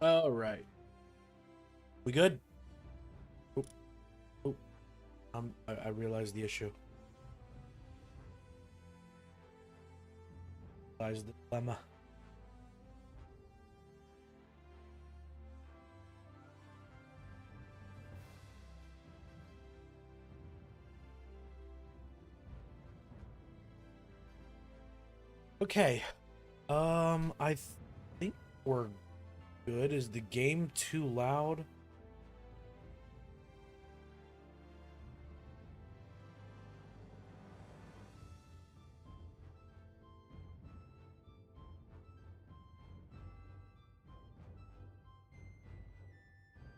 All right. We good? Oh, oh. I realized the issue. Realized the dilemma. Okay. I think we're good. Is the game too loud?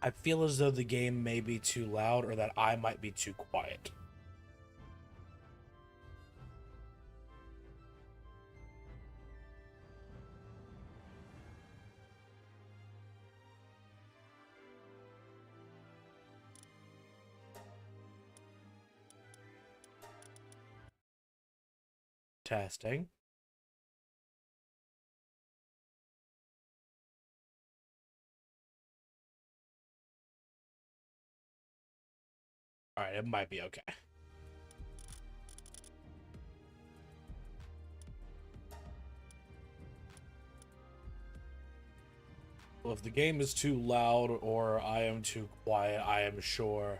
I feel as though the game may be too loud or that I might be too quiet. Testing. All right, it might be okay. Well, if the game is too loud or I am too quiet, I am sure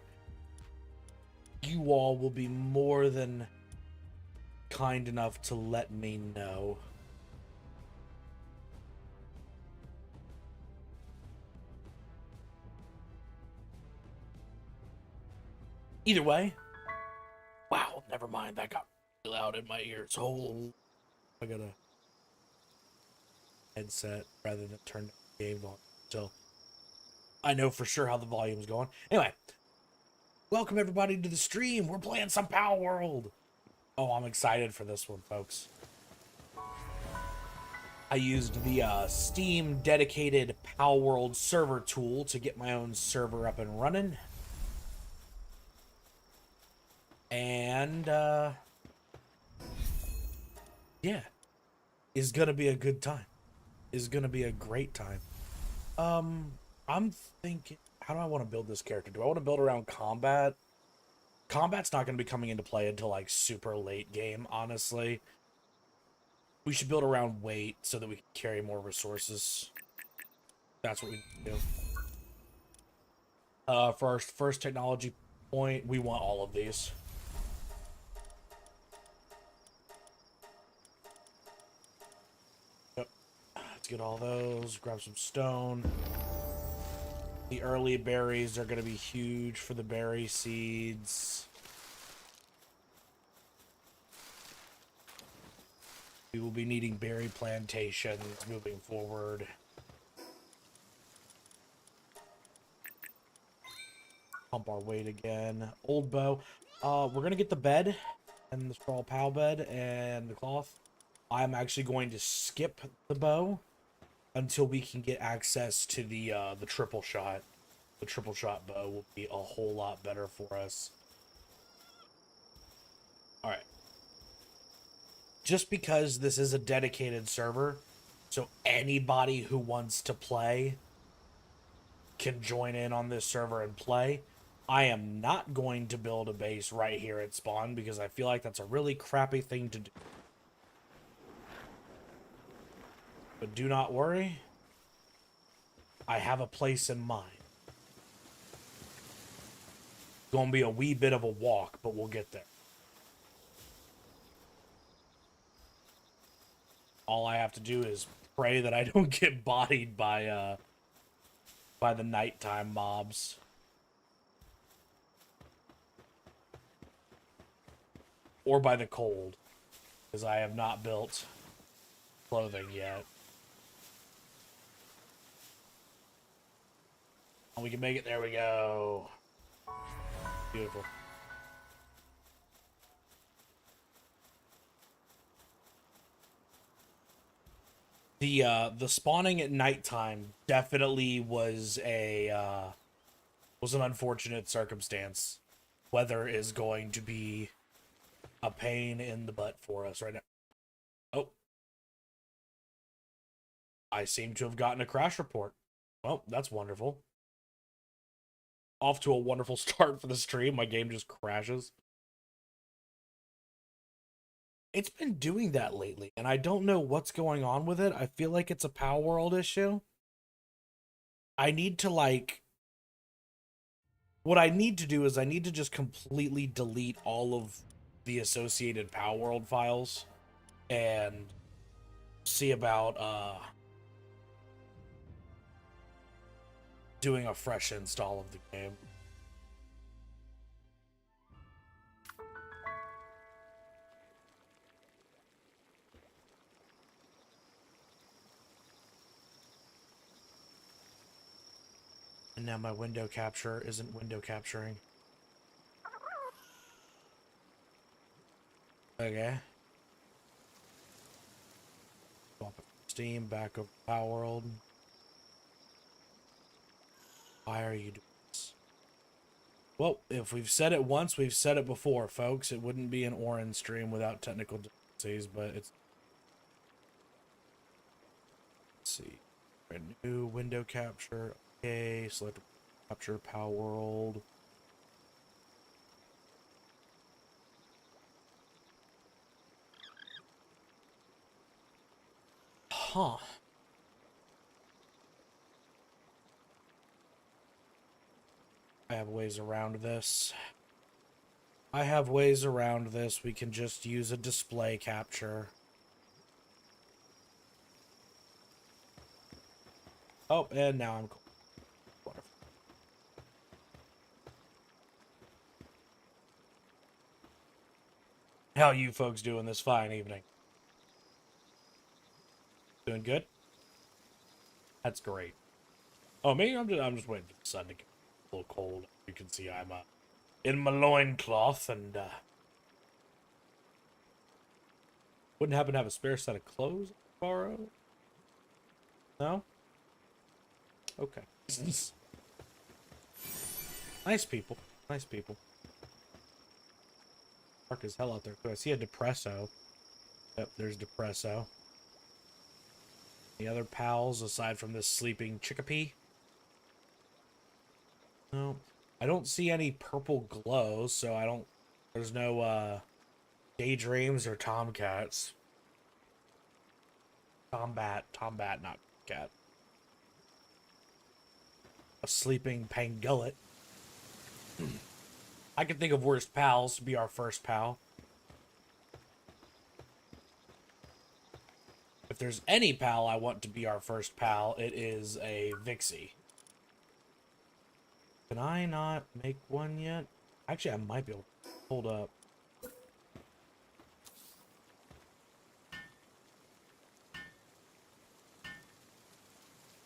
you all will be more than kind enough to let me know. Either way, wow, never mind. That got really loud in my ears. Oh, I got a headset rather than turn the game on. So I know for sure how the volume's going. Anyway, welcome everybody to the stream. We're playing some Palworld. Oh, I'm excited for this one, folks. I used the Steam dedicated Palworld server tool to get my own server up and running. And yeah, is gonna be a good time. Is gonna be a great time. I'm thinking, how do I want to build this character? Do I want to build around combat? Combat's not going to be coming into play until like super late game, honestly. We should build around weight so that we can carry more resources. That's what we do. For our first technology point, we want all of these. Yep. Let's get all those. Grab some stone. The early berries are going to be huge for the berry seeds. We will be needing berry plantations moving forward. Pump our weight again. Old bow. We're going to get the bed and the straw pal bed and the cloth. I'm actually going to skip the bow until we can get access to the triple shot. The triple shot bow will be a whole lot better for us. All right. Just because this is a dedicated server, so anybody who wants to play can join in on this server and play. I am not going to build a base right here at spawn because I feel like that's a really crappy thing to do. But do not worry. I have a place in mind. Gonna be a wee bit of a walk, but we'll get there. All I have to do is pray that I don't get bodied by the nighttime mobs. Or by the cold. Because I have not built clothing yet. Oh, we can make it. There we go. Beautiful. The spawning at nighttime definitely was an unfortunate circumstance. Weather is going to be a pain in the butt for us right now. Oh. I seem to have gotten a crash report. Well, that's wonderful. Off to a wonderful start for the stream. My game just crashes. It's been doing that lately, and I don't know what's going on with it. I feel like it's a Palworld issue. I need to, like... What I need to do is I need to just completely delete all of the associated Palworld files and see about doing a fresh install of the game. And now my window capture isn't window capturing. Okay. Steam, back of Palworld. Why are you doing this? Well, if we've said it once, we've said it before, folks. It wouldn't be an Oren stream without technical difficulties, but it's... Let's see. New window capture. Okay, select capture Palworld. Huh. I have ways around this. I have ways around this. We can just use a display capture. Oh, and now I'm cool. Wonderful. How are you folks doing this fine evening? Doing good? That's great. Oh, me? I'm just waiting for the sun to get a little cold. You can see I'm in my loincloth and wouldn't happen to have a spare set of clothes to borrow? No? Okay. Nice people. Nice people. Dark as hell out there. I see a Depresso. Yep, there's Depresso. The other pals aside from this sleeping Chickapee? No. I don't see any purple glows, so I don't... There's no, Daydreams or Tomcats. Tombat, not cat. A sleeping Pangullet. I can think of worst pals to be our first pal. If there's any pal I want to be our first pal, it is a Vixie. Can I not make one yet? Actually, I might be able to. Hold up.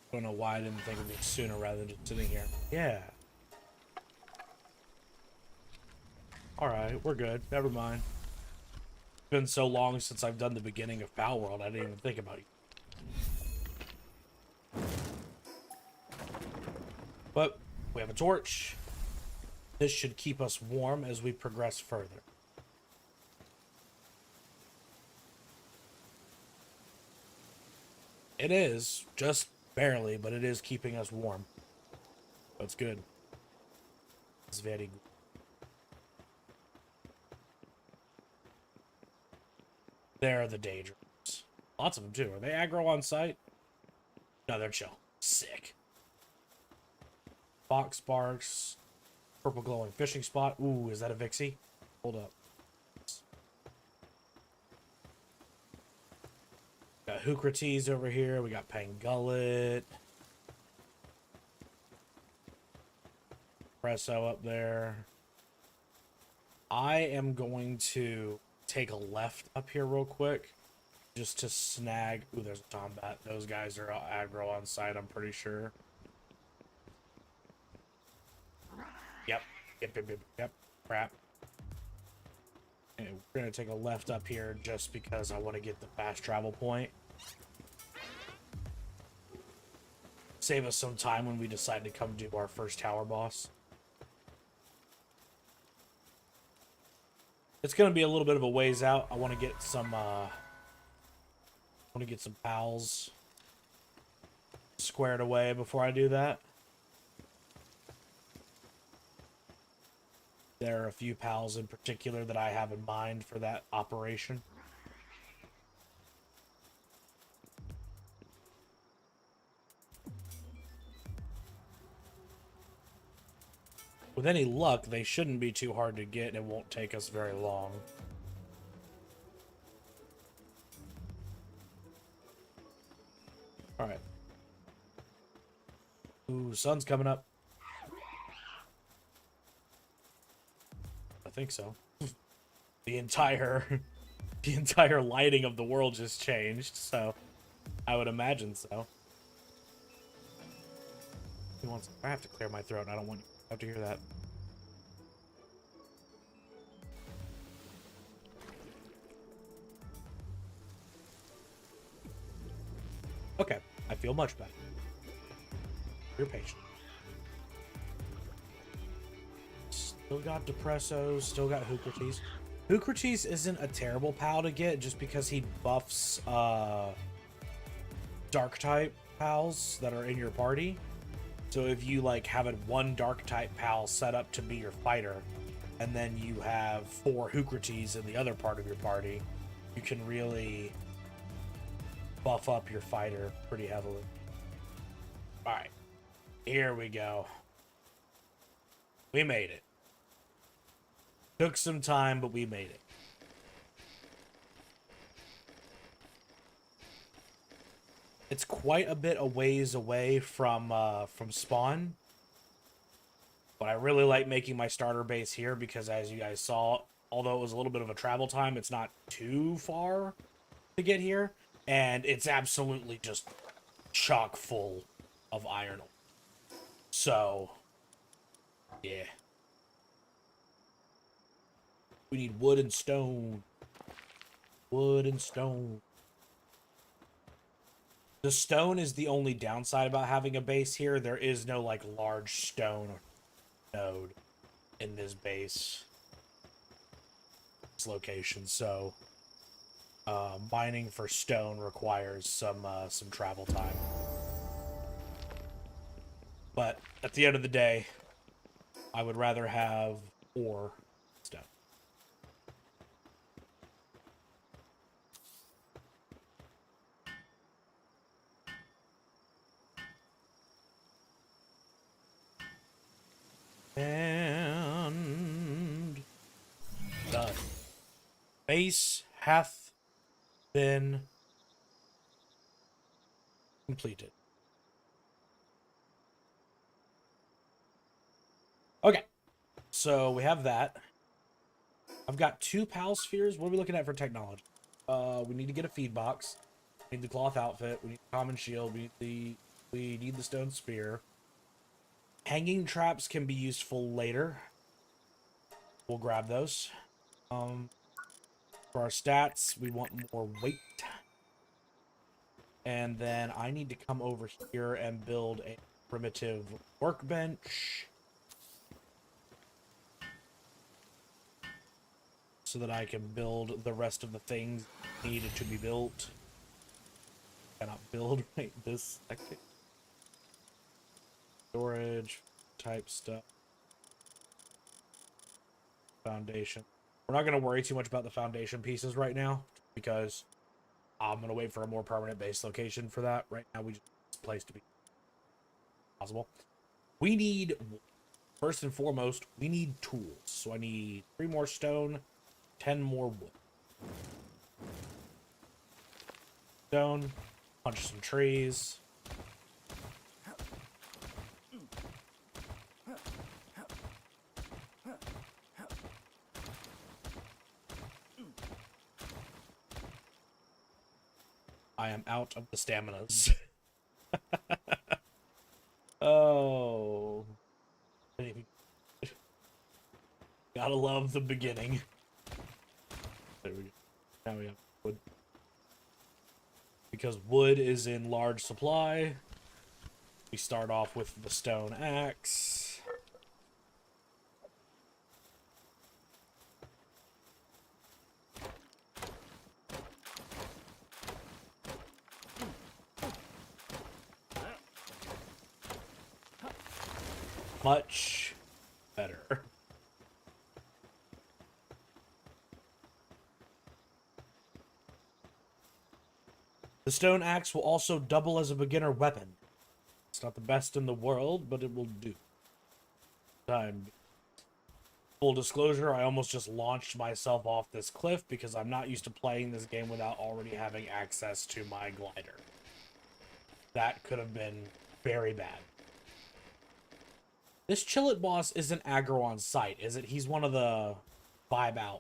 I don't know why I didn't think of it sooner rather than just sitting here. Yeah. Alright, we're good. Never mind. It's been so long since I've done the beginning of Palworld, I didn't even think about it. But we have a torch. This should keep us warm as we progress further. It is, just barely, but it is keeping us warm. That's good. It's very good. There are the daydreams. Lots of them, too. Are they aggro on site? No, they're chill. Sick. Fox Sparks. Purple glowing fishing spot. Ooh, is that a Vixie? Hold up. Got Hoocrates over here. We got Pangullet. Presso up there. I am going to take a left up here real quick. Just to snag... Ooh, there's a Tombat. Those guys are aggro on site, I'm pretty sure. Yep. Yep. Crap. And we're going to take a left up here just because I want to get the fast travel point. Save us some time when we decide to come do our first tower boss. It's going to be a little bit of a ways out. I want to get some pals. squared away before I do that. There are a few pals in particular that I have in mind for that operation. With any luck, they shouldn't be too hard to get, and it won't take us very long. Alright. Ooh, sun's coming up. I think so. The entire lighting of the world just changed, so I would imagine so. I have to clear my throat, and I don't want you to have to hear that. Okay, I feel much better. You're patient. Still got Depressos, still got Hookrates. Hookrates isn't a terrible pal to get just because he buffs dark type pals that are in your party. So if you like have one dark type pal set up to be your fighter, and then you have 4 Hookrates in the other part of your party, you can really buff up your fighter pretty heavily. Alright, here we go. We made it. Took some time, but we made it. It's quite a bit a ways away from spawn. But I really like making my starter base here because, as you guys saw, although it was a little bit of a travel time, it's not too far to get here. And it's absolutely just chock full of iron ore. So, yeah. We need wood and stone. Wood and stone. The stone is the only downside about having a base here. There is no, like, large stone node in this base. This location, so mining for stone requires some travel time. But at the end of the day, I would rather have ore stone. And done. Base hath been completed. Okay, so we have that. I've got 2 pal spheres. What are we looking at for technology? We need to get a feed box. We need the cloth outfit. We need the common shield. We need the stone spear. Hanging traps can be useful later. We'll grab those. For our stats, we want more weight. And then I need to come over here and build a primitive workbench so that I can build the rest of the things needed to be built. Cannot build right this second. Storage type stuff. Foundation. We're not going to worry too much about the foundation pieces right now because I'm going to wait for a more permanent base location for that. Right now, we just need this place to be possible. We need, first and foremost, we need tools. So I need 3 more stone, 10 more wood. Stone, punch some trees. I am out of the staminas. Oh. Gotta love the beginning. There we go. Now we have wood. Because wood is in large supply, we start off with the stone axe. Much better. The stone axe will also double as a beginner weapon. It's not the best in the world, but it will do. Time. Full disclosure, I almost just launched myself off this cliff because I'm not used to playing this game without already having access to my glider. That could have been very bad. This Chillet boss isn't aggro on sight, is it? He's one of the vibe out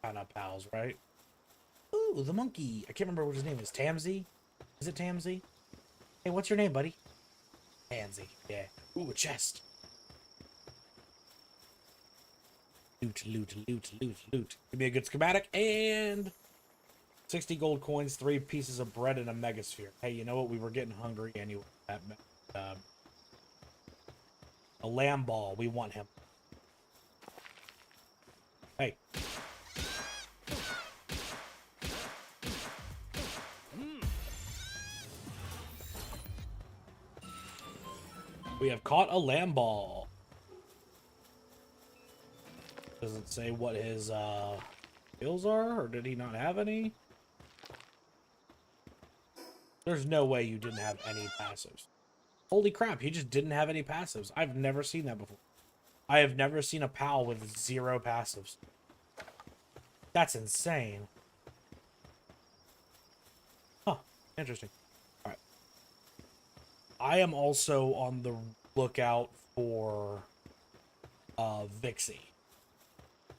kind of pals, right? Ooh, the monkey. I can't remember what his name is. Tamsy? Is it Tamsy? Hey, what's your name, buddy? Tansy. Yeah. Ooh, a chest. Loot, loot, loot, loot, loot. Give me a good schematic and 60 gold coins, 3 pieces of bread, and a megasphere. Hey, you know what? We were getting hungry anyway. A lamb ball. We want him. Hey. We have caught a lamb ball. Does it say what his skills are, or did he not have any? There's no way you didn't have any passives. Holy crap, he just didn't have any passives. I've never seen that before. I have never seen a pal with 0 passives. That's insane. Huh, interesting. Alright. I am also on the lookout for Vixie.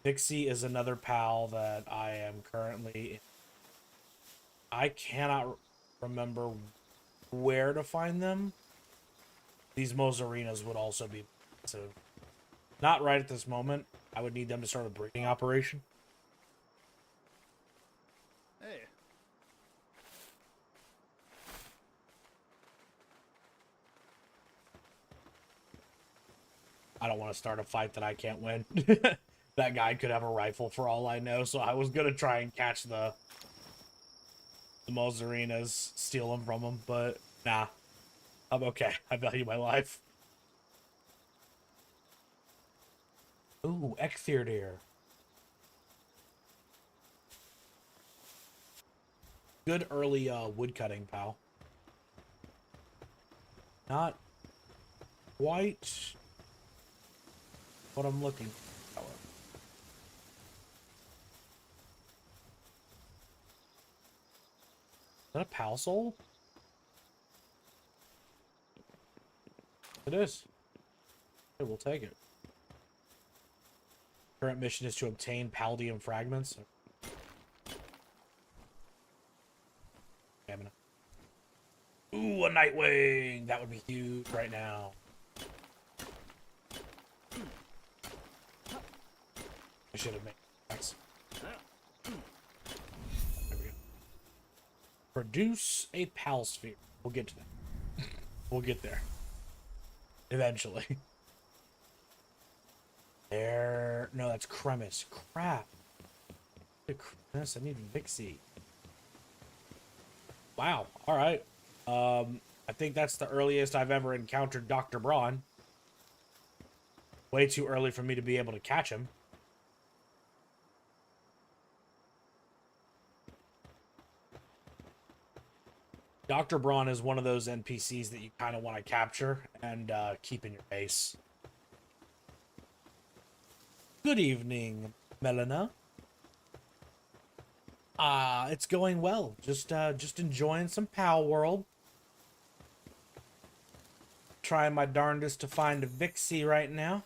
Vixie is another pal that I am currently in. I cannot remember where to find them. These Mozarinas would also be massive. Not right at this moment. I would need them to start a breeding operation. Hey. I don't want to start a fight that I can't win. That guy could have a rifle for all I know, so I was gonna try and catch the Mozarinas, steal them from him, but nah. I'm okay. I value my life. Ooh, Ecthir. Good early woodcutting, pal. Not quite what I'm looking for. Is that a pal soul? It is. Okay, we'll take it. Current mission is to obtain Paldium fragments. Ooh, a Nightwing! That would be huge right now. I should have made X. There we go. Produce a Pal Sphere. We'll get to that. We'll get there. Eventually. There. No, that's Cremis. Crap. Cremis, I need Vixie. Wow. Alright. I think that's the earliest I've ever encountered Dr. Braun. Way too early for me to be able to catch him. Dr. Braun is one of those NPCs that you kind of want to capture and keep in your base. Good evening, Melina. It's going well. Just enjoying some Palworld. Trying my darndest to find a Vixie right now.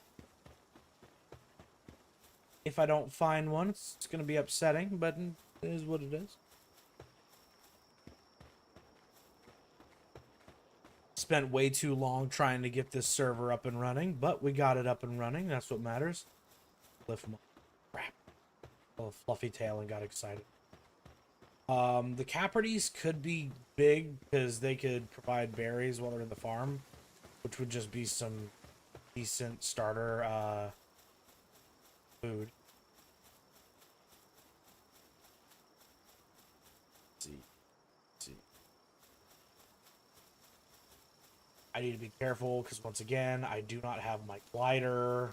If I don't find one, it's going to be upsetting, but it is what it is. Spent way too long trying to get this server up and running, but we got it up and running. That's what matters. Lift them up. Crap. Oh, fluffy tail and got excited. The Caprides could be big because they could provide berries while they're in the farm, which would just be some decent starter food. Let's see. I need to be careful because once again, I do not have my glider.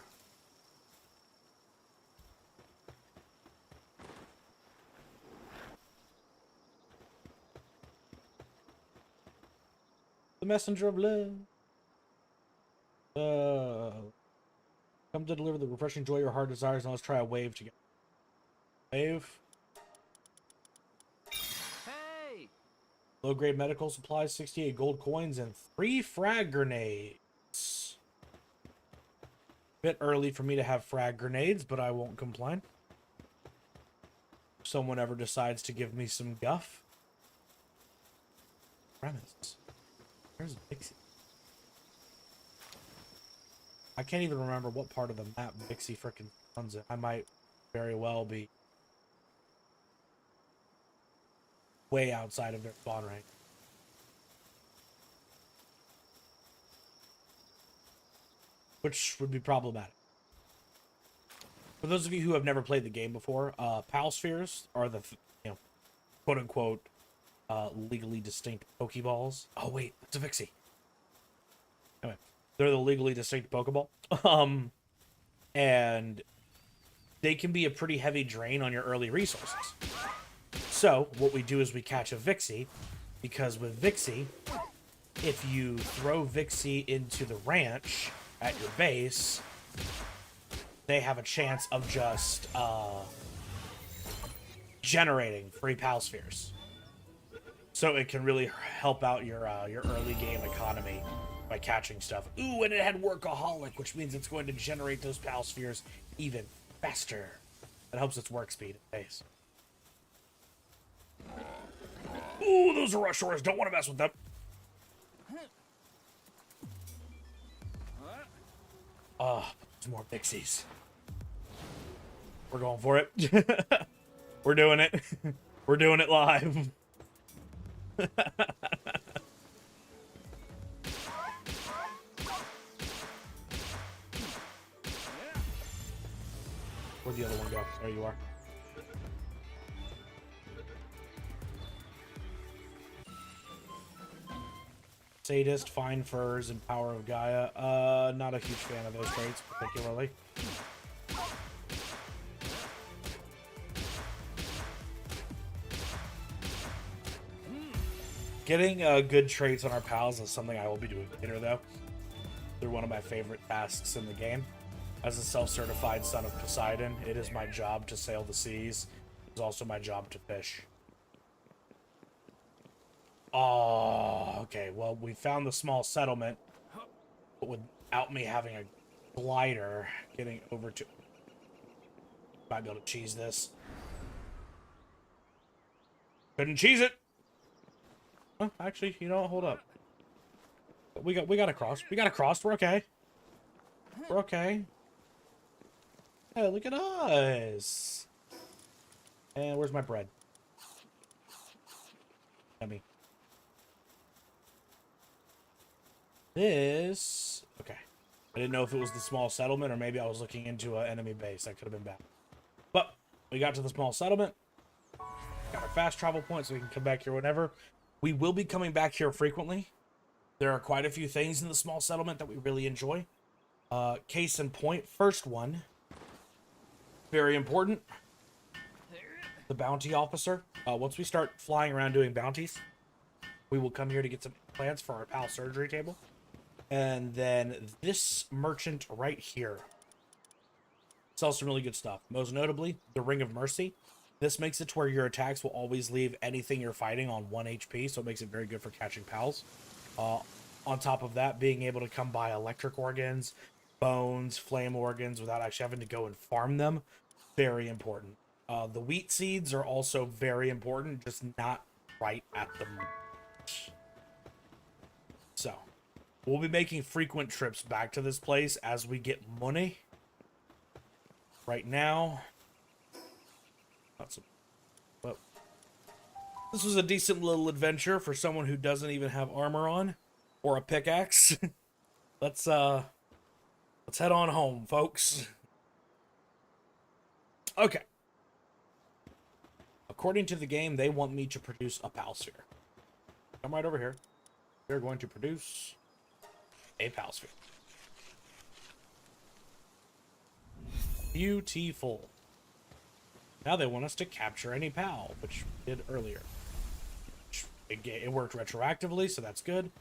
The messenger of love. Come to deliver the refreshing joy your heart desires, and let's try a wave together. Wave. Hey! Low-grade medical supplies, 68 gold coins, and 3 frag grenades. Bit early for me to have frag grenades, but I won't complain. If someone ever decides to give me some guff. Premise. There's Vixie. I can't even remember what part of the map Vixie frickin' runs in. I might very well be way outside of their spawn range. Which would be problematic. For those of you who have never played the game before, Palspheres are the, quote-unquote, legally distinct Pokeballs. Oh, wait, it's a Vixie. Anyway, they're the legally distinct Pokeball. And they can be a pretty heavy drain on your early resources. So, what we do is we catch a Vixie, because with Vixie, if you throw Vixie into the ranch at your base, they have a chance of just generating free Palspheres. So it can really help out your early game economy by catching stuff. Ooh, and it had Workaholic, which means it's going to generate those Palspheres even faster. That helps its work speed and pace. Ooh, those are Rushors. Don't want to mess with them. There's more Pixies. We're going for it. We're doing it. We're doing it live. Where'd the other one go? There you are. Sadist, Fine Furs, and Power of Gaia. Not a huge fan of those traits, particularly. Getting good traits on our pals is something I will be doing later, though. They're one of my favorite tasks in the game. As a self-certified son of Poseidon, it is my job to sail the seas. It's also my job to fish. Oh, okay. Well, we found the small settlement, but without me having a glider getting over to... Might be able to cheese this. Couldn't cheese it! Oh, actually, you know what? Hold up. We got a cross. We got a cross. We're okay. We're okay. Hey, look at us. And where's my bread? Yummy. This... Okay. I didn't know if it was the small settlement or maybe I was looking into an enemy base. That could have been bad. But we got to the small settlement. Got our fast travel point so we can come back here whenever. We will be coming back here frequently. There are quite a few things in the small settlement that we really enjoy. Case in point, first one. Very important. The bounty officer. Once we start flying around doing bounties, we will come here to get some plants for our pal surgery table. And then this merchant right here sells some really good stuff. Most notably, the Ring of Mercy. This makes it to where your attacks will always leave anything you're fighting on 1 HP, so it makes it very good for catching pals. On top of that, being able to come by electric organs, bones, flame organs, without actually having to go and farm them, very important. The wheat seeds are also very important, just not right at the moment. So, we'll be making frequent trips back to this place as we get money. Right now... But this was a decent little adventure for someone who doesn't even have armor on or a pickaxe. Let's head on home, folks. Okay. According to the game, they want me to produce a Palsphere. Come right over here. They're going to produce a pal sphere. Beautiful. Now they want us to capture any pal, which we did earlier. It worked retroactively, so that's good.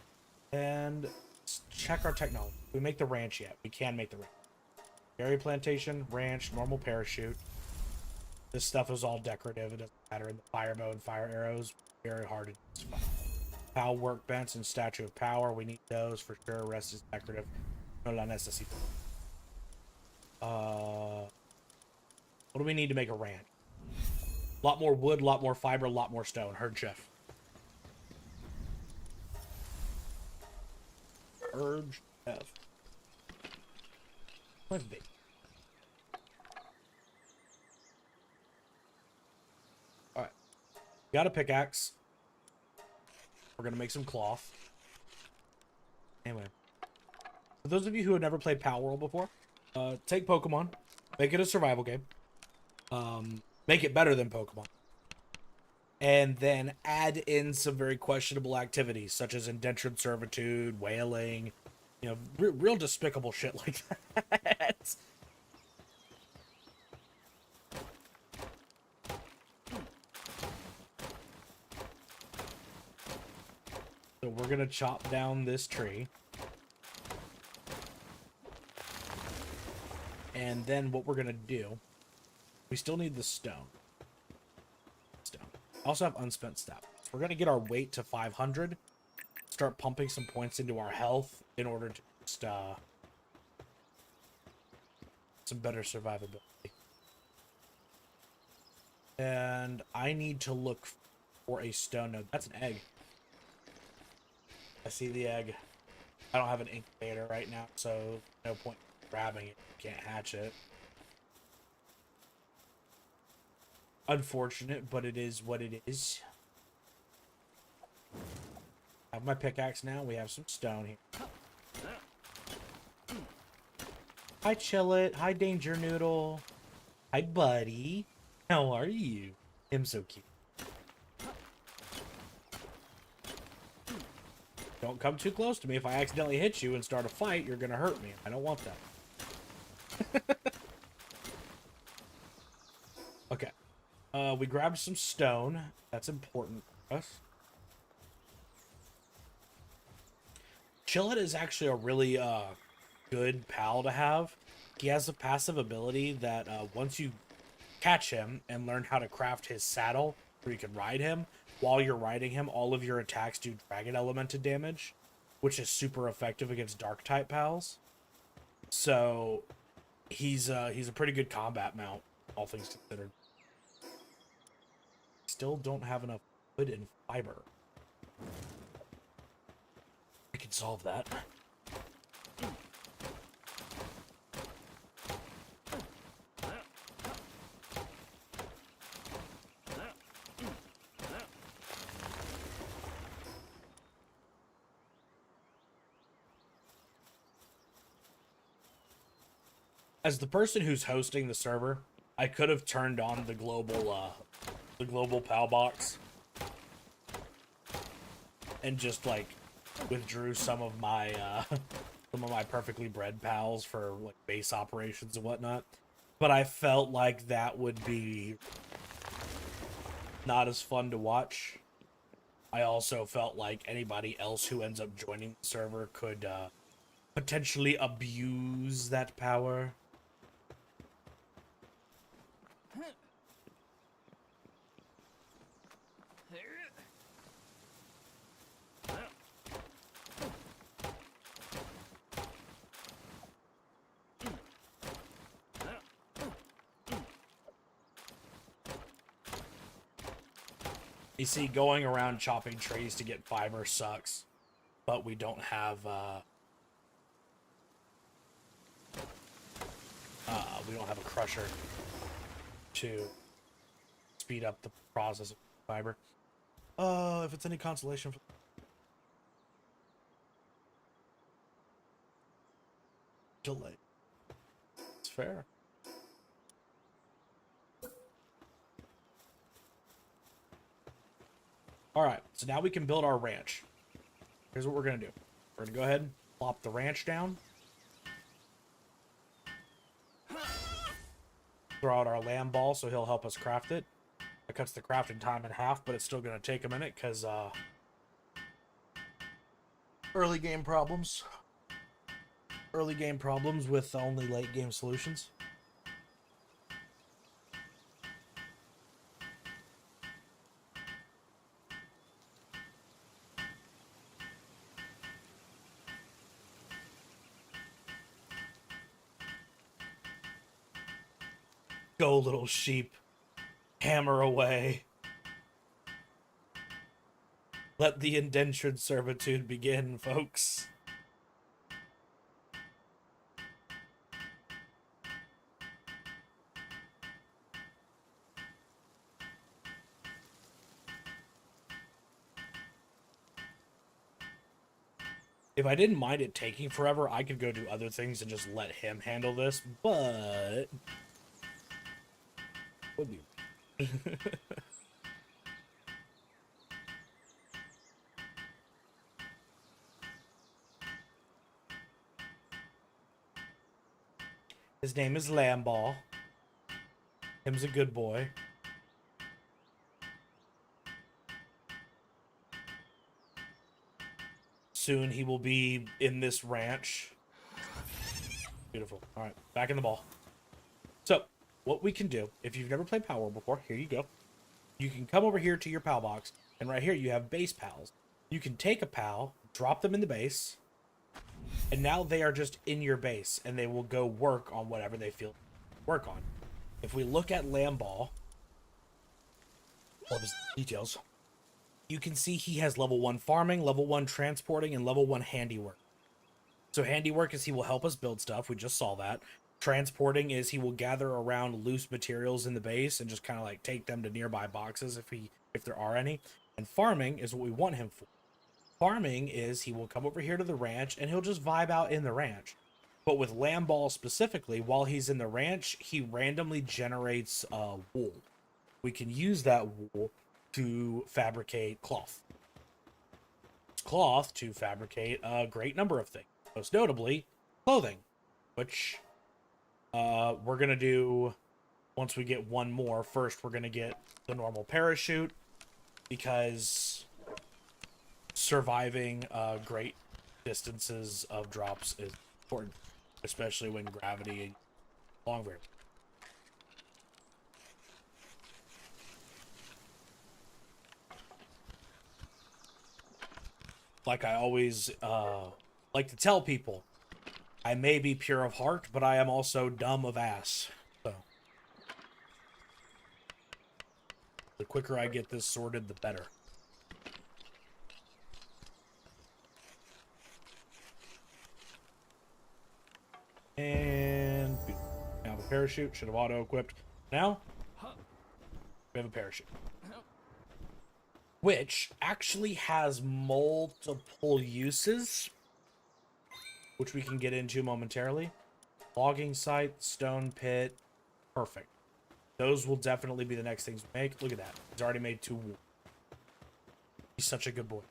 And let's check our technology. We make the ranch yet? We can make the ranch. Berry plantation, ranch, normal parachute. This stuff is all decorative. It doesn't matter. In the fire bow and fire arrows, very hard to do. Pal workbench and statue of power. We need those for sure. Rest is decorative. No la necesito. What do we need to make a ranch? A lot more wood, a lot more fiber, a lot more stone. Heard chef. Urge chef. Let's be. Alright. Got a pickaxe. We're gonna make some cloth. Anyway. For those of you who have never played Palworld before, take Pokemon, make it a survival game. Make it better than Pokemon. And then add in some very questionable activities, such as indentured servitude, whaling, you know, real despicable shit like that. So we're gonna chop down this tree. And then what we're gonna do, we still need the stone. Also have unspent stats. We're gonna get our weight to 500. Start pumping some points into our health in order to just some better survivability. And I need to look for a stone node. That's an egg. I see the egg. I don't have an incubator right now, so no point in grabbing it. Can't hatch it. Unfortunate, but it is what it is. I have my pickaxe now. We have some stone here. Hi, Chillet. Hi, Danger Noodle. Hi, buddy. How are you? I'm so cute. Don't come too close to me. If I accidentally hit you and start a fight, you're gonna hurt me. I don't want that. Okay. We grabbed some stone. That's important for us. Chillet is actually a really good pal to have. He has a passive ability that once you catch him and learn how to craft his saddle where you can ride him, while you're riding him, all of your attacks do dragon elemented damage, which is super effective against dark type pals. So he's a pretty good combat mount, all things considered. Still don't have enough wood and fiber. I can solve that. As the person who's hosting the server, I could have turned on the global PAL box and just like withdrew some of my perfectly bred pals for like base operations and whatnot, but I felt like that would be not as fun to watch. I also felt like anybody else who ends up joining the server could potentially abuse that power. You see, going around chopping trees to get fiber sucks, but we don't have a crusher to speed up the process of fiber. If it's any consolation for delay, it's fair. All right, so now we can build our ranch. Here's what we're gonna do. We're gonna go ahead, plop the ranch down. Throw out our lamb ball so he'll help us craft it. It cuts the crafting time in half, but it's still going to take a minute because early game problems. Early game problems with only late game solutions. Go, little sheep. Hammer away. Let the indentured servitude begin, folks. If I didn't mind it taking forever, I could go do other things and just let him handle this, but... would be... His name is Lamball. Him's a good boy. Soon he will be in this ranch. Beautiful. All right, back in the ball. So, what we can do, if you've never played Palworld before, here you go. You can come over here to your pal box, and right here you have base pals. You can take a pal, drop them in the base, and now they are just in your base, and they will go work on whatever they feel work on. If we look at Lamball, all of his details, you can see he has level 1 farming, level 1 transporting, and level 1 handiwork. So handiwork is he will help us build stuff. We just saw that. Transporting is he will gather around loose materials in the base and just kind of like take them to nearby boxes if there are any. And farming is what we want him for. Farming is he will come over here to the ranch and he'll just vibe out in the ranch. But with Lamball specifically, while he's in the ranch, he randomly generates wool. We can use that wool to fabricate cloth. Cloth to fabricate a great number of things. Most notably, clothing, which we're going to do once we get one more. First, we're going to get the normal parachute because surviving great distances of drops is important, especially when gravity and long variable. Like I always like to tell people, I may be pure of heart, but I am also dumb of ass. So the quicker I get this sorted, the better. And now the parachute should have auto-equipped. Now we have a parachute, which actually has multiple uses, which we can get into momentarily. Logging site, stone pit, perfect. Those will definitely be the next things we make. Look at that. He's already made 2 wool. He's such a good boy.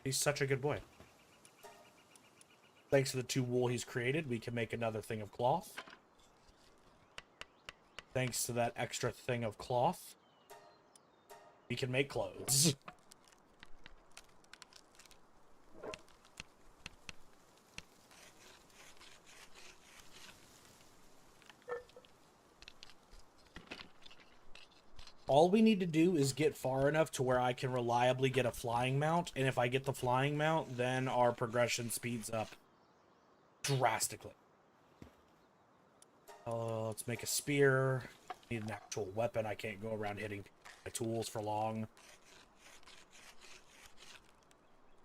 He's such a good boy. Thanks to the 2 wool he's created, we can make another thing of cloth. Thanks to that extra thing of cloth, we can make clothes. All we need to do is get far enough to where I can reliably get a flying mount, and if I get the flying mount, then our progression speeds up drastically. Let's make a spear. Need an actual weapon. I can't go around hitting my tools for long.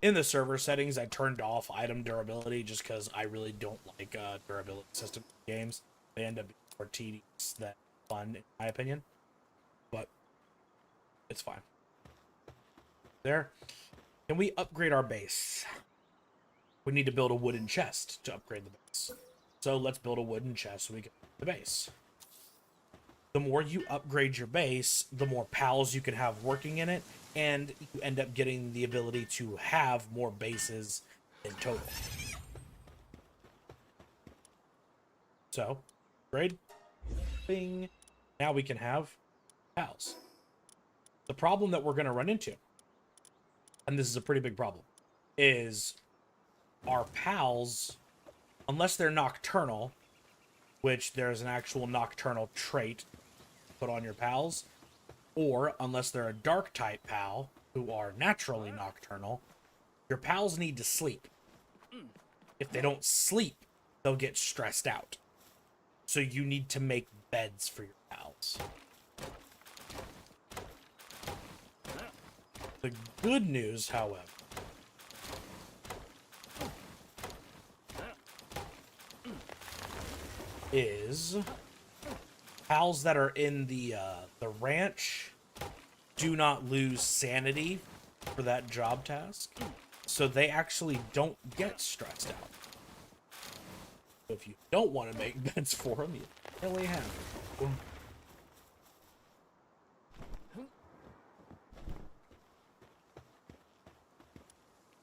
In the server settings, I turned off item durability just because I really don't like durability system games. They end up being more tedious than fun, in my opinion. But it's fine. There. Can we upgrade our base? We need to build a wooden chest to upgrade the base. So let's build a wooden chest so we can the base. The more you upgrade your base, the more pals you can have working in it, and you end up getting the ability to have more bases in total. So, grade, bing. Now we can have pals. The problem that we're going to run into, and this is a pretty big problem, is our pals, unless they're nocturnal, which there's an actual nocturnal trait put on your pals, or unless they're a dark type pal who are naturally nocturnal, your pals need to sleep. If they don't sleep, they'll get stressed out. So you need to make beds for your pals. The good news, however, is pals that are in the ranch do not lose sanity for that job task, so they actually don't get stressed out. So if you don't want to make beds for them, you really have to.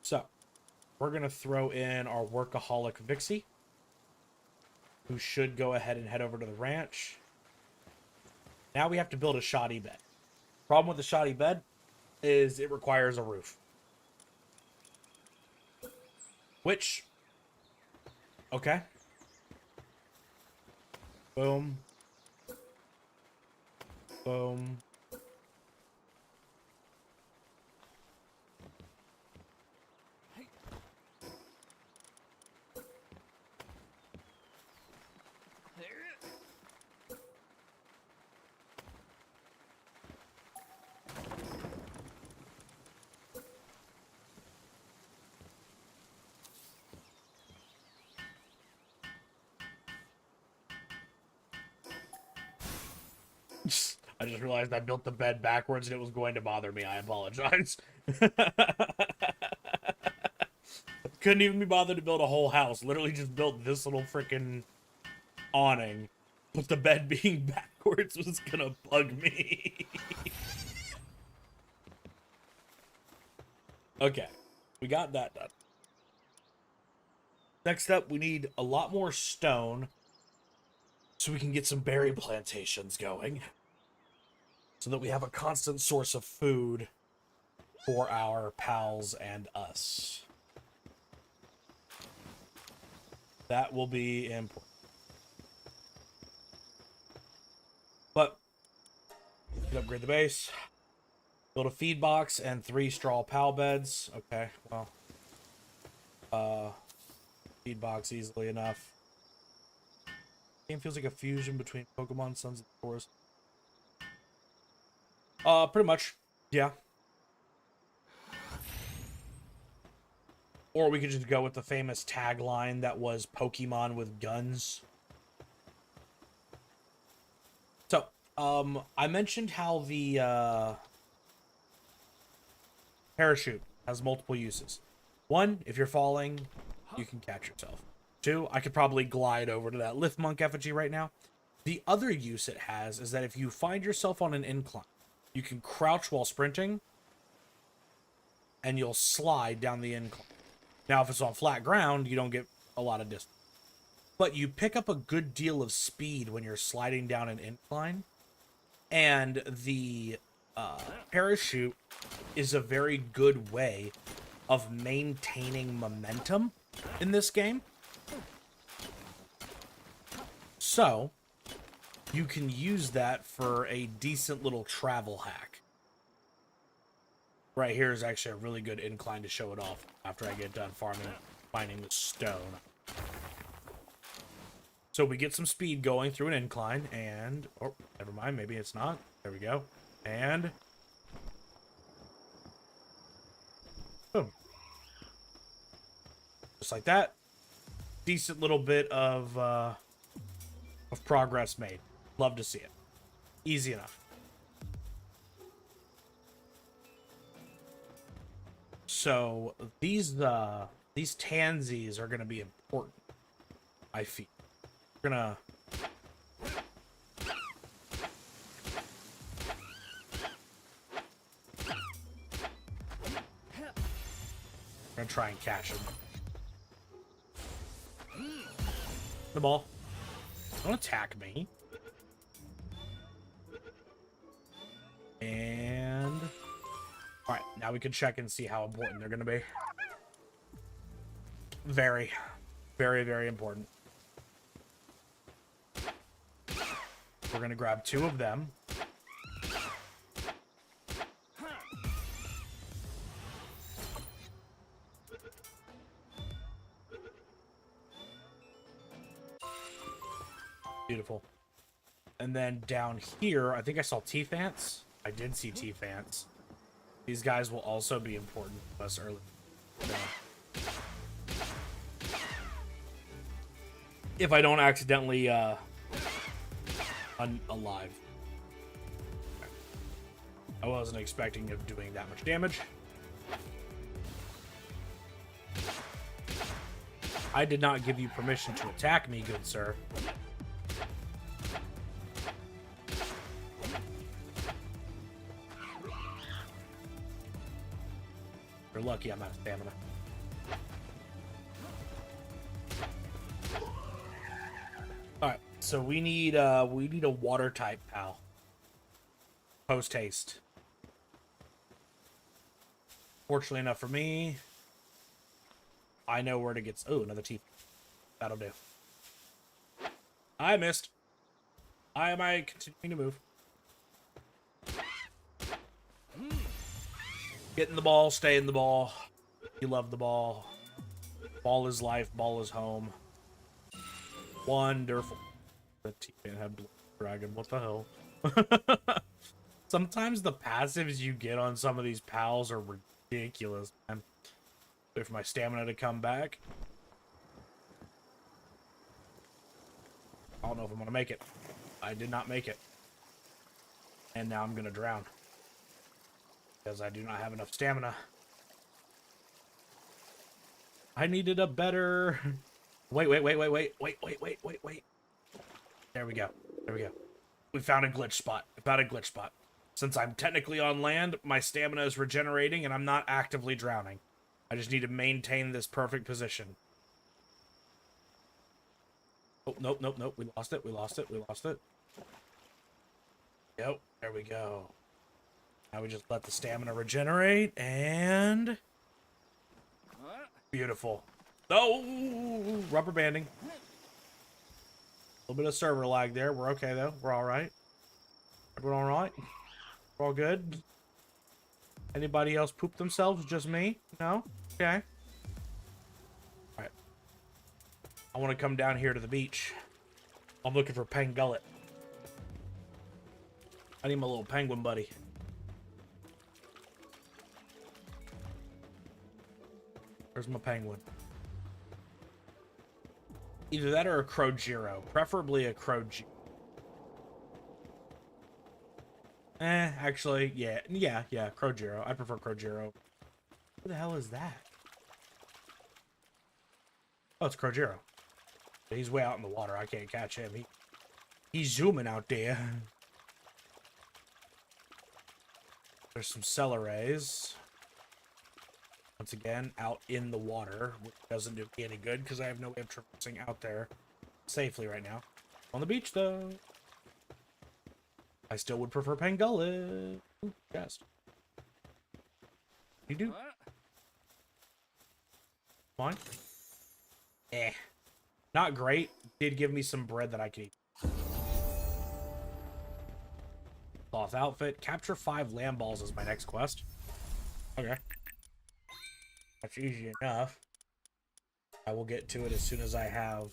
So we're gonna throw in our workaholic Vixie, who should go ahead and head over to the ranch. Now we have to build a shoddy bed. Problem with the shoddy bed is it requires a roof. Which, okay. Boom. Boom. I just realized I built the bed backwards and it was going to bother me. I apologize. Couldn't even be bothered to build a whole house. Literally just built this little freaking awning. But the bed being backwards was gonna bug me. Okay, we got that done. Next up, we need a lot more stone so we can get some berry plantations going, so that we have a constant source of food for our pals and us. That will be important. But, upgrade the base. Build a feed box and 3 straw pal beds. Okay, well. Feed box easily enough. Game feels like a fusion between Pokemon Sons of the Forest. Pretty much, yeah. Or we could just go with the famous tagline that was Pokemon with guns. So, I mentioned how the, parachute has multiple uses. 1, if you're falling, you can catch yourself. 2, I could probably glide over to that Lift Monk effigy right now. The other use it has is that if you find yourself on an incline, you can crouch while sprinting, and you'll slide down the incline. Now, if it's on flat ground, you don't get a lot of distance. But you pick up a good deal of speed when you're sliding down an incline, and the parachute is a very good way of maintaining momentum in this game. So, you can use that for a decent little travel hack. Right here is actually a really good incline to show it off after I get done finding the stone. So we get some speed going through an incline, and... oh, never mind, maybe it's not. There we go. And... boom. Just like that. Decent little bit of progress made. Love to see it. Easy enough. So these tansies are going to be important, I feel. We're going to try and catch him. The ball. Don't attack me. And... Alright, now we can check and see how important they're going to be. Very, very, very important. We're going to grab 2 of them. Beautiful. And then down here, I think I saw T-Fants. I did see T-Fants. These guys will also be important to us early. If I don't accidentally unalive. I wasn't expecting of doing that much damage. I did not give you permission to attack me, good sir. You're lucky I'm out of stamina. Alright, so we need a water type pal. Post haste. Fortunately enough for me, I know where to get. Oh, another teeth. That'll do. I missed. I am continuing to move. Get in the ball, stay in the ball. You love the ball. Ball is life, ball is home. Wonderful. The T-Fan had Blue Dragon, what the hell? Sometimes the passives you get on some of these pals are ridiculous, man. Wait for my stamina to come back. I don't know if I'm gonna make it. I did not make it. And now I'm gonna drown. Because I do not have enough stamina. I needed a better... Wait. There we go. There we go. We found a glitch spot. Since I'm technically on land, my stamina is regenerating and I'm not actively drowning. I just need to maintain this perfect position. Oh, nope. We lost it. Yep, there we go. Now we just let the stamina regenerate, and... Beautiful. Oh, rubber banding. A little bit of server lag there. We're okay, though. We're alright. Everyone alright? We're all good? Anybody else poop themselves? Just me? No? Okay. Alright. I want to come down here to the beach. I'm looking for Pangullet. I need my little penguin buddy. Where's my penguin? Either that or a Crojiro. Preferably a Crojiro. Actually, yeah, Crojiro. I prefer Crojiro. Who the hell is that? Oh, it's Crojiro. He's way out in the water. I can't catch him. He's zooming out there. There's some Celeres. Once again, out in the water, which doesn't do me any good because I have no way of traversing out there safely right now. On the beach, though. I still would prefer Pangullet. Yes. You do? Fine. Not great. Did give me some bread that I could eat. Cloth outfit. Capture 5 lamb balls is my next quest. Okay. That's easy enough. I will get to it as soon as I have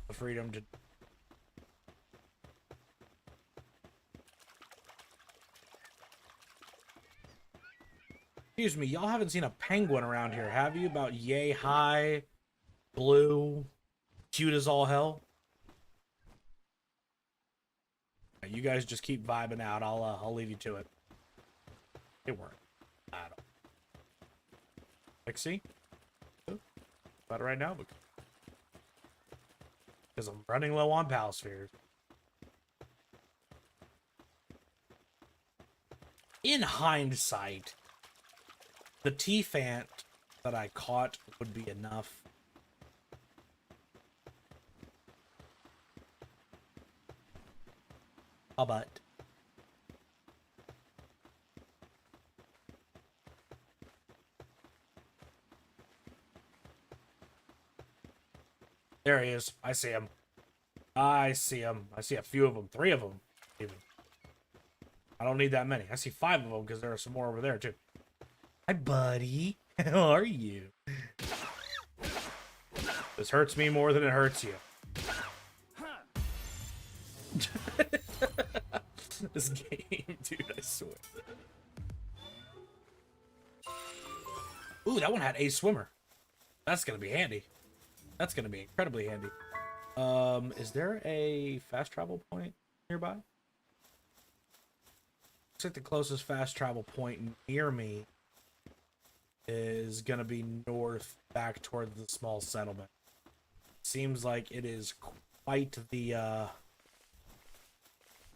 the freedom to... Excuse me, y'all haven't seen a penguin around here, have you? About yay high, blue, cute as all hell. You guys just keep vibing out. I'll leave you to it. It worked. I don't. Pixie? About it right now? Because I'm running low on pal spheres. In hindsight, the T-Fant that I caught would be enough. But there he is. I see him. I see him. I see a few of them. 3 of them, even. I don't need that many. I see 5 of them because there are some more over there, too. Hi, buddy. How are you? This hurts me more than it hurts you. This game, dude, I swear. Ooh, that one had a swimmer. That's gonna be handy. That's gonna be incredibly handy. Is there a fast travel point nearby? Looks like the closest fast travel point near me is gonna be north, back toward the small settlement. Seems like it is quite the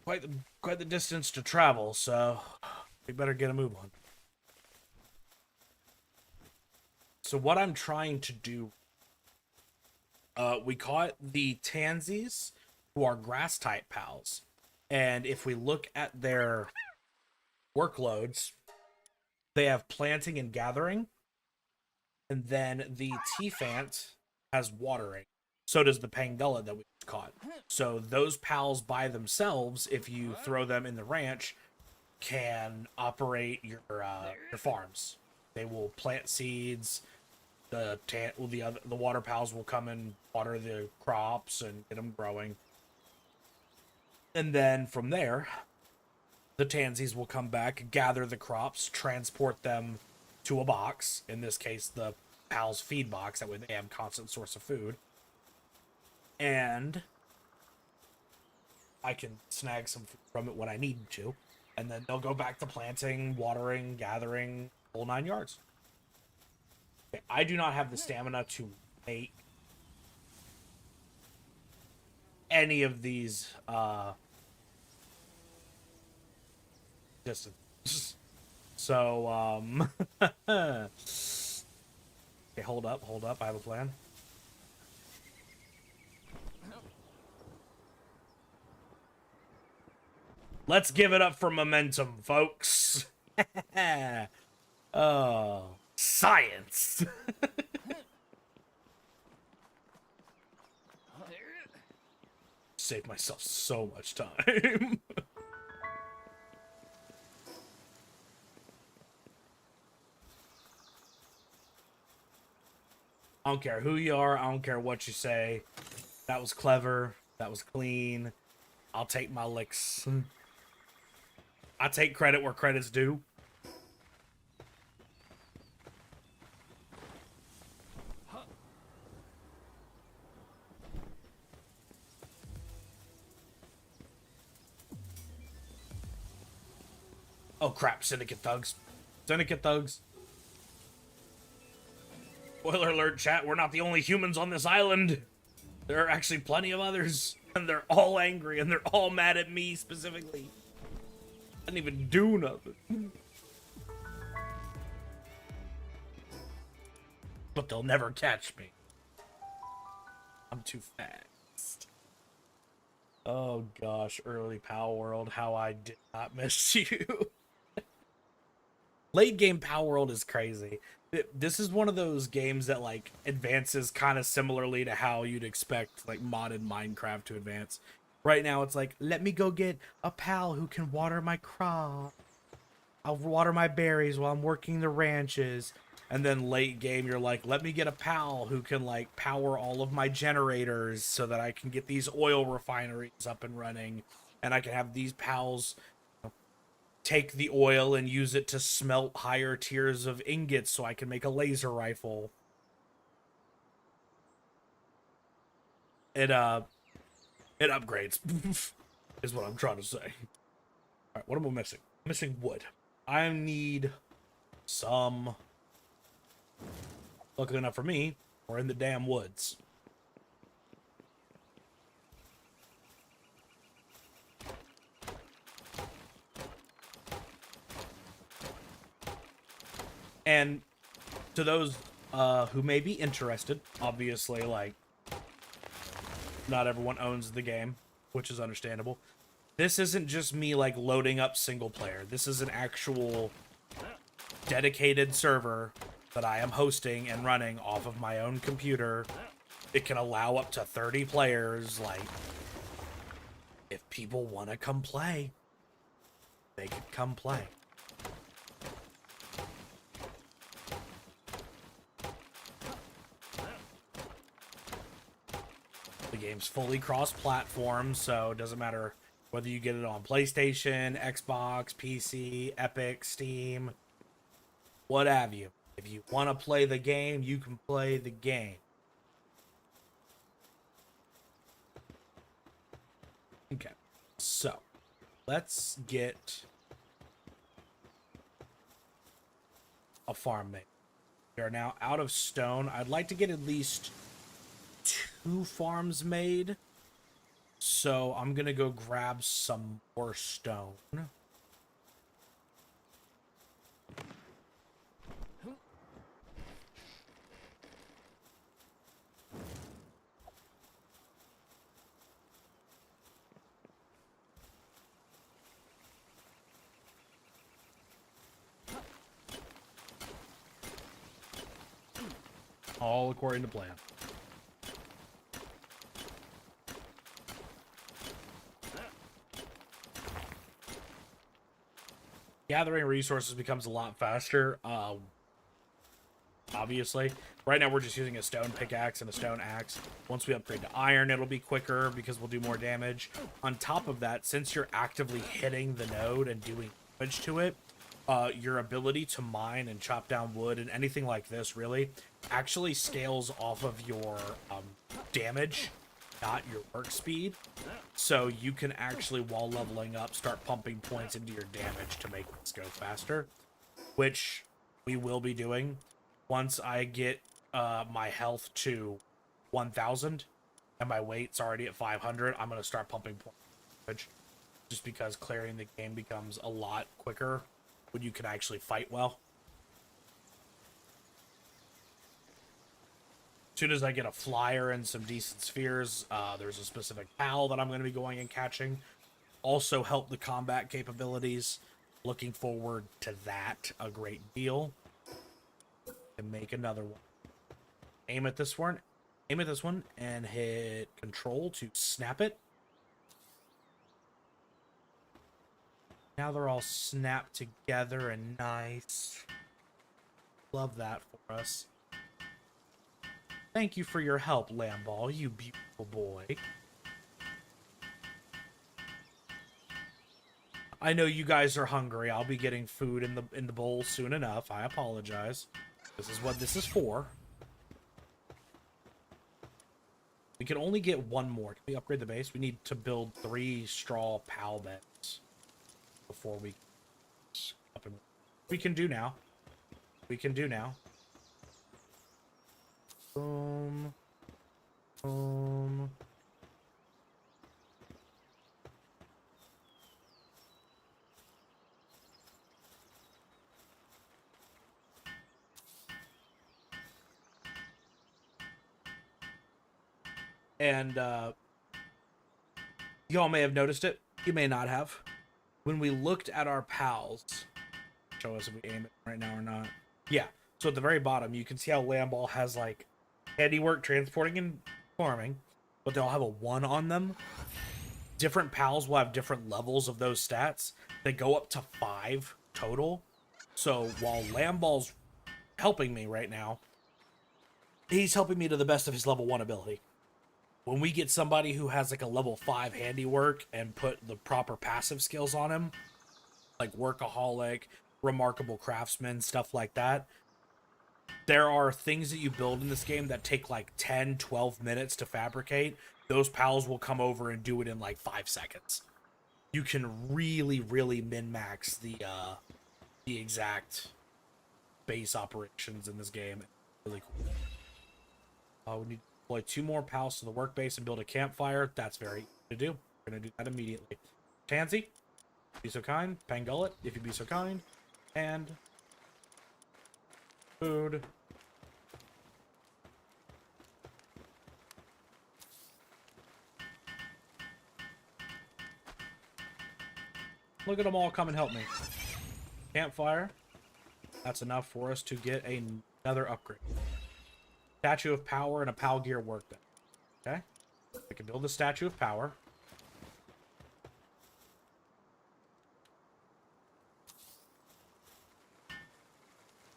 quite the distance to travel, so we better get a move on. So what I'm trying to do, we caught the Tansies, who are grass type pals, and if we look at their workloads, they have planting and gathering, and then the T-Fant has watering. So does the Pangula that we caught. So those pals by themselves, if you throw them in the ranch, can operate your farms. They will plant seeds. The water pals will come and water the crops and get them growing. And then from there, the Tansies will come back, gather the crops, transport them to a box. In this case, the pals' feed box. That way they have constant source of food. And I can snag some food from it when I need to. And then they'll go back to planting, watering, gathering, whole 9 yards. Okay, I do not have the stamina to make any of these distance. So, okay, hold up. I have a plan. Let's give it up for momentum, folks. Oh, science. Save myself so much time. I don't care who you are. I don't care what you say. That was clever. That was clean. I'll take my licks. I take credit where credit's due. Oh crap, Syndicate thugs. Syndicate thugs. Spoiler alert, chat, we're not the only humans on this island. There are actually plenty of others. And they're all angry, and they're all mad at me specifically. I didn't even do nothing. But they'll never catch me. I'm too fast. Oh gosh, early Palworld, how I did not miss you. Late game Palworld is crazy. This is one of those games that like advances kind of similarly to how you'd expect like modded Minecraft to advance. Right now it's like, let me go get a pal who can water my crop. I'll water my berries while I'm working the ranches. And then late game you're like, let me get a pal who can like power all of my generators so that I can get these oil refineries up and running. And I can have these pals take the oil and use it to smelt higher tiers of ingots so I can make a laser rifle. It upgrades, is what I'm trying to say. Alright, what am I missing? I'm missing wood. I need some... Luckily enough for me, we're in the damn woods. And to those who may be interested. Obviously, like, not everyone owns the game, which is understandable. This isn't just me, like, loading up single player. This is an actual dedicated server that I am hosting and running off of my own computer. It can allow up to 30 players. Like, if people want to come play, they can come play. The game's fully cross-platform, so it doesn't matter whether you get it on PlayStation, Xbox, PC, Epic, Steam, what have you. If you want to play the game, you can play the game. Okay, so let's get a farm made. We are now out of stone. I'd like to get at least 2 farms made. So I'm going to go grab some more stone. All according to plan. Gathering resources becomes a lot faster, obviously. Right now we're just using a stone pickaxe and a stone axe. Once we upgrade to iron, it'll be quicker because we'll do more damage. On top of that, since you're actively hitting the node and doing damage to it, your ability to mine and chop down wood and anything like this really actually scales off of your damage, not your work speed. So you can actually, while leveling up, start pumping points into your damage to make this go faster, which we will be doing. Once I get my health to 1,000 and my weight's already at 500, I'm going to start pumping points, just because clearing the game becomes a lot quicker when you can actually fight well. As soon as I get a flyer and some decent spheres, there's a specific pal that I'm going to be going and catching. Also help the combat capabilities. Looking forward to that a great deal. And make another one. Aim at this one. Aim at this one and hit Control to snap it. Now they're all snapped together and nice. Love that for us. Thank you for your help, Lamball, you beautiful boy. I know you guys are hungry. I'll be getting food in the bowl soon enough. I apologize. This is what this is for. We can only get one more. Can we upgrade the base? We need to build 3 straw pal beds before we up and we can do now. We can do now. Boom. Boom. And y'all may have noticed it. You may not have. When we looked at our pals, show us if we aim it right now or not. Yeah. So at the very bottom, you can see how Lamball has like handiwork, transporting, and farming, but they'll have a 1 on them. Different pals will have different levels of those stats. They go up to 5 total. So while Lamball's helping me right now, he's helping me to the best of his level 1 ability. When we get somebody who has like a level 5 handiwork and put the proper passive skills on him, like workaholic, remarkable craftsman, stuff like that, there are things that you build in this game that take like 10, 12 minutes to fabricate. Those pals will come over and do it in like 5 seconds. You can really, really min-max the exact base operations in this game. Really cool. We need to deploy 2 more pals to the work base and build a campfire. That's very easy to do. We're going to do that immediately. Tansy, be so kind. Pangullet, if you be so kind. And food. Look at them all come and help me. Campfire. That's enough for us to get another upgrade. Statue of Power and a Pal Gear workbench. Okay. I can build the Statue of Power.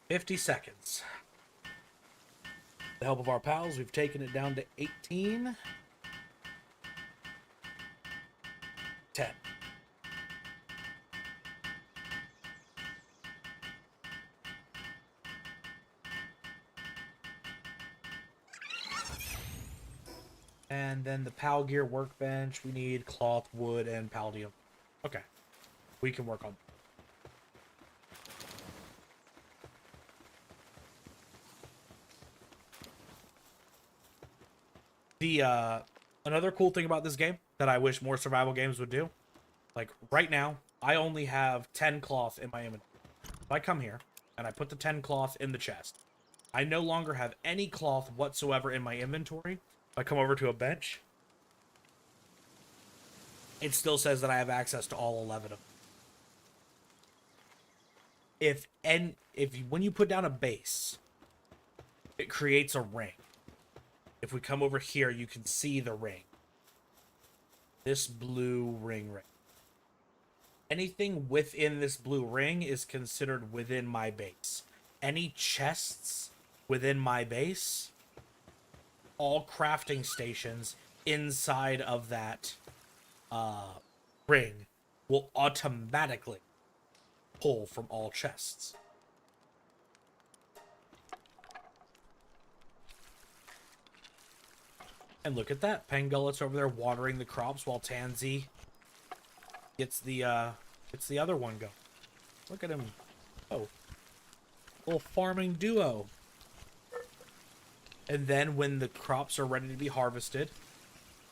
$50 seconds. With the help of our pals, we've taken it down to 18. 10. And then the Pal Gear workbench, we need cloth, wood, and palladium. Okay. We can work on that. The another cool thing about this game that I wish more survival games would do, like right now, I only have 10 cloth in my inventory. If I come here and I put the 10 cloth in the chest, I no longer have any cloth whatsoever in my inventory. If I come over to a bench, it still says that I have access to all 11 of them. When you put down a base, it creates a ring. If we come over here, you can see the ring. This blue ring. Anything within this blue ring is considered within my base. Any chests within my base, all crafting stations inside of that ring will automatically pull from all chests. And look at that. Pangullet's over there watering the crops while Tansy gets the other one going. Look at him. Oh. Little farming duo. And then when the crops are ready to be harvested,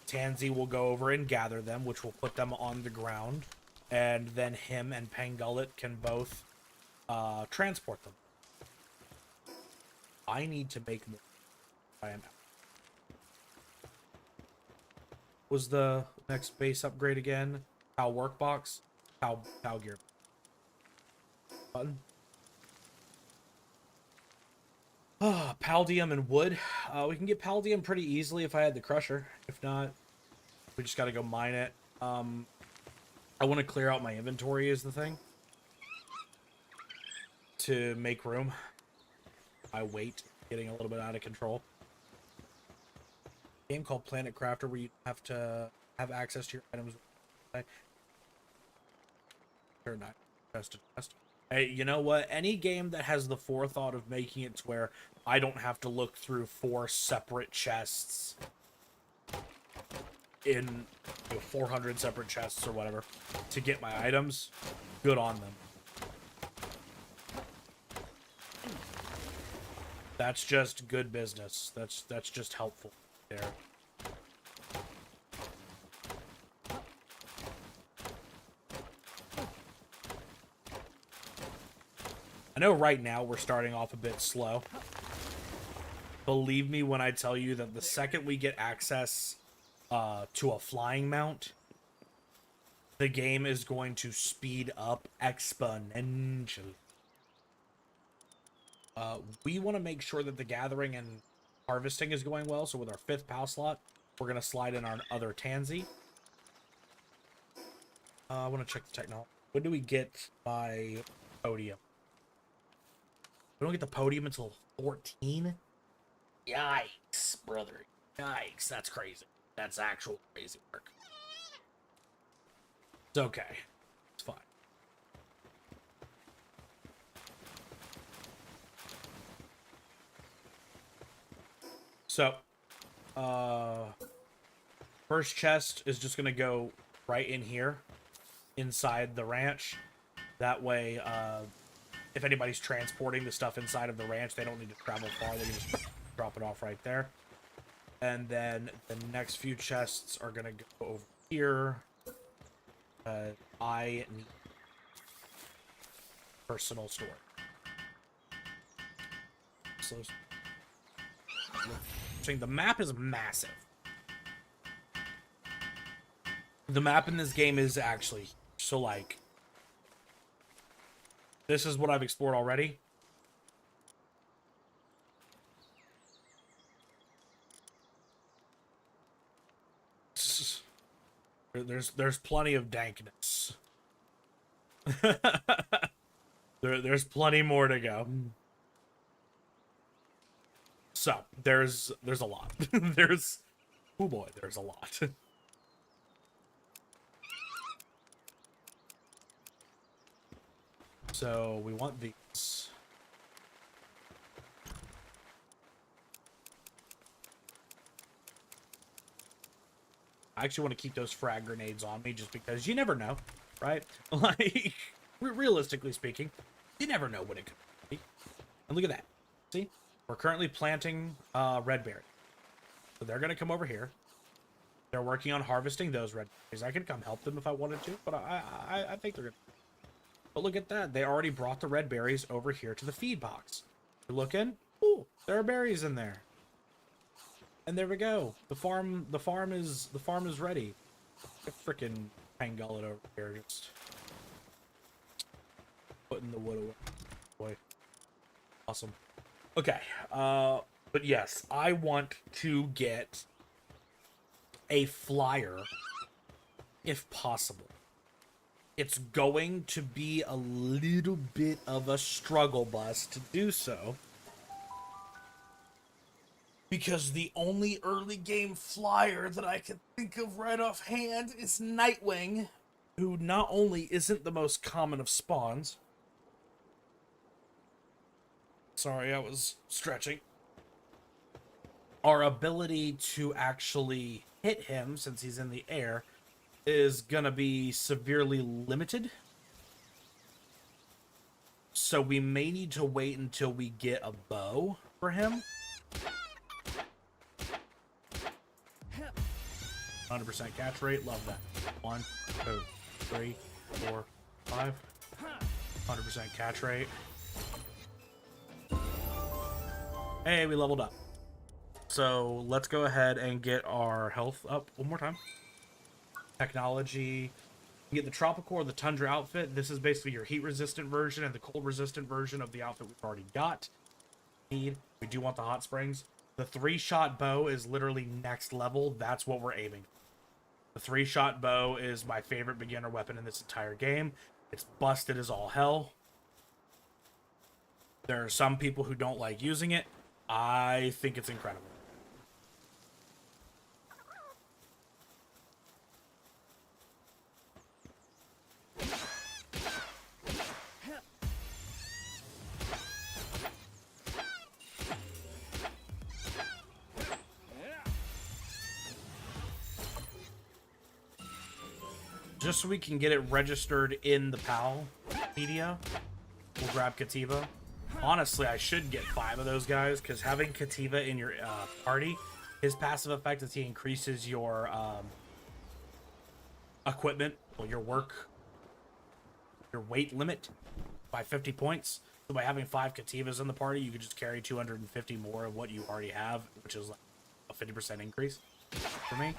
Tansy will go over and gather them, which will put them on the ground. And then him and Pangullet can both transport them. I need to make more. I am out. Was the next base upgrade again? Pal workbox? Pal gear. Button. Palladium and wood. We can get palladium pretty easily if I had the crusher. If not, we just gotta go mine it. I want to clear out my inventory is the thing. To make room. My weight getting a little bit out of control. Game called Planet Crafter where you have to have access to your items. Or not. Just. Hey, you know what? Any game that has the forethought of making it to where I don't have to look through 4 separate chests in 400 separate chests or whatever to get my items, good on them. That's just good business. That's just helpful there. I know right now we're starting off a bit slow. Believe me when I tell you that the second we get access to a flying mount, the game is going to speed up exponentially. We want to make sure that the gathering and harvesting is going well, so with our 5th PAL slot, we're going to slide in our other Tansy. I want to check the technology. When do we get my podium? We don't get the podium until 14? Yikes, brother. Yikes, that's crazy. That's actual crazy work. It's okay. It's fine. So, first chest is just going to go right in here, inside the ranch. That way, if anybody's transporting the stuff inside of the ranch, they don't need to travel far. They can just drop it off right there. And then the next few chests are going to go over here. I need personal store. So, the map is massive. The map in this game is actually so like This is what I've explored already. There's plenty of dankness. There's plenty more to go. So there's a lot. there's oh boy, there's a lot. So we want these. I actually want to keep those frag grenades on me just because you never know, right? Like, realistically speaking, you never know what it could be. And look at that. See? We're currently planting red berry. So they're going to come over here. They're working on harvesting those red berries. I could come help them if I wanted to, but I think they're going to. But look at that. They already brought the red berries over here to the feed box. You're looking? Ooh, there are berries in there. And there we go. The farm is ready. A freaking Pangullet over here, just putting the wood away. Boy, awesome. Okay, but yes, I want to get a flyer, if possible. It's going to be a little bit of a struggle bus to do so. Because the only early game flyer that I can think of right offhand is Nightwing, who not only isn't the most common of spawns. Sorry, I was stretching. Our ability to actually hit him, since he's in the air, is gonna be severely limited. So we may need to wait until we get a bow for him. 100% catch rate, love that. 1, 2, 3, 4, 5. 100% catch rate. Hey, we leveled up. So let's go ahead and get our health up one more time. Technology. You get the tropical or the tundra outfit. This is basically your heat resistant version and the cold resistant version of the outfit we've already got. We do want the hot springs. The 3-shot bow is literally next level. That's what we're aiming for. The 3-shot bow is my favorite beginner weapon in this entire game. It's busted as all hell. There are some people who don't like using it. I think it's incredible. Just so we can get it registered in the PAL media, we'll grab Kativa. Honestly, I should get 5 of those guys, because having Kativa in your party, his passive effect is he increases your equipment, or your weight limit by 50 points. So by having 5 Kativas in the party, you could just carry 250 more of what you already have, which is like a 50% increase for me.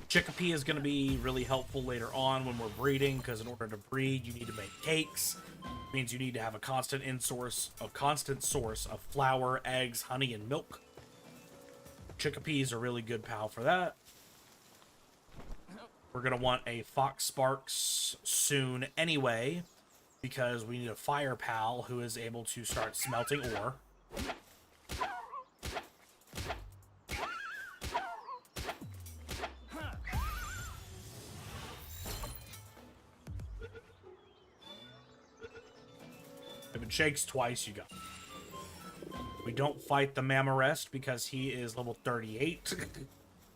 Chickpea is going to be really helpful later on when we're breeding, because in order to breed, you need to make cakes. It means you need to have a constant source of flour, eggs, honey, and milk. Chickpeas are really good pal for that. We're going to want a Fox Sparks soon anyway, because we need a fire pal who is able to start smelting ore. If it shakes twice, you go. We don't fight the Mamarest because he is level 38.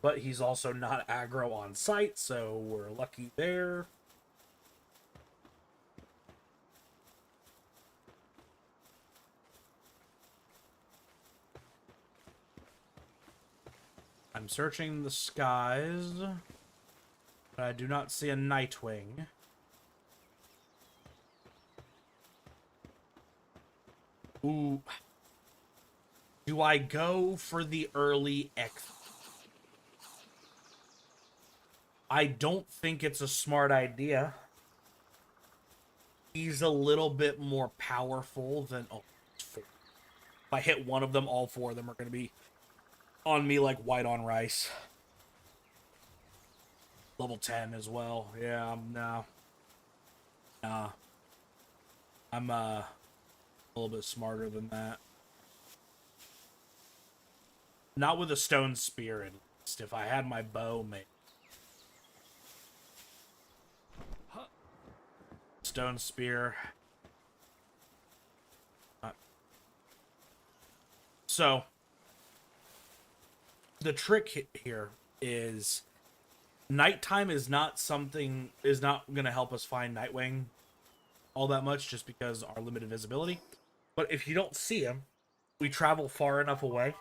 But he's also not aggro on site, so we're lucky there. I'm searching the skies, but I do not see a Nightwing. Ooh. Do I go for the early X? I don't think it's a smart idea. He's a little bit more powerful than... Oh, four. If I hit one of them, all four of them are going to be on me like white on rice. Level 10 as well. Yeah, no. Nah. I'm a little bit smarter than that. Not with a stone spear, at least. If I had my bow, maybe. Stone spear. So, the trick here is nighttime is not going to help us find Nightwing all that much just because our limited visibility. But if you don't see him, we travel far enough away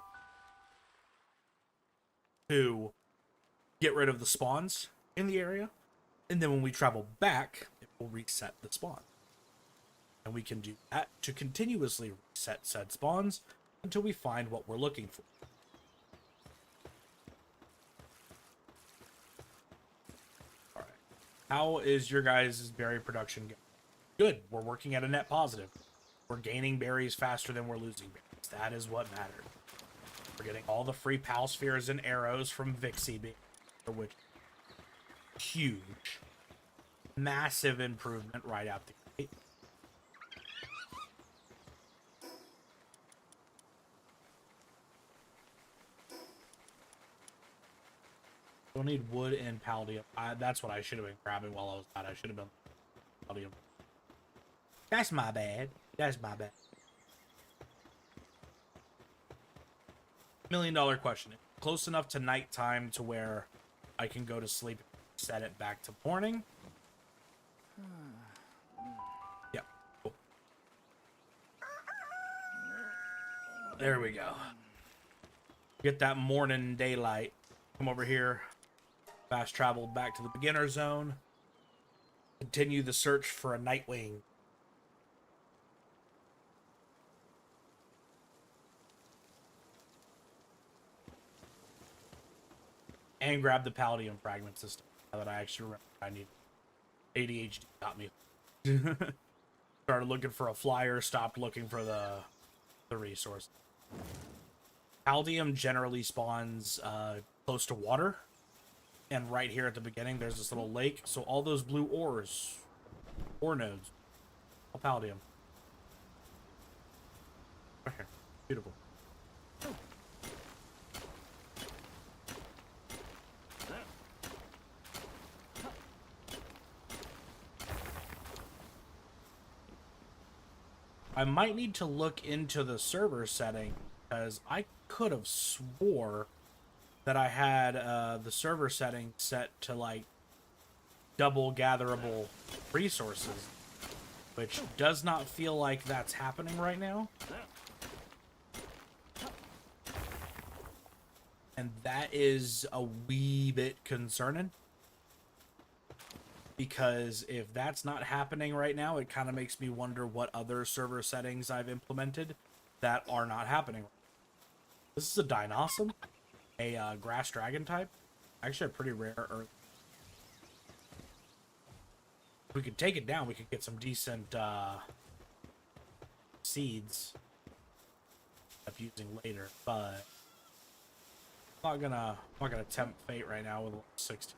to get rid of the spawns in the area. And then when we travel back, it will reset the spawn. And we can do that to continuously reset said spawns until we find what we're looking for. Alright. How is your guys' berry production going? Good. We're working at a net positive. We're gaining berries faster than we're losing berries. That is what matters. We're getting all the free pal spheres and arrows from Vixie, which huge, massive improvement right out the gate. Don't need wood and palladium. That's what I should have been grabbing while I was out. I should have been palladium. That's my bad. That's my bad. $1 million question. Close enough to nighttime to where I can go to sleep and set it back to morning. Yeah. Cool. There we go. Get that morning daylight. Come over here. Fast travel back to the beginner zone. Continue the search for a Nightwing. And grab the Palladium fragment system. Now that I actually remember I need. ADHD got me. Started looking for a flyer, stopped looking for the resource. Palladium generally spawns close to water. And right here at the beginning, there's this little lake. So all those blue ore nodes, all Palladium. Right here. Beautiful. I might need to look into the server setting because I could have swore that I had the server setting set to like double gatherable resources, which does not feel like that's happening right now. And that is a wee bit concerning. Because if that's not happening right now, it kind of makes me wonder what other server settings I've implemented that are not happening. This is a Dinossum, a grass dragon type. Actually, a pretty rare earth. If we could take it down, we could get some decent seeds up using later. But I'm not gonna tempt fate right now with 60.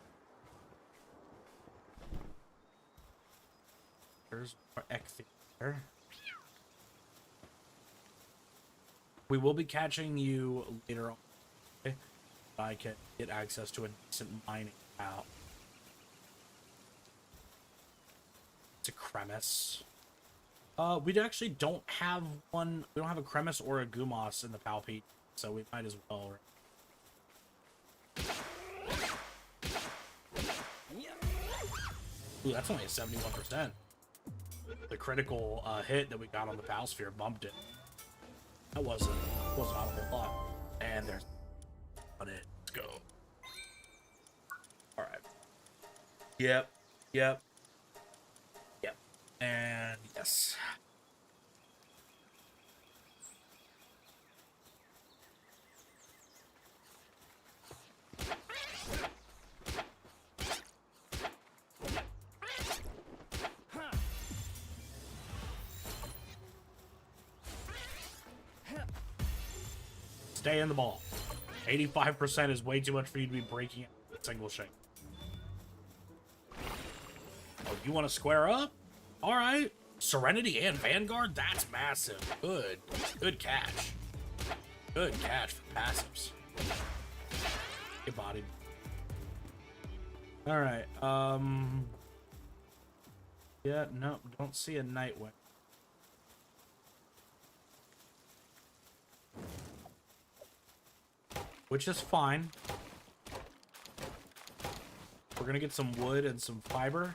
There's more Ecthi there. We will be catching you later on. Okay? I can get access to a decent mining out. It's a Cremis. We actually don't have one. We don't have a Cremis or a Gumos in the Palpite, so we might as well. Ooh, that's only a 71%. The critical hit that we got on the Pal Sphere bumped it. That wasn't a whole lot. And there's on it. Let's go. Alright. Yep. And yes. Stay in the ball. 85% is way too much for you to be breaking a single shake. Oh, you want to square up? All right. Serenity and Vanguard? That's massive. Good. Good catch. Good catch for passives. Get bodied. All right. Yeah, no, don't see a Nightwing. Which is fine. We're gonna get some wood and some fiber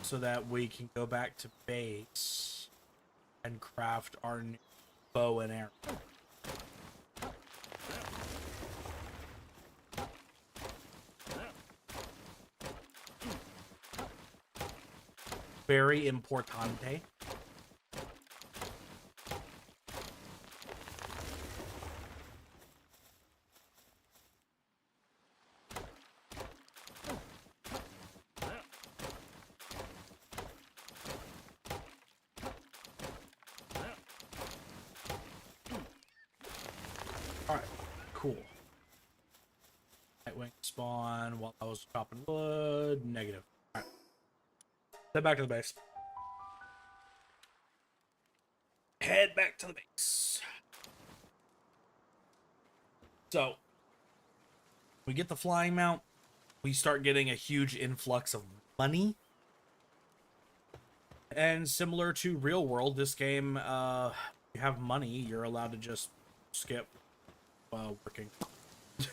so that we can go back to base and craft our new bow and arrow. Very importante. Alright, cool. Nightwing spawn while I was chopping wood. Negative. Alright. Head back to the base. Head back to the base. So, we get the flying mount. We start getting a huge influx of money. And similar to Real World, this game, you have money, you're allowed to just skip working.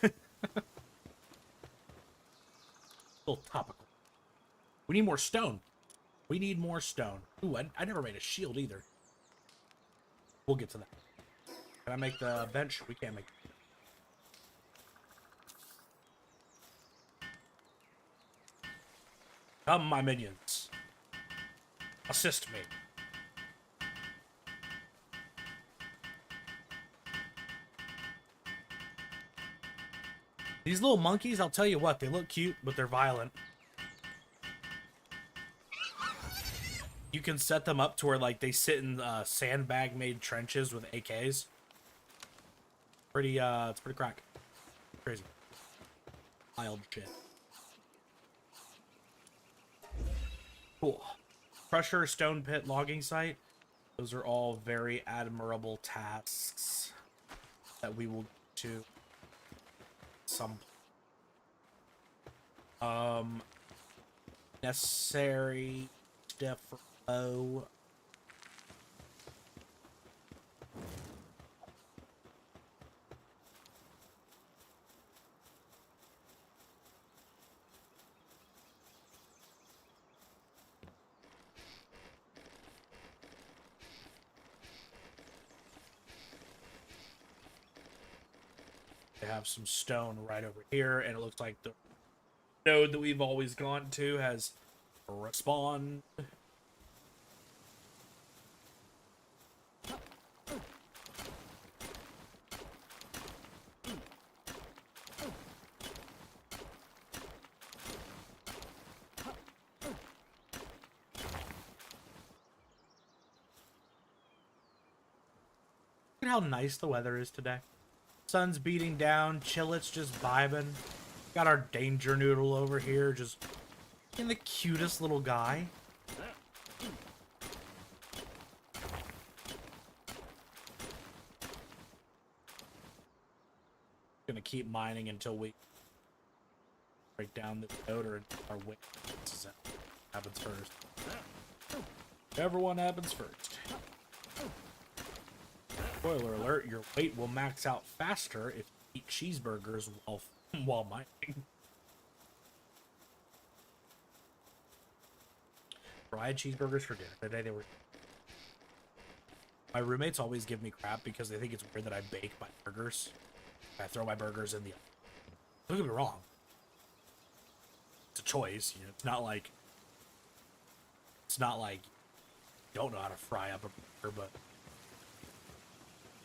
A little topical. We need more stone. We need more stone. Ooh, I never made a shield either. We'll get to that. Can I make the bench? We can't make it. Come, my minions. Assist me. These little monkeys, I'll tell you what, they look cute, but they're violent. You can set them up to where, like, they sit in sandbag-made trenches with AKs. Pretty, it's pretty crack. Crazy. Wild shit. Cool. Crusher, Stone Pit, Logging Site. Those are all very admirable tasks that we will do some. Necessary stuff for bow. They have some stone right over here, and it looks like the node that we've always gone to has respawned. Look at how nice the weather is today. Sun's beating down, Chillet's just vibing. Got our danger noodle over here, just being the cutest little guy. Gonna keep mining until we break down this node or our weight happens first. Everyone happens first. Spoiler alert, your weight will max out faster if you eat cheeseburgers while mining. Fried cheeseburgers for dinner today. They were. My roommates always give me crap because they think it's weird that I bake my burgers. I throw my burgers in the oven. Don't get me wrong. It's a choice. You know, it's not like you don't know how to fry up a burger, but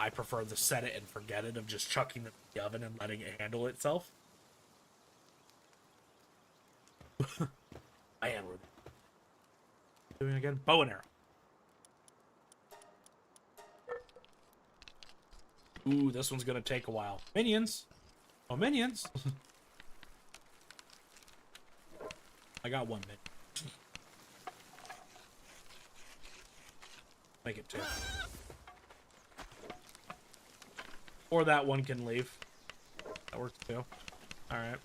I prefer the set it and forget it of just chucking it in the oven and letting it handle itself. Man, we're doing it again. Bow and arrow. Ooh, this one's gonna take a while. Minions. Oh, minions. I got one minute. Make it two. Or that one can leave. That works too. Alright.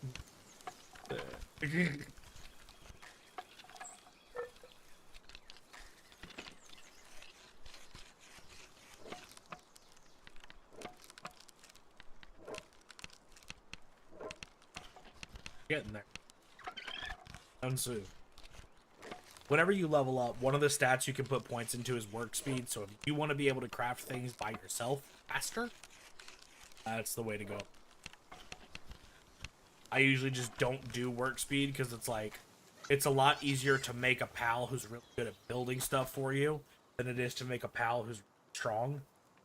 Getting there. Unsu. Whenever you level up, one of the stats you can put points into is work speed. So if you want to be able to craft things by yourself faster, that's the way to go. I usually just don't do work speed because it's like, it's a lot easier to make a pal who's really good at building stuff for you than it is to make a pal who's strong.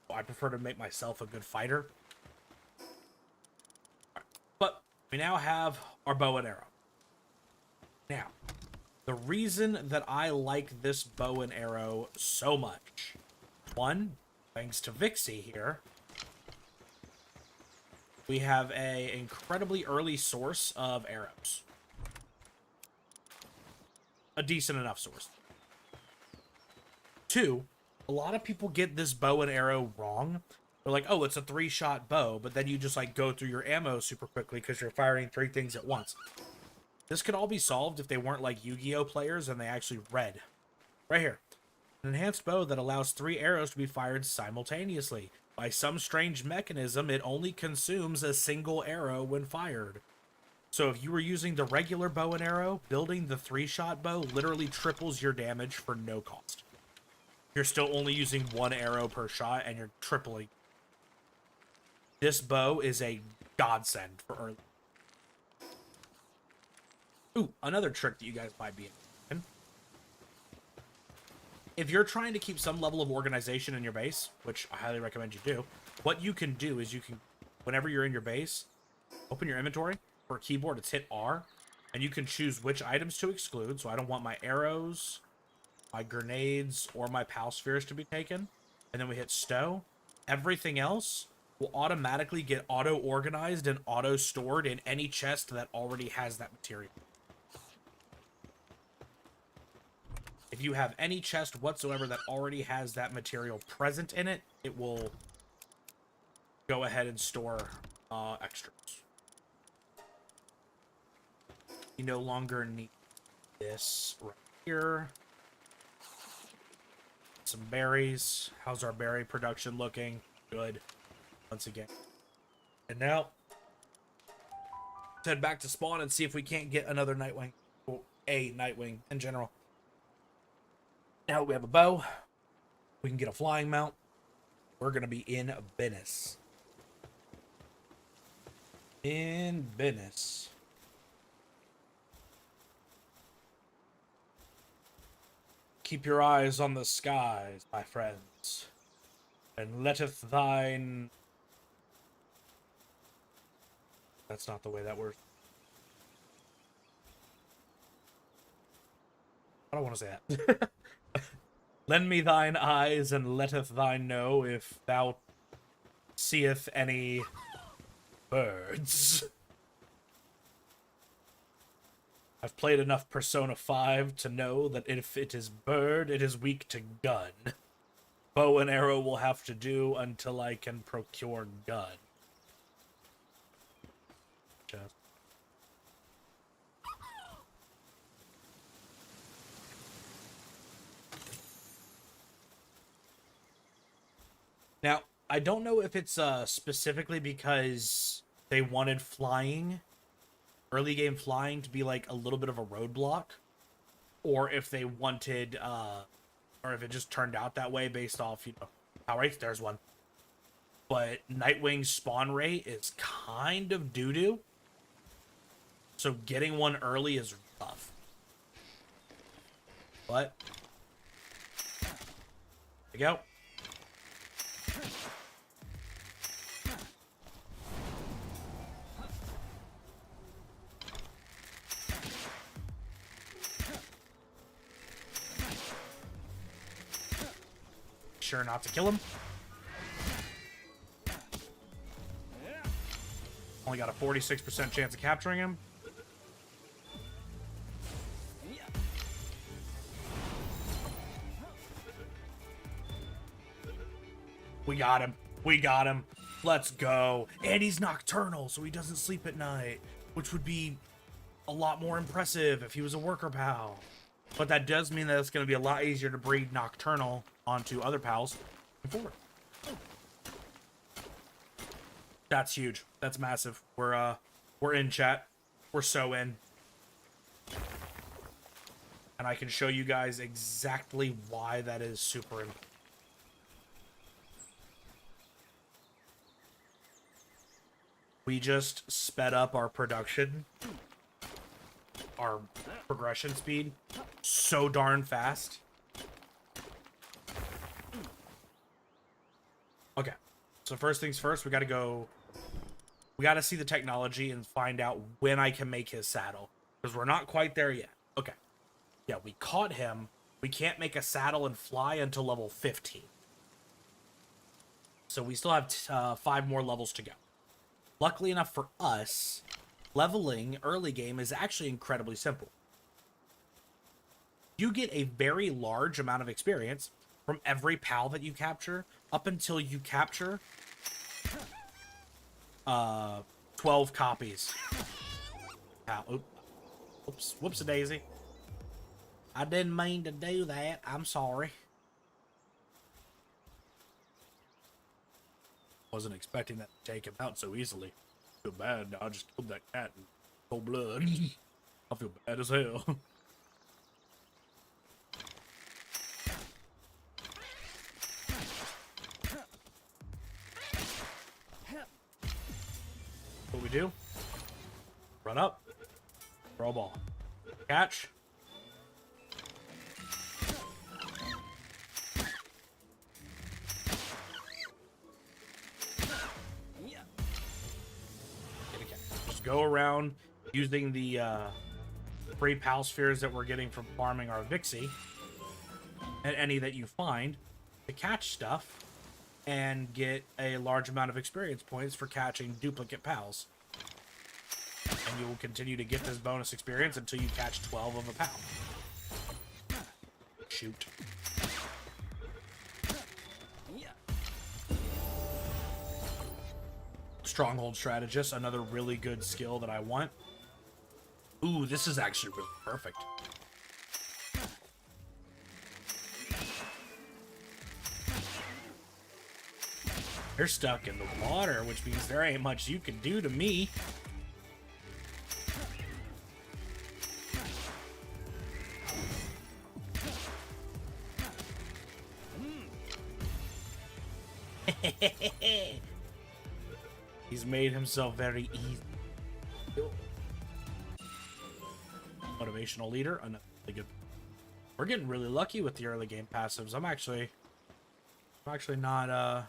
So I prefer to make myself a good fighter. But we now have our bow and arrow. Now, the reason that I like this bow and arrow so much, one, thanks to Vixie here, we have a incredibly early source of arrows. A decent enough source. Two, a lot of people get this bow and arrow wrong. They're like, oh, it's a 3-shot bow, but then you just like go through your ammo super quickly because you're firing 3 things at once. This could all be solved if they weren't like Yu-Gi-Oh players and they actually read. Right here. An enhanced bow that allows 3 arrows to be fired simultaneously. By some strange mechanism, it only consumes a single arrow when fired. So if you were using the regular bow and arrow, building the 3-shot bow literally triples your damage for no cost. You're still only using 1 arrow per shot and you're tripling. This bow is a godsend for early. Ooh, another trick that you guys might be in. If you're trying to keep some level of organization in your base, which I highly recommend you do, what you can do is you can, whenever you're in your base, open your inventory. For a keyboard, it's hit R, and you can choose which items to exclude. So I don't want my arrows, my grenades, or my pal spheres to be taken. And then we hit stow. Everything else will automatically get auto-organized and auto-stored in any chest that already has that material. If you have any chest whatsoever that already has that material present in it, it will go ahead and store extras. You no longer need this right here. Some berries. How's our berry production looking? Good. Once again. And now, let's head back to spawn and see if we can't get another Nightwing. Well, a Nightwing in general. Now we have a bow. We can get a flying mount. We're going to be in business. In business. Keep your eyes on the skies, my friends, and letteth thine... That's not the way that works. I don't want to say that. Lend me thine eyes, and letteth thine know if thou seeth any birds. I've played enough Persona 5 to know that if it is bird, it is weak to gun. Bow and arrow will have to do until I can procure gun. Just. Now, I don't know if it's specifically because they wanted flying, early game flying, to be like a little bit of a roadblock, or if they wanted, or if it just turned out that way based off, you know, how right there's one. But Nightwing's spawn rate is kind of doo-doo, so getting one early is rough. But there you go. Sure not to kill him. Only got a 46% chance of capturing him. We got him. We got him. Let's go. And he's nocturnal, so he doesn't sleep at night, which would be a lot more impressive if he was a worker pal. But that does mean that it's going to be a lot easier to breed nocturnal onto other pals going forward. That's huge. That's massive. We're in, chat. We're so in. And I can show you guys exactly why that is super important. We just sped up our production, our progression speed, so darn fast. Okay, so first things first, we gotta see the technology and find out when I can make his saddle, because we're not quite there yet. Okay, yeah, we caught him. We can't make a saddle and fly until level 15. So we still have 5 more levels to go. Luckily enough for us, leveling early game is actually incredibly simple. You get a very large amount of experience from every pal that you capture up until you capture 12 copies. Oops, whoops-a-daisy. I didn't mean to do that. I'm sorry. Wasn't expecting that to take him out so easily. I feel bad. I just killed that cat in cold blood. I feel bad as hell. What we do? Run up. Throw a ball. Catch. Go around using the free pal spheres that we're getting from farming our Vixie, and any that you find, to catch stuff and get a large amount of experience points for catching duplicate pals. And you will continue to get this bonus experience until you catch 12 of a pal. Shoot. Stronghold Strategist, another really good skill that I want. Ooh, this is actually really perfect. They're stuck in the water, which means there ain't much you can do to me. He's made himself very easy. Motivational leader, another really good. We're getting really lucky with the early game passives. I'm actually not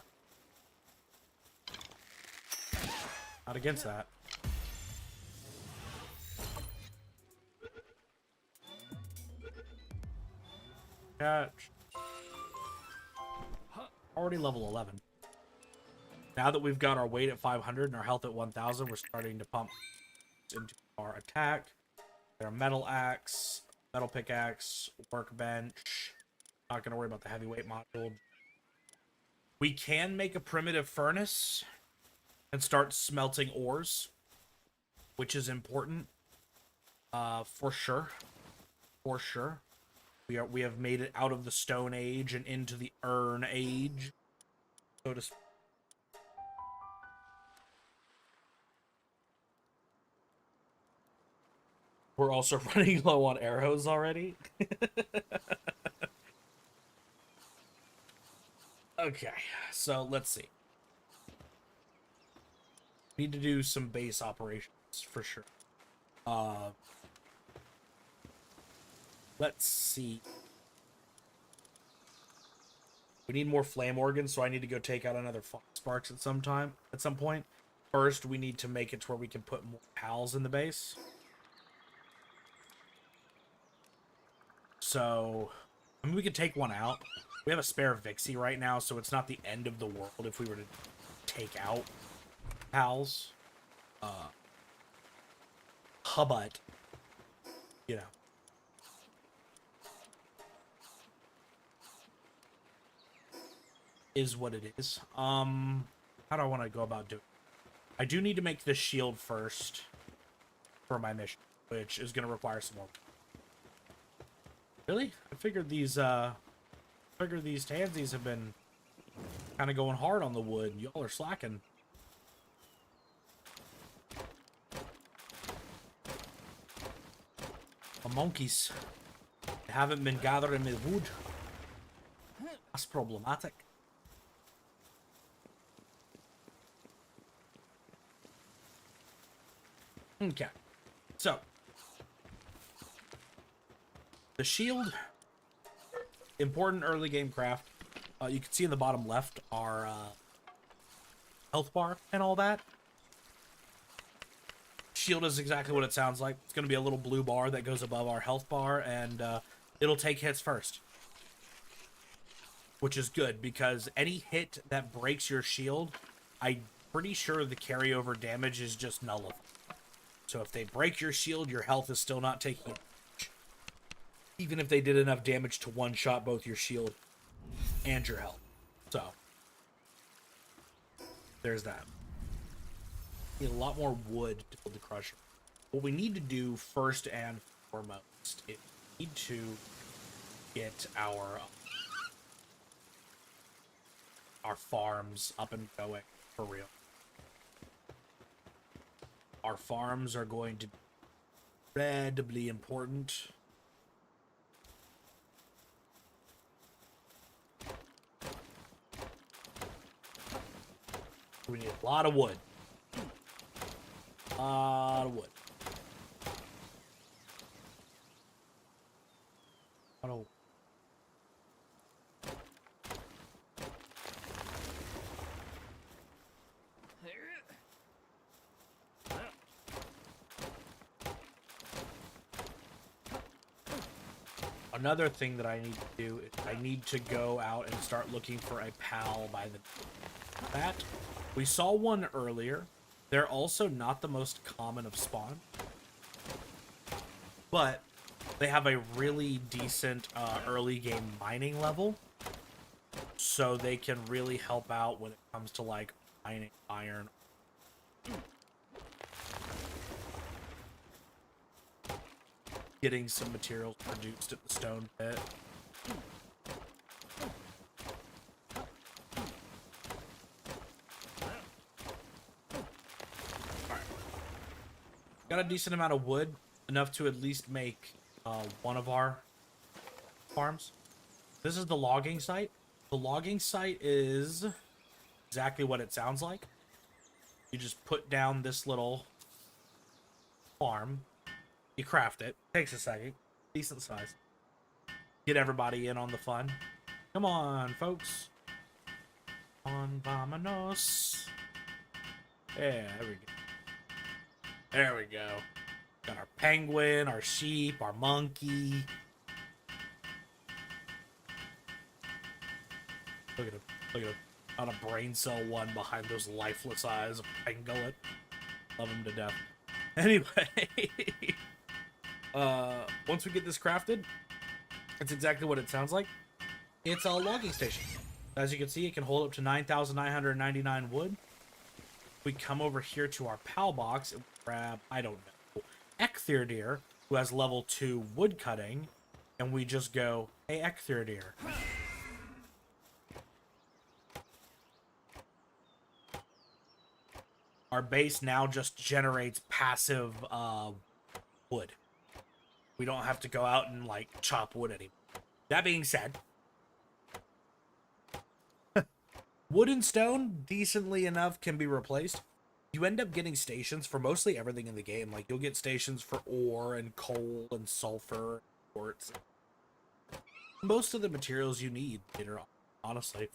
against that. Catch. Already level 11. Now that we've got our weight at 500 and our health at 1000, we're starting to pump into our attack. Our metal axe, metal pickaxe, workbench. Not going to worry about the heavyweight module. We can make a primitive furnace and start smelting ores, which is important. For sure. For sure. We have made it out of the Stone Age and into the Urn Age, so to speak. We're also running low on arrows already. Okay, so let's see. Need to do some base operations for sure. Let's see. We need more flame organs, so I need to go take out another fox sparks at some point. First, we need to make it to where we can put more pals in the base. So, I mean, we could take one out. We have a spare Vixie right now, so it's not the end of the world if we were to take out pals. Hubbut, you know. Is what it is. How do I want to go about doing it? I do need to make this shield first for my mission, which is going to require some more. Really? I figured these tansies have been kind of going hard on the wood. Y'all are slacking. The monkeys haven't been gathering the wood. That's problematic. Okay, so the shield, important early game craft. You can see in the bottom left our health bar and all that. Shield is exactly what it sounds like. It's going to be a little blue bar that goes above our health bar, and it'll take hits first, which is good because any hit that breaks your shield, I'm pretty sure the carryover damage is just nullified. So if they break your shield, your health is still not taking damage. Even if they did enough damage to one-shot both your shield and your health. So, there's that. Need a lot more wood to build the crusher. What we need to do first and foremost is we need to get our farms up and going for real. Our farms are going to be incredibly important. We need a lot of wood. A lot of wood. Another thing that I need to do is I need to go out and start looking for a pal by the that. We saw one earlier. They're also not the most common of spawn, but they have a really decent early game mining level, so they can really help out when it comes to like mining iron. Getting some materials produced at the stone pit. Alright. Got a decent amount of wood, enough to at least make one of our farms. This is the logging site. The logging site is exactly what it sounds like. You just put down this little farm. You craft it. Takes a second. Decent size. Get everybody in on the fun. Come on, folks. On vamonos. Yeah, there we go. There we go. Got our penguin, our sheep, our monkey. Look at him. Look at him. On a brain cell one behind those lifeless eyes of pangolin. Love him to death. Anyway. Once we get this crafted, it's exactly what it sounds like. It's a logging station. As you can see, it can hold up to 9,999 wood. We come over here to our PAL box and grab, I don't know, Ecthirdir, who has level 2 wood cutting, and we just go, hey, Ecthirdir. Our base now just generates passive wood. We don't have to go out and, like, chop wood anymore. That being said, wood and stone, decently enough, can be replaced. You end up getting stations for mostly everything in the game. Like, you'll get stations for ore and coal and sulfur and quartz. Most of the materials you need, honestly.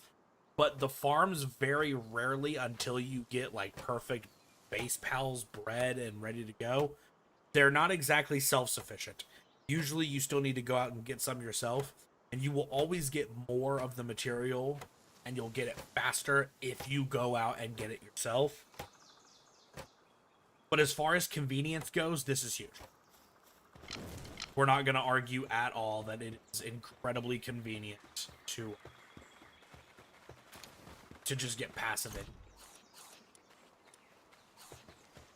But the farms very rarely, until you get, like, perfect base pals bred and ready to go, they're not exactly self-sufficient. Usually you still need to go out and get some yourself, and you will always get more of the material, and you'll get it faster if you go out and get it yourself. But as far as convenience goes, this is huge. We're not going to argue at all that it is incredibly convenient to just get passive in.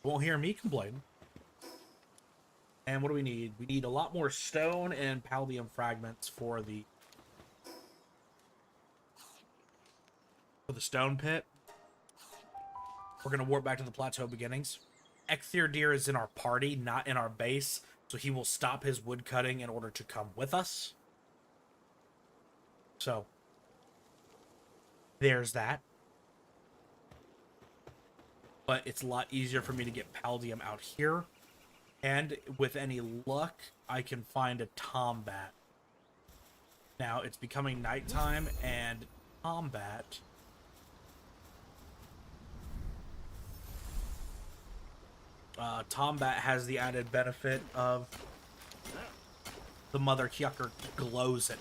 Won't hear me complain. And what do we need? We need a lot more stone and palladium fragments for the stone pit. We're going to warp back to the plateau beginnings. Ecthir Deer is in our party, not in our base, so he will stop his wood cutting in order to come with us. So, there's that. But it's a lot easier for me to get palladium out here. And with any luck, I can find a tombat. Now, it's becoming nighttime, and tombat... Tombat has the added benefit of the mother yucker glows at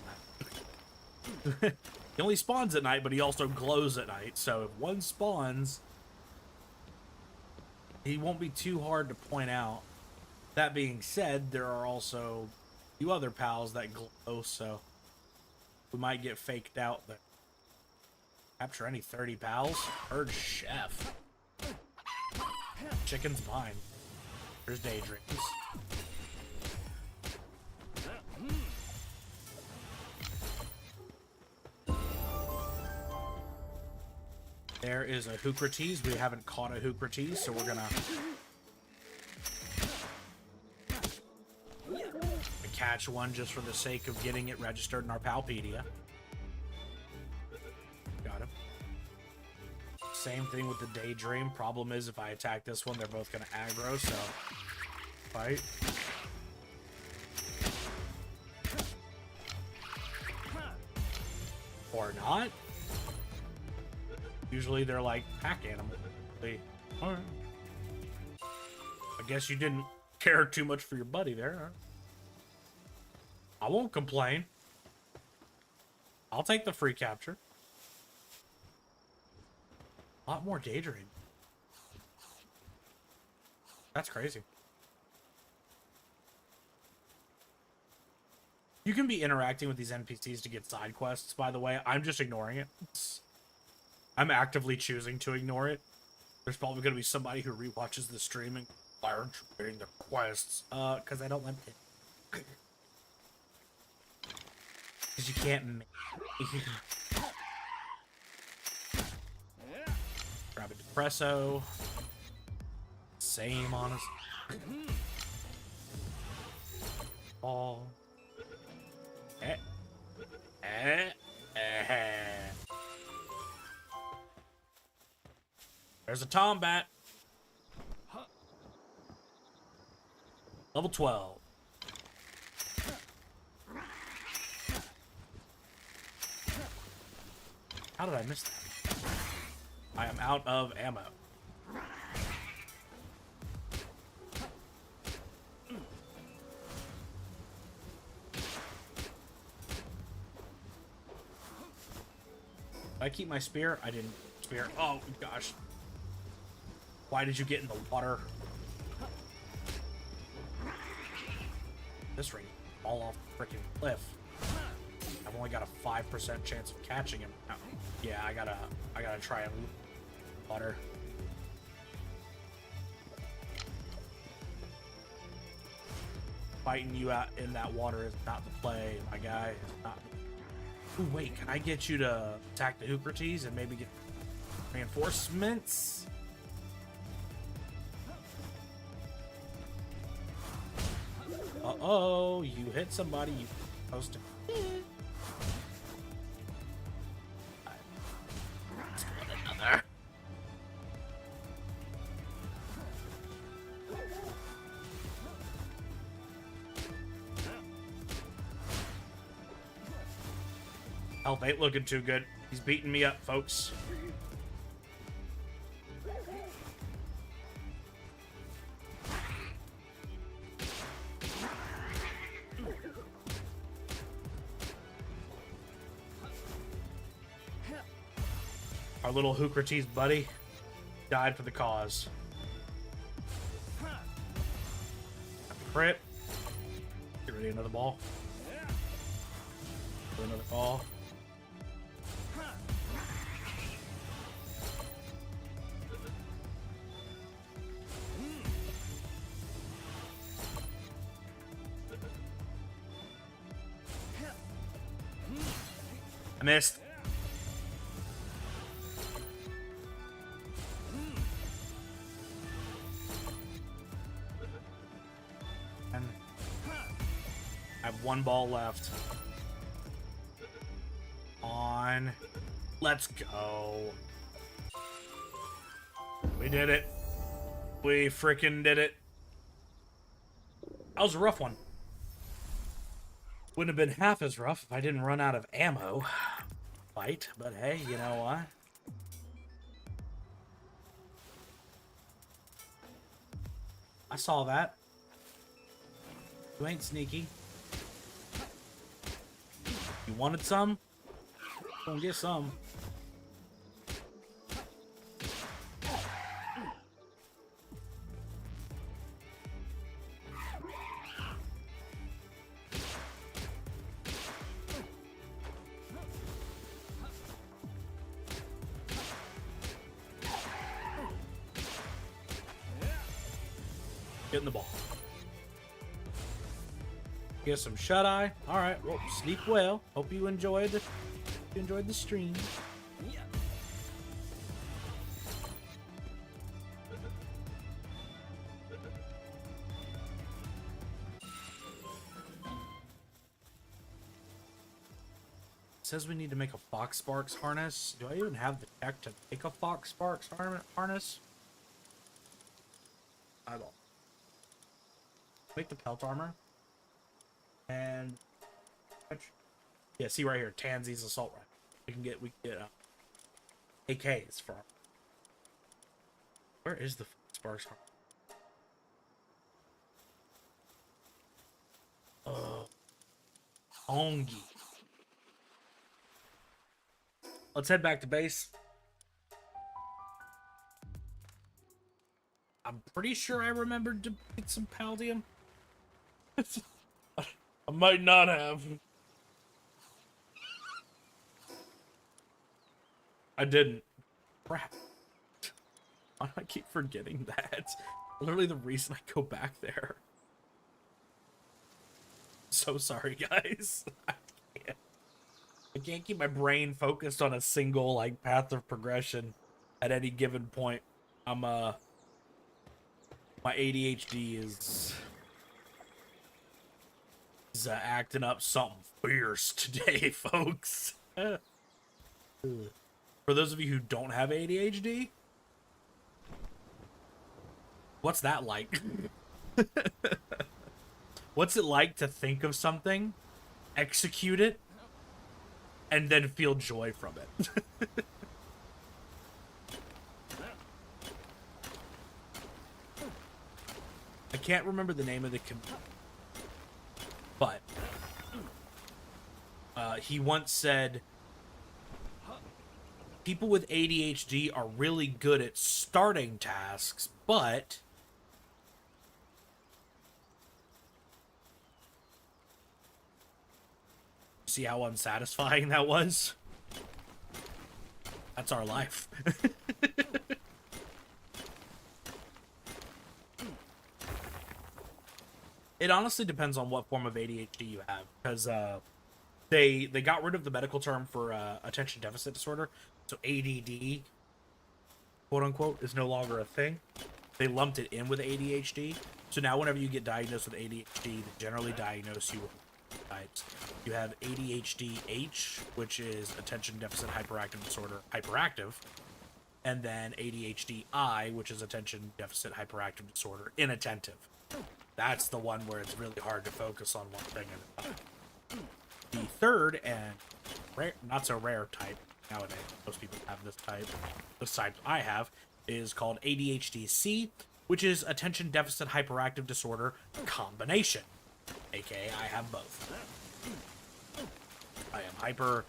night. He only spawns at night, but he also glows at night. So if one spawns, he won't be too hard to point out. That being said, there are also a few other pals that glow, so we might get faked out there. Capture any 30 pals? Bird chef. Chicken's mine. There's daydreams. There is a Hoocrates. We haven't caught a Hoocrates, so we're gonna catch one just for the sake of getting it registered in our Palpedia. Got him. Same thing with the Daydream. Problem is, if I attack this one, they're both gonna aggro, so fight. Or not. Usually they're like pack animals. Alright. I guess you didn't care too much for your buddy there. I won't complain. I'll take the free capture. A lot more Daydream. That's crazy. You can be interacting with these NPCs to get side quests, by the way. I'm just ignoring it. I'm actively choosing to ignore it. There's probably going to be somebody who rewatches the stream and why aren't you getting the quests? Because I don't like it. Because you can't make Grab a depresso. Same, honest. Ball. There's a Tombat. Level 12. How did I miss that? I am out of ammo. Did I keep my spear? I didn't. Spear. Oh, gosh. Why did you get in the water? This ring fall off the freaking cliff. I've only got a 5% chance of catching him. Oh, yeah, I gotta try and water. Fighting you out in that water is not the play, my guy. It's not. Ooh, wait, can I get you to attack the Hoocrates and maybe get reinforcements? Uh-oh, you hit somebody you supposed to hit. Let's get another. Health ain't looking too good. He's beating me up, folks. Our little Hoocrates buddy died for the cause. crit. Get ready, another ball. Do another ball. I missed. And I have one ball left. On. Let's go. We did it. We freaking did it. That was a rough one. Wouldn't have been half as rough if I didn't run out of ammo. Fight, but hey, you know what? I saw that. You ain't sneaky. You wanted some? Gonna get some. Getting the ball. Get some shut eye. All right. Well, sleep well. Hope you enjoyed the stream. It says we need to make a Fox Sparks harness. Do I even have the tech to make a Fox Sparks harness? I don't. Make the pelt armor. And yeah, see right here, Tansy's assault rifle. We can get AKs from. Where is the Sparks armor? Hongi. Let's head back to base. I'm pretty sure I remembered to get some Paldium. I might not have. I didn't. Crap. Why do I keep forgetting that? Literally the reason I go back there. So sorry, guys. I can't keep my brain focused on a single, like, path of progression at any given point. My ADHD is acting up something fierce today, folks. For those of you who don't have ADHD, what's that like? What's it like to think of something, execute it, and then feel joy from it? I can't remember the name of the but he once said people with ADHD are really good at starting tasks, but see how unsatisfying that was? That's our life. It honestly depends on what form of ADHD you have, because they got rid of the medical term for attention deficit disorder, so ADD, quote unquote, is no longer a thing. They lumped it in with ADHD, so now whenever you get diagnosed with ADHD, they generally diagnose you with types. You have ADHD-H, which is attention deficit hyperactive disorder, hyperactive, and then ADHD-I, which is attention deficit hyperactive disorder, inattentive. That's the one where it's really hard to focus on one thing at a time. The third and rare, not so rare type nowadays, most people have this type. This type I have is called ADHD-C, which is attention deficit hyperactive disorder combination. AKA, I have both. I am hyper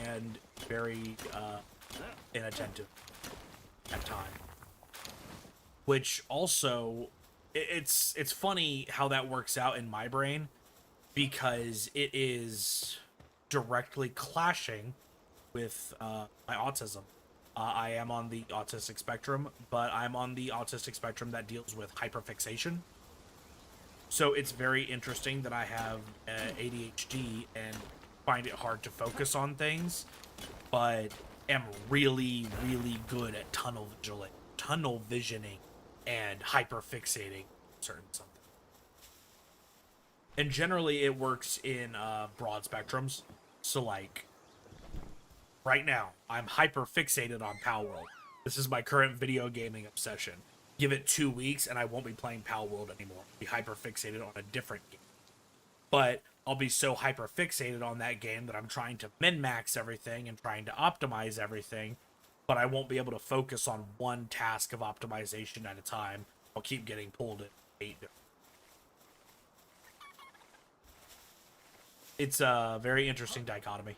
and very inattentive at times, which also it's funny how that works out in my brain because it is directly clashing with my autism. I am on the autistic spectrum, but I'm on the autistic spectrum that deals with hyperfixation. So it's very interesting that I have ADHD and find it hard to focus on things, but am really, really good at tunnel visioning, and hyperfixating certain something. And generally, it works in broad spectrums. So, like, right now, I'm hyper fixated on Palworld. This is my current video gaming obsession. Give it 2 weeks, and I won't be playing Palworld anymore. I'll be hyper fixated on a different game. But I'll be so hyper fixated on that game that I'm trying to min max everything and trying to optimize everything. But I won't be able to focus on one task of optimization at a time. I'll keep getting pulled at 8. It's a very interesting dichotomy.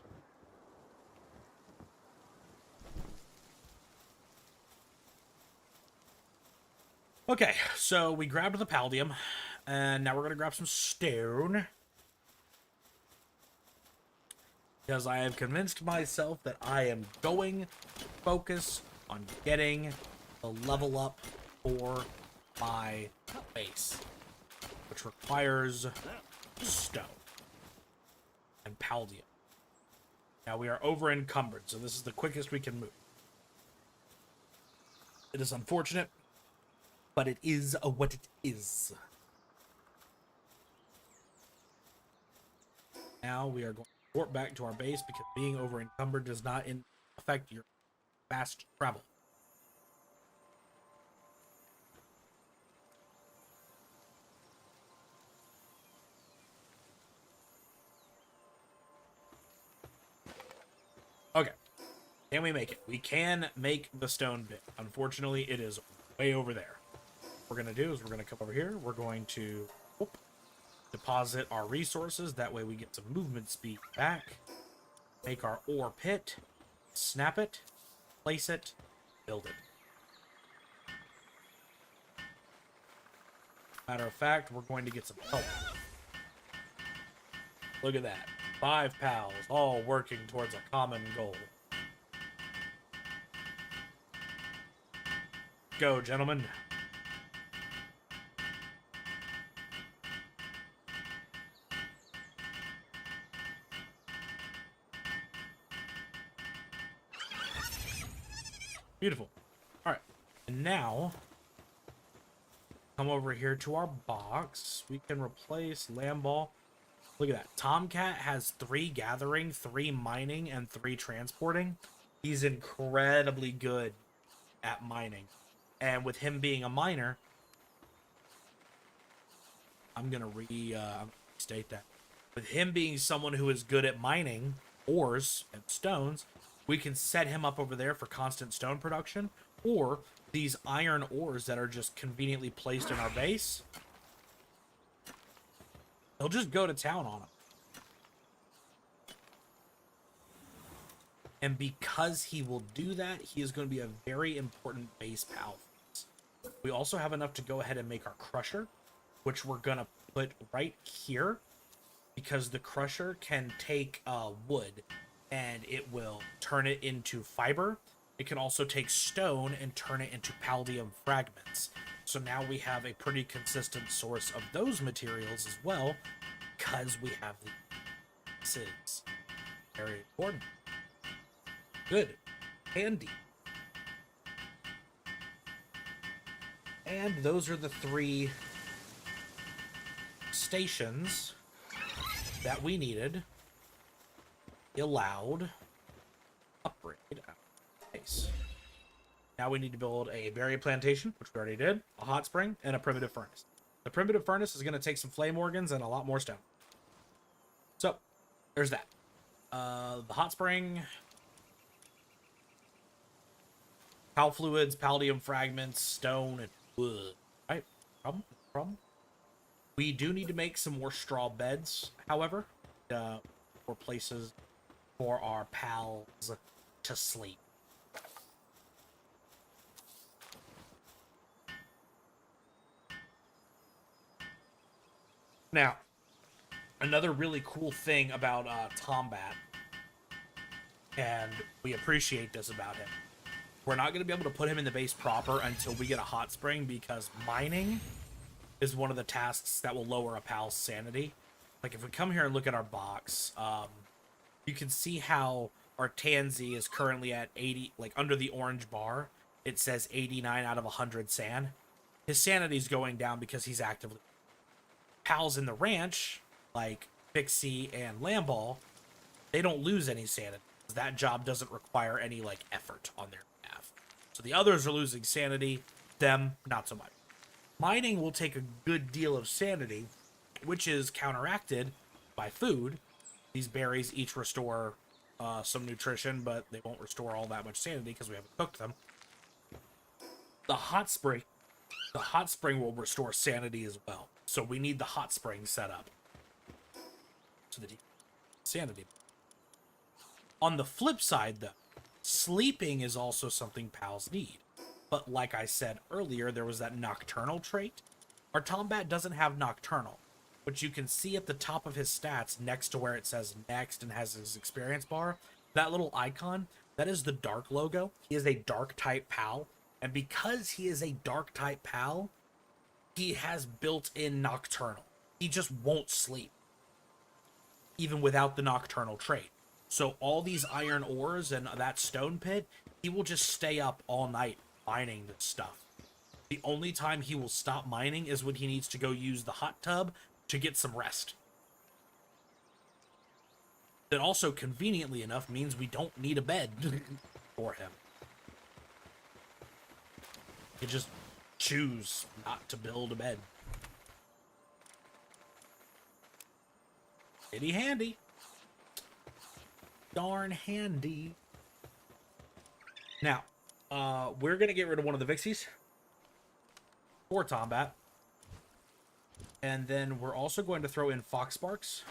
Okay, so we grabbed the Paldium, and now we're going to grab some stone. Because I have convinced myself that I am going to focus on getting the level up for my base, which requires stone and Paldium. Now we are over encumbered, so this is the quickest we can move. It is unfortunate, but it is what it is. Now we are going to warp back to our base because being over encumbered does not affect your fast travel. Okay. Can we make it? We can make the stone bit. Unfortunately, it is way over there. What we're going to do is we're going to come over here. We're going to deposit our resources. That way we get some movement speed back. Make our ore pit. Snap it. Place it. Build it. Matter of fact, we're going to get some help. Look at that. 5 pals, all working towards a common goal. Go, gentlemen. Beautiful. All right. And now, come over here to our box. We can replace Lamball. Look at that. Tomcat has 3 gathering, 3 mining, and 3 transporting. He's incredibly good at mining. And with him being a miner, I'm going to restate that. With him being someone who is good at mining ores and stones, we can set him up over there for constant stone production, or these iron ores that are just conveniently placed in our base. He'll just go to town on them. And because he will do that, he is going to be a very important base pal for us. We also have enough to go ahead and make our crusher, which we're going to put right here, because the crusher can take wood and it will turn it into fiber. It can also take stone and turn it into Paldium fragments. So now we have a pretty consistent source of those materials as well, because we have the SIGs. Very important. Good. Handy. And those are the 3 stations that we needed. Allowed upgrade base. Now we need to build a berry plantation, which we already did, a hot spring, and a primitive furnace. The primitive furnace is going to take some flame organs and a lot more stone. So, there's that. The hot spring, pal fluids, paldium fragments, stone, and wood. Right? Problem. We do need to make some more straw beds, however, for places for our pals to sleep. Now, another really cool thing about Tombat, and we appreciate this about him, we're not going to be able to put him in the base proper until we get a hot spring, because mining is one of the tasks that will lower a pal's sanity. Like, if we come here and look at our box, you can see how our Tansy is currently at 80, like under the orange bar. It says 89 out of 100 san. His sanity's going down because he's actively... Pals in the ranch, like Pixie and Lamball, they don't lose any sanity. That job doesn't require any, like, effort on their behalf. So the others are losing sanity, them, not so much. Mining will take a good deal of sanity, which is counteracted by food. These berries each restore some nutrition, but they won't restore all that much sanity because we haven't cooked them. The hot spring will restore sanity as well. So we need the hot spring set up so that sanity. On the flip side, though, sleeping is also something pals need. But like I said earlier, there was that nocturnal trait. Our Tombat doesn't have nocturnal, but you can see at the top of his stats, next to where it says next and has his experience bar, that little icon, that is the dark logo. He is a dark type pal, and because he is a dark type pal, he has built-in nocturnal. He just won't sleep, even without the nocturnal trait. So all these iron ores and that stone pit, he will just stay up all night mining this stuff. The only time he will stop mining is when he needs to go use the hot tub to get some rest. That also, conveniently enough, means we don't need a bed for him. You just choose not to build a bed. Pretty handy. Darn handy. Now, we're going to get rid of one of the Vixies for Tombat. And then we're also going to throw in Fox Sparks.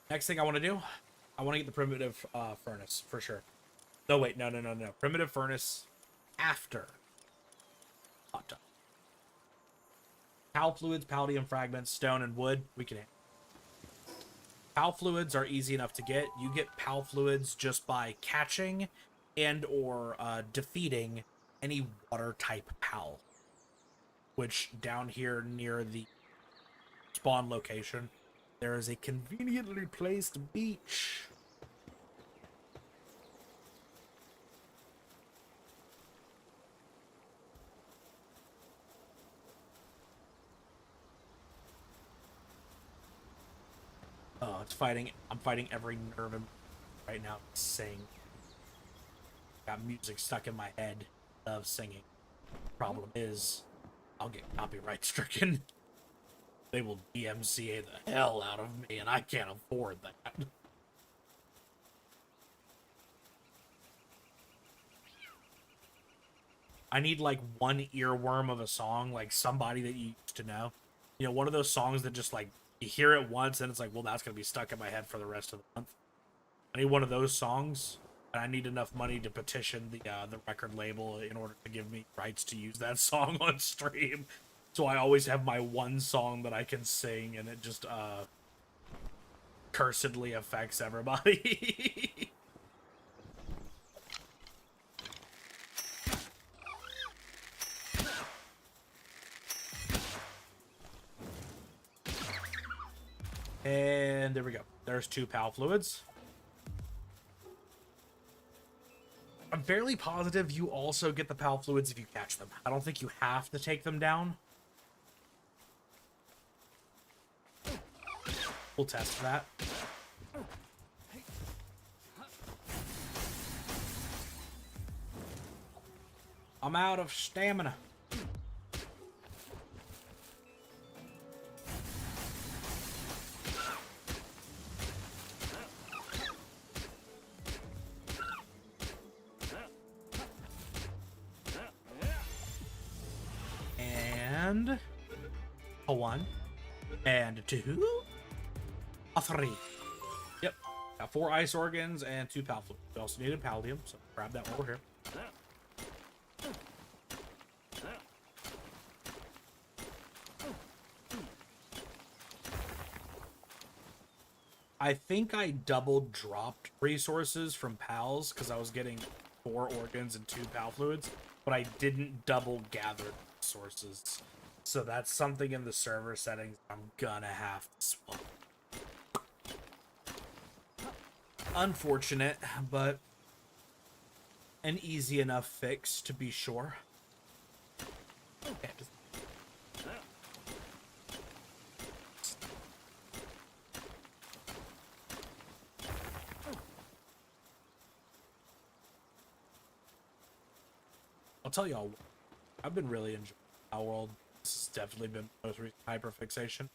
Next thing I want to do, I want to get the primitive furnace, for sure. No, wait, no. Primitive furnace after hot tub. Pal fluids, palladium fragments, stone, and wood, we can handle. Pal fluids are easy enough to get. You get pal fluids just by catching and or defeating any water type pal, which down here near the spawn location, there is a conveniently placed beach. Oh, it's fighting. I'm fighting every nerve right now. Sing. Got music stuck in my head of singing. Problem is, I'll get copyright stricken. They will DMCA the hell out of me, and I can't afford that. I need, like, one earworm of a song, like somebody that you used to know. You know, one of those songs that just, like, you hear it once, and it's like, well, that's going to be stuck in my head for the rest of the month. I need one of those songs, and I need enough money to petition the record label in order to give me rights to use that song on stream. So I always have my one song that I can sing, and it just cursedly affects everybody. And there we go. There's 2 pal fluids. I'm fairly positive you also get the pal fluids if you catch them. I don't think you have to take them down. We'll test that. I'm out of stamina. And a 1 and a 2, a 3. Yep, got 4 ice organs and 2 pal fluids. We also needed palladium, so grab that while we're here. I think I double dropped resources from pals because I was getting 4 organs and 2 pal fluids, but I didn't double gather resources. So that's something in the server settings I'm gonna have to swap. Unfortunate, but an easy enough fix to be sure. Okay, I'll tell y'all, I've been really enjoying Palworld. This has definitely been my most recent hyperfixation.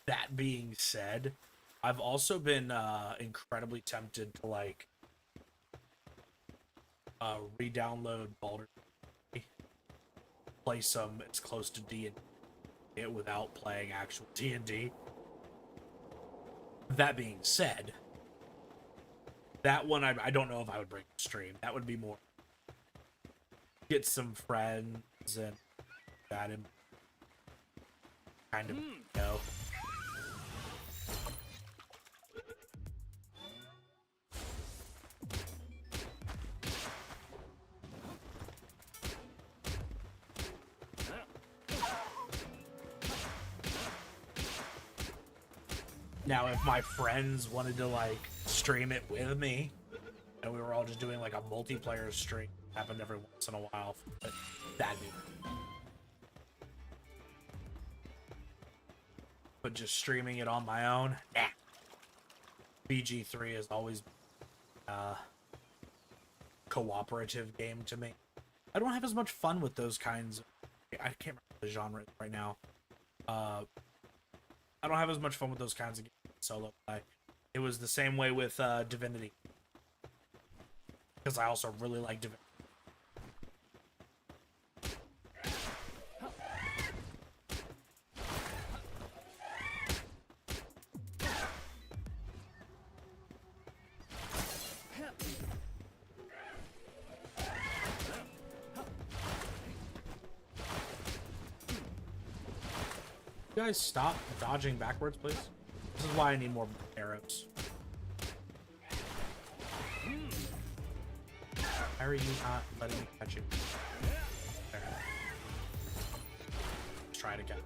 That being said, I've also been incredibly tempted to like re-download Baldur's Gate, play some as close to D&D without playing actual D&D. That being said, that one I don't know if I would bring to stream. That would be more get some friends and that and kind of go. Now, if my friends wanted to like stream it with me, and we were all just doing like a multiplayer stream, happened every once in a while, but that'd be. But just streaming it on my own, nah. BG3 has always been a cooperative game to me. I don't have as much fun with those kinds. I can't remember the genre right now. I don't have as much fun with those kinds of games solo play. It was the same way with Divinity, because I also really like Divinity. You guys stop dodging backwards, please? This is why I need more arrows. Why are you not letting me catch you? There. Let's try it again.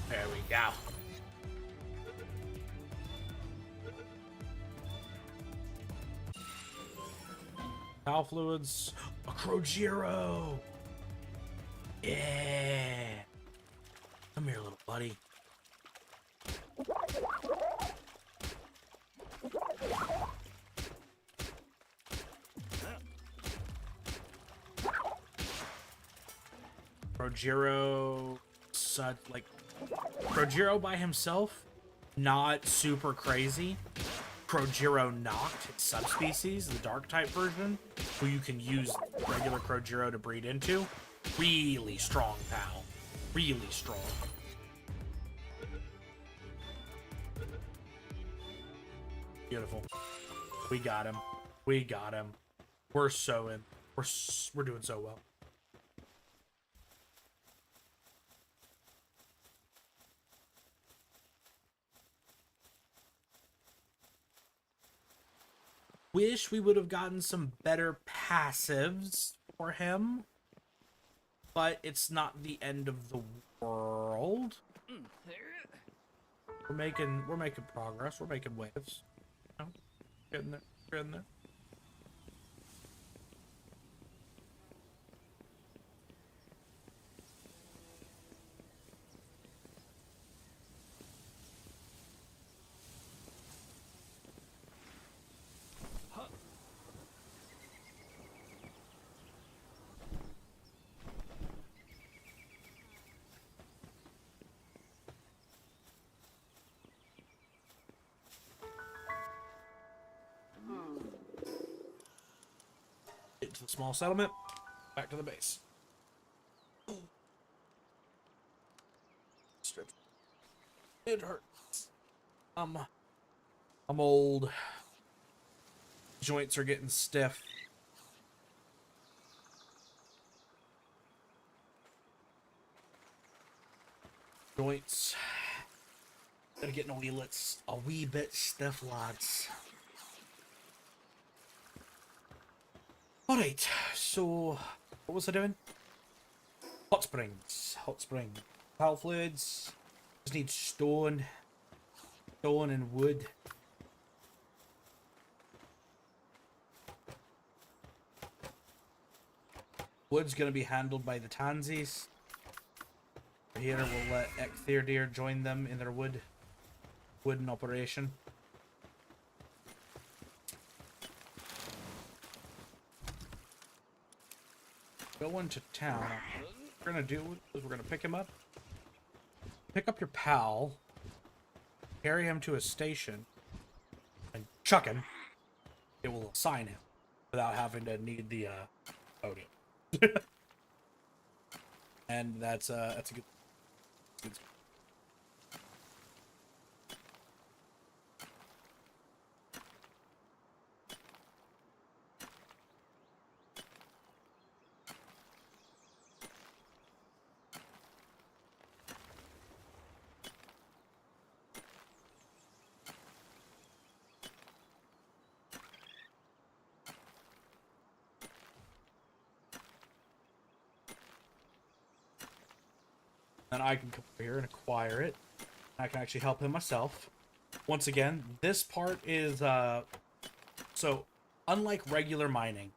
There we go. Pal fluids. A Krojiro! Yeah! Come here, little buddy. Krojiro, such like Krojiro by himself, not super crazy. Krojiro Noct, its subspecies, the dark type version, who you can use regular Krojiro to breed into. Really strong pal. Really strong. Beautiful. We got him. We got him. We're so in. We're doing so well. Wish we would have gotten some better passives for him, but it's not the end of the world. We're making progress. We're making waves. You know, getting there. Getting there. Get to the small settlement. Back to the base. Strip. It hurts. I'm old. Joints are getting stiff. Joints are getting a wee bit stiff, lads. Alright, so what was I doing? Hot springs. Hot spring. Power fluids. Just need stone. Stone and wood. Wood's gonna be handled by the Tansies. Here we'll let Ecthirdir join them in their wooden operation. Go into town. What we're gonna do is we're gonna pick him up. Pick up your pal. Carry him to a station. And chuck him. It will assign him. Without having to need the podium. And that's a good. Then I can come over here and acquire it. I can actually help him myself. Once again, this part is, so, unlike regular mining,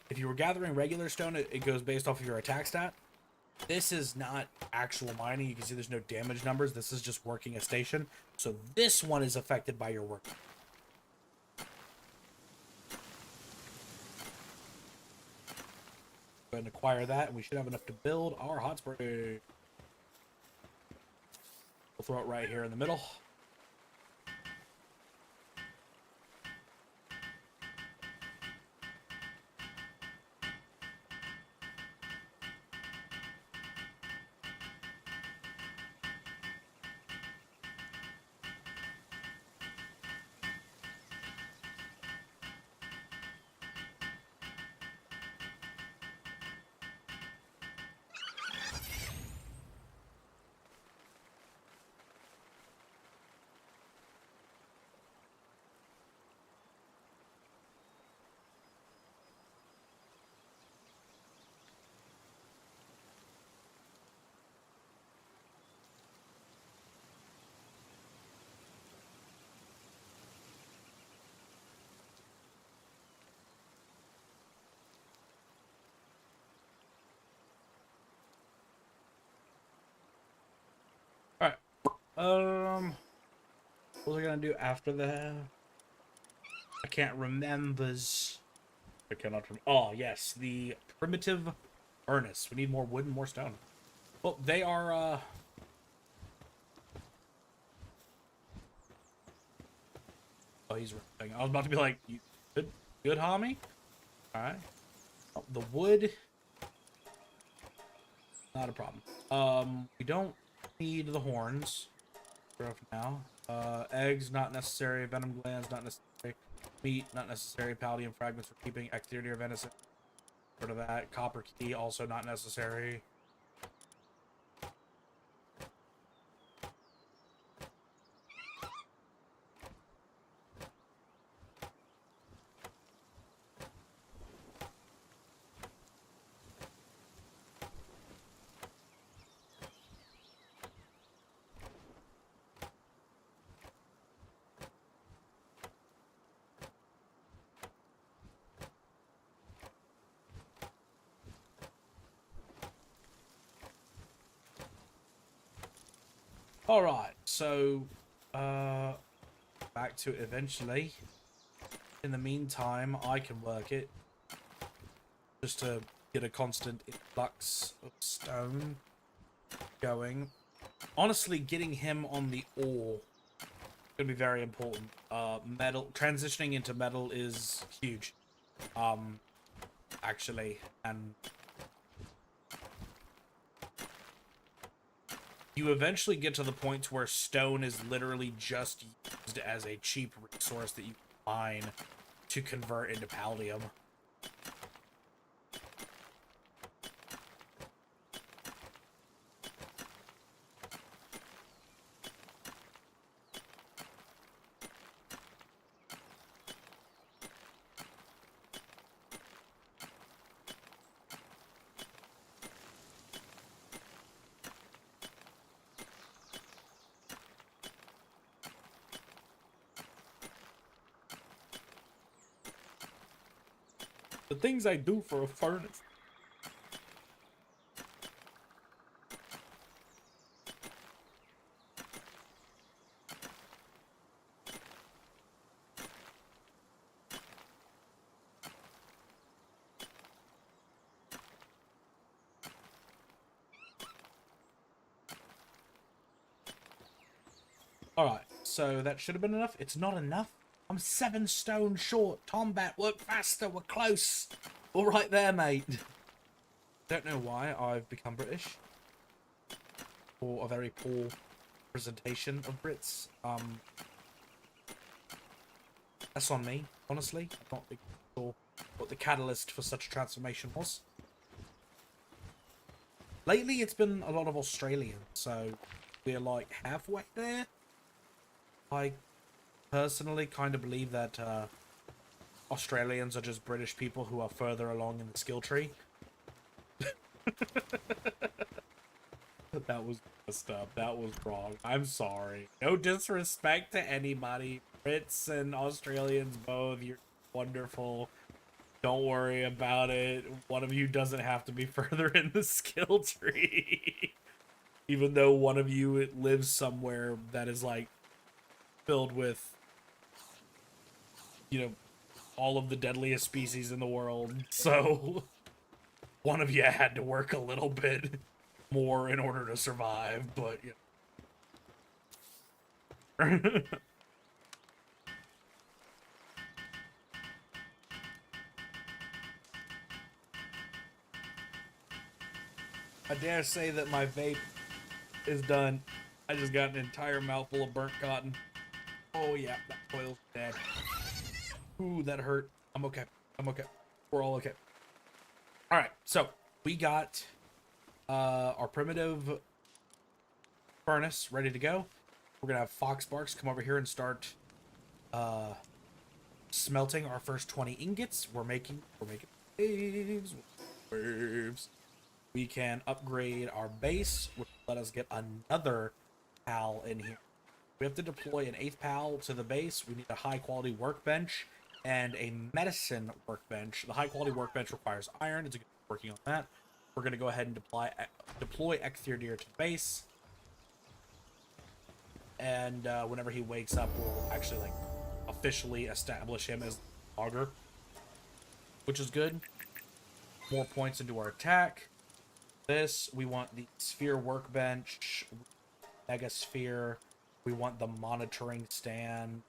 if you were gathering regular stone, it goes based off of your attack stat. This is not actual mining. You can see there's no damage numbers. This is just working a station. So this one is affected by your work. Go ahead and acquire that, and we should have enough to build our hot spring. We'll throw it right here in the middle. Alright. What was I gonna do after that? I can't remembers. I cannot remember. Oh, yes. The primitive furnace. We need more wood and more stone. Well, they are, Oh, he's ripping. I was about to be like, you good, homie? Alright. Oh, the wood. Not a problem. We don't need the horns. For now. Eggs, not necessary. Venom glands, not necessary. Meat, not necessary. Palladium fragments for keeping. Ecthirdir venison. Rid of that. Copper key, also not necessary. Alright, so, back to it eventually. In the meantime, I can work it. Just to get a constant influx of stone going. Honestly, getting him on the ore is going to be very important. Metal, transitioning into metal is huge. Actually, and you eventually get to the point where stone is literally just used as a cheap resource that you mine to convert into palladium. The things I do for a furnace. Alright, so that should have been enough. It's not enough. I'm 7 stone short. Tombat, work faster. We're close. All right there, mate. Don't know why I've become British. Or a very poor presentation of Brits. That's on me, honestly. I'm not sure what the catalyst for such a transformation was. Lately, it's been a lot of Australian, so we're like halfway there. I personally kind of believe that Australians are just British people who are further along in the skill tree. That was messed up. That was wrong. I'm sorry. No disrespect to anybody. Brits and Australians both. You're wonderful. Don't worry about it. One of you doesn't have to be further in the skill tree. Even though one of you lives somewhere that is like filled with, you know, all of the deadliest species in the world. So one of you had to work a little bit more in order to survive, but you know. I dare say that my vape is done. I just got an entire mouthful of burnt cotton. Oh yeah, that oil's dead. Ooh, that hurt. I'm okay. I'm okay. We're all okay. Alright, so we got our primitive furnace ready to go. We're gonna have Foxbarks come over here and start smelting our first 20 ingots. We're making waves. We can upgrade our base, which will let us get another pal in here. We have to deploy an 8th pal to the base. We need a high quality workbench and a medicine workbench. The high quality workbench requires iron. It's working on that. We're going to go ahead and deploy Ecthirdir to the base. And whenever he wakes up, we'll actually like officially establish him as augur, which is good. More points into our attack. This, we want the sphere workbench, mega sphere. We want the monitoring stand.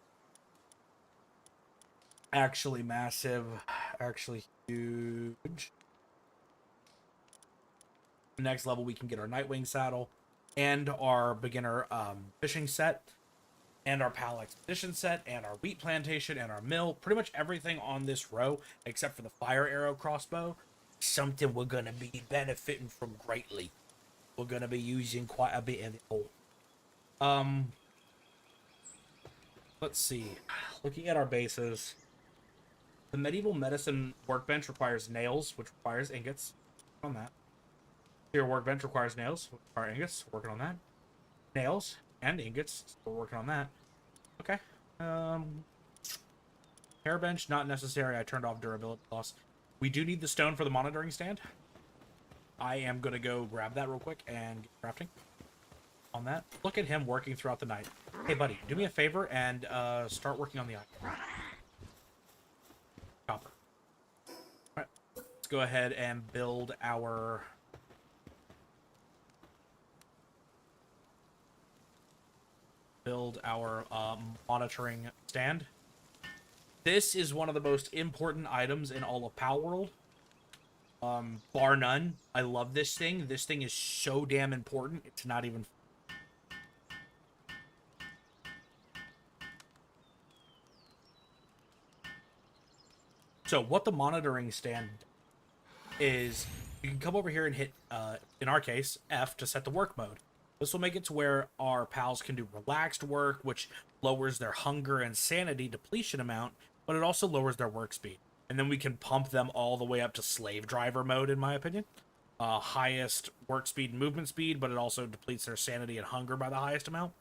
Actually massive, actually huge. Next level, we can get our Nightwing saddle and our beginner fishing set and our PAL expedition set and our wheat plantation and our mill. Pretty much everything on this row except for the fire arrow crossbow. Something we're going to be benefiting from greatly. We're going to be using quite a bit in the hole. Let's see. Looking at our bases, the medieval medicine workbench requires nails, which requires ingots. On that. Your workbench requires nails, which require ingots. Working on that. Nails and ingots. We're working on that. Okay. Hairbench, not necessary. I turned off durability loss. We do need the stone for the monitoring stand. I am going to go grab that real quick and get crafting on that. Look at him working throughout the night. Hey, buddy, do me a favor and start working on the iron. Copper. All right, let's go ahead and build our monitoring stand. This is one of the most important items in all of Palworld. Bar none. I love this thing. This thing is so damn important. It's not even... So what the monitoring stand is, you can come over here and hit, in our case, F to set the work mode. This will make it to where our pals can do relaxed work, which lowers their hunger and sanity depletion amount, but it also lowers their work speed. And then we can pump them all the way up to slave driver mode, in my opinion. Highest work speed and movement speed, but it also depletes their sanity and hunger by the highest amount.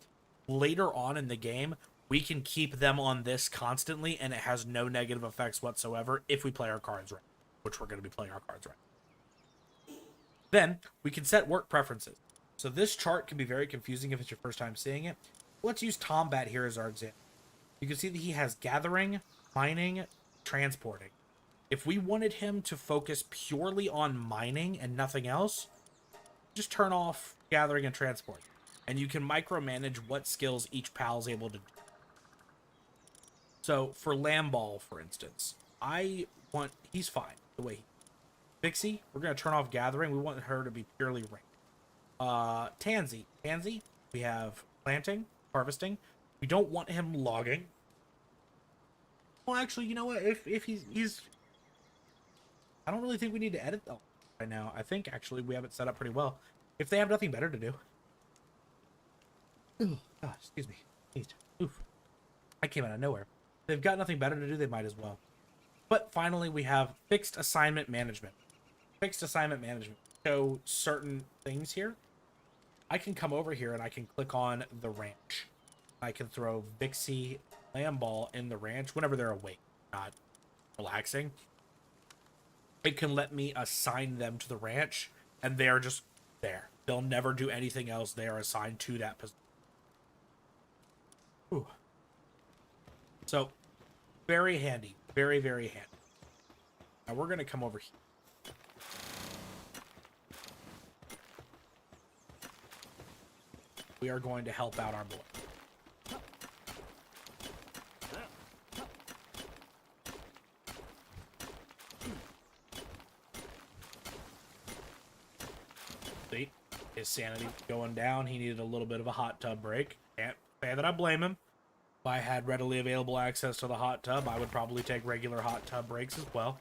Later on in the game, we can keep them on this constantly, and it has no negative effects whatsoever if we play our cards right, which we're going to be playing our cards right. Then we can set work preferences. So this chart can be very confusing if it's your first time seeing it. Let's use Tombat here as our example. You can see that he has gathering, mining, transporting. If we wanted him to focus purely on mining and nothing else, just turn off gathering and transport. And you can micromanage what skills each pal is able to do. So for Lamball, for instance, he's fine the way he. Vixie, we're going to turn off gathering. We want her to be purely ranked. Tansy, we have planting, harvesting. We don't want him logging. Well, actually, you know what? If he's I don't really think we need to edit though right now. I think actually we have it set up pretty well. If they have nothing better to do. Ooh, oh, excuse me. Oof. I came out of nowhere. If they've got nothing better to do, they might as well. But finally, we have fixed assignment management. Fixed assignment management. Show certain things here. I can come over here and I can click on the ranch. I can throw Vixie, Lamball in the ranch whenever they're awake, not relaxing. It can let me assign them to the ranch, and they are just there. They'll never do anything else. They are assigned to that position. Ooh. So, very handy. Very, very handy. Now we're going to come over here. We are going to help out our boy. See? His sanity going down. He needed a little bit of a hot tub break. Can't say that I blame him. If I had readily available access to the hot tub, I would probably take regular hot tub breaks as well.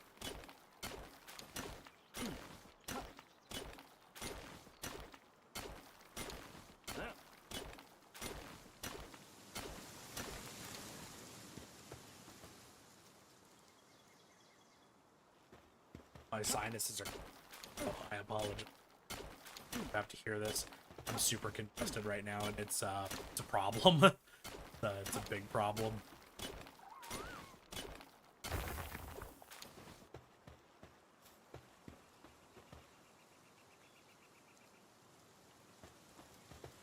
My sinuses are... Oh, I apologize. I have to hear this. I'm super congested right now, and it's a problem. It's a big problem.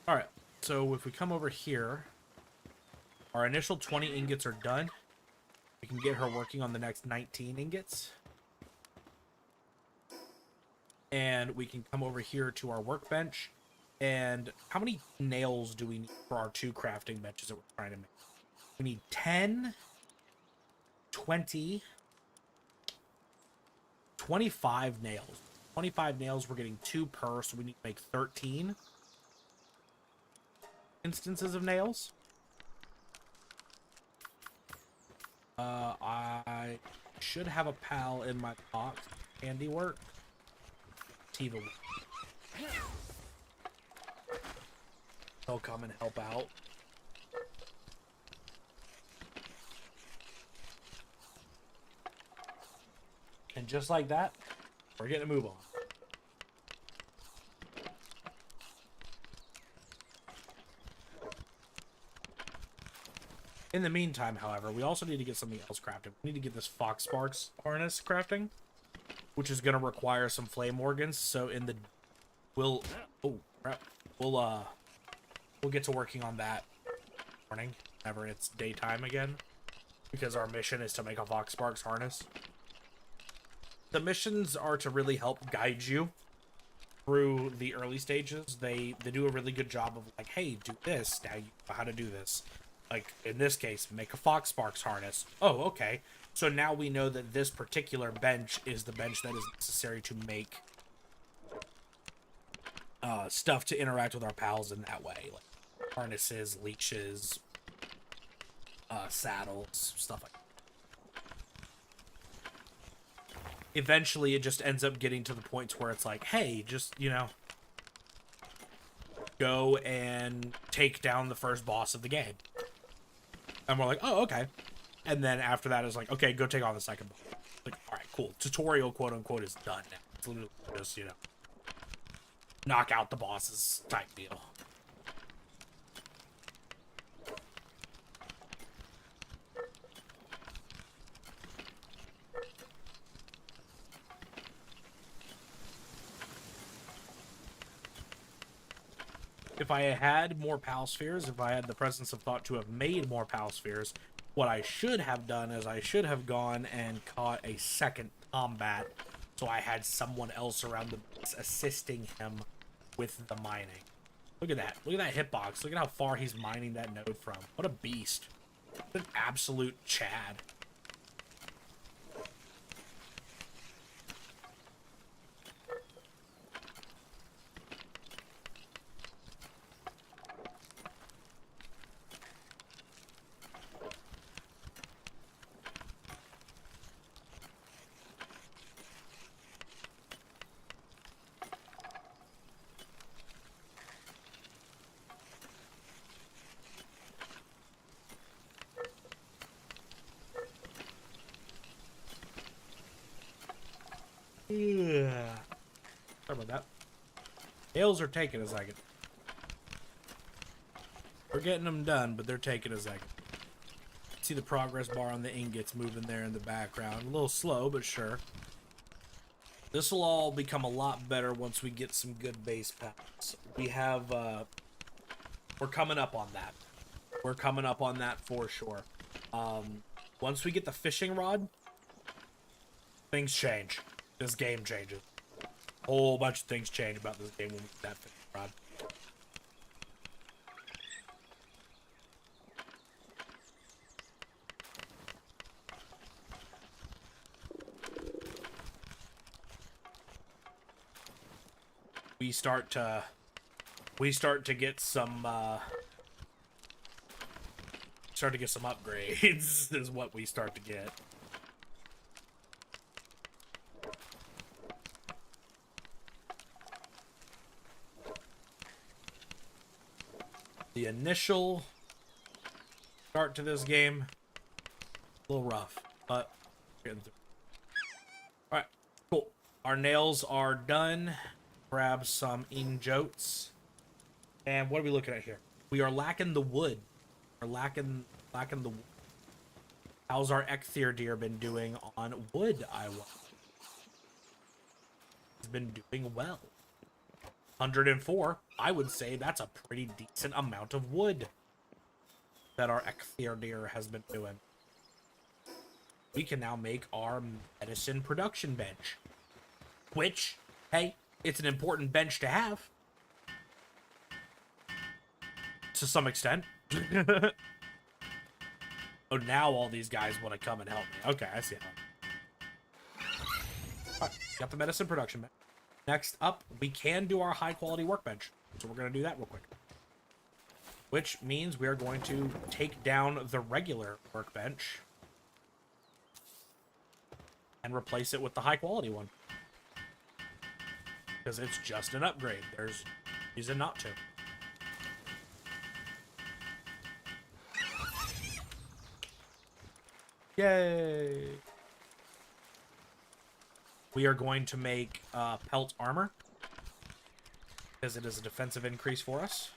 Alright, so if we come over here, our initial 20 ingots are done. We can get her working on the next 19 ingots. And we can come over here to our workbench. And how many nails do we need for our 2 crafting benches that we're trying to make? We need 10, 20, 25 nails. 25 nails, we're getting 2 per, so we need to make 13 instances of nails. I should have a pal in my box. Handiwork. Tiva. They'll come and help out. And just like that, we're getting a move on. In the meantime, however, we also need to get something else crafted. We need to get this Fox Sparks harness crafting, which is going to require some flame organs. So in the... We'll get to working on that morning, whenever it's daytime again, because our mission is to make a Fox Sparks harness. The missions are to really help guide you through the early stages. They do a really good job of like, hey, do this, now you know how to do this. Like, in this case, make a Fox Sparks harness. Oh, okay. So now we know that this particular bench is the bench that is necessary to make stuff to interact with our pals in that way. Like harnesses, leashes, saddles, stuff like that. eventually it just ends up getting to the points where it's like, hey, just, you know, go and take down the first boss of the game. And we're like, oh, okay. And then after that, it's like, okay, go take on the second boss. Like, all right, cool. Tutorial, quote unquote, is done now. It's literally just, you know, knock out the bosses type deal. If I had more Pal Spheres, if I had the presence of thought to have made more Pal Spheres, what I should have done is I should have gone and caught a second combat, so I had someone else around the base assisting him with the mining. Look at that. Look at that hitbox. Look at how far he's mining that node from. What a beast. What an absolute Chad. Yeah. Sorry about that. Nails are taking a second. We're getting them done, but they're taking a second. See the progress bar on the ingots moving there in the background. A little slow, but sure. This will all become a lot better once we get some good base packs. We have, we're coming up on that. We're coming up on that for sure. Once we get the fishing rod, things change. This game changes. A whole bunch of things change about this game when we get that fishing rod. We start to get some upgrades is what we start to get. The initial start to this game, a little rough, but getting through. All right, cool. Our nails are done. Grab some ingots. And what are we looking at here? We are lacking the wood. We're lacking the wood. How's our Ecthier deer been doing on wood, I want? He's been doing well. 104. I would say that's a pretty decent amount of wood that our Ecthier deer has been doing. We can now make our medicine production bench. Which, hey, it's an important bench to have. To some extent. Oh, now all these guys want to come and help me. Okay, I see how. Alright, got the medicine production bench. Next up, we can do our high-quality workbench. So we're going to do that real quick. Which means we are going to take down the regular workbench and replace it with the high-quality one. Because it's just an upgrade. There's reason not to. Yay! We are going to make pelt armor, because it is a defensive increase for us.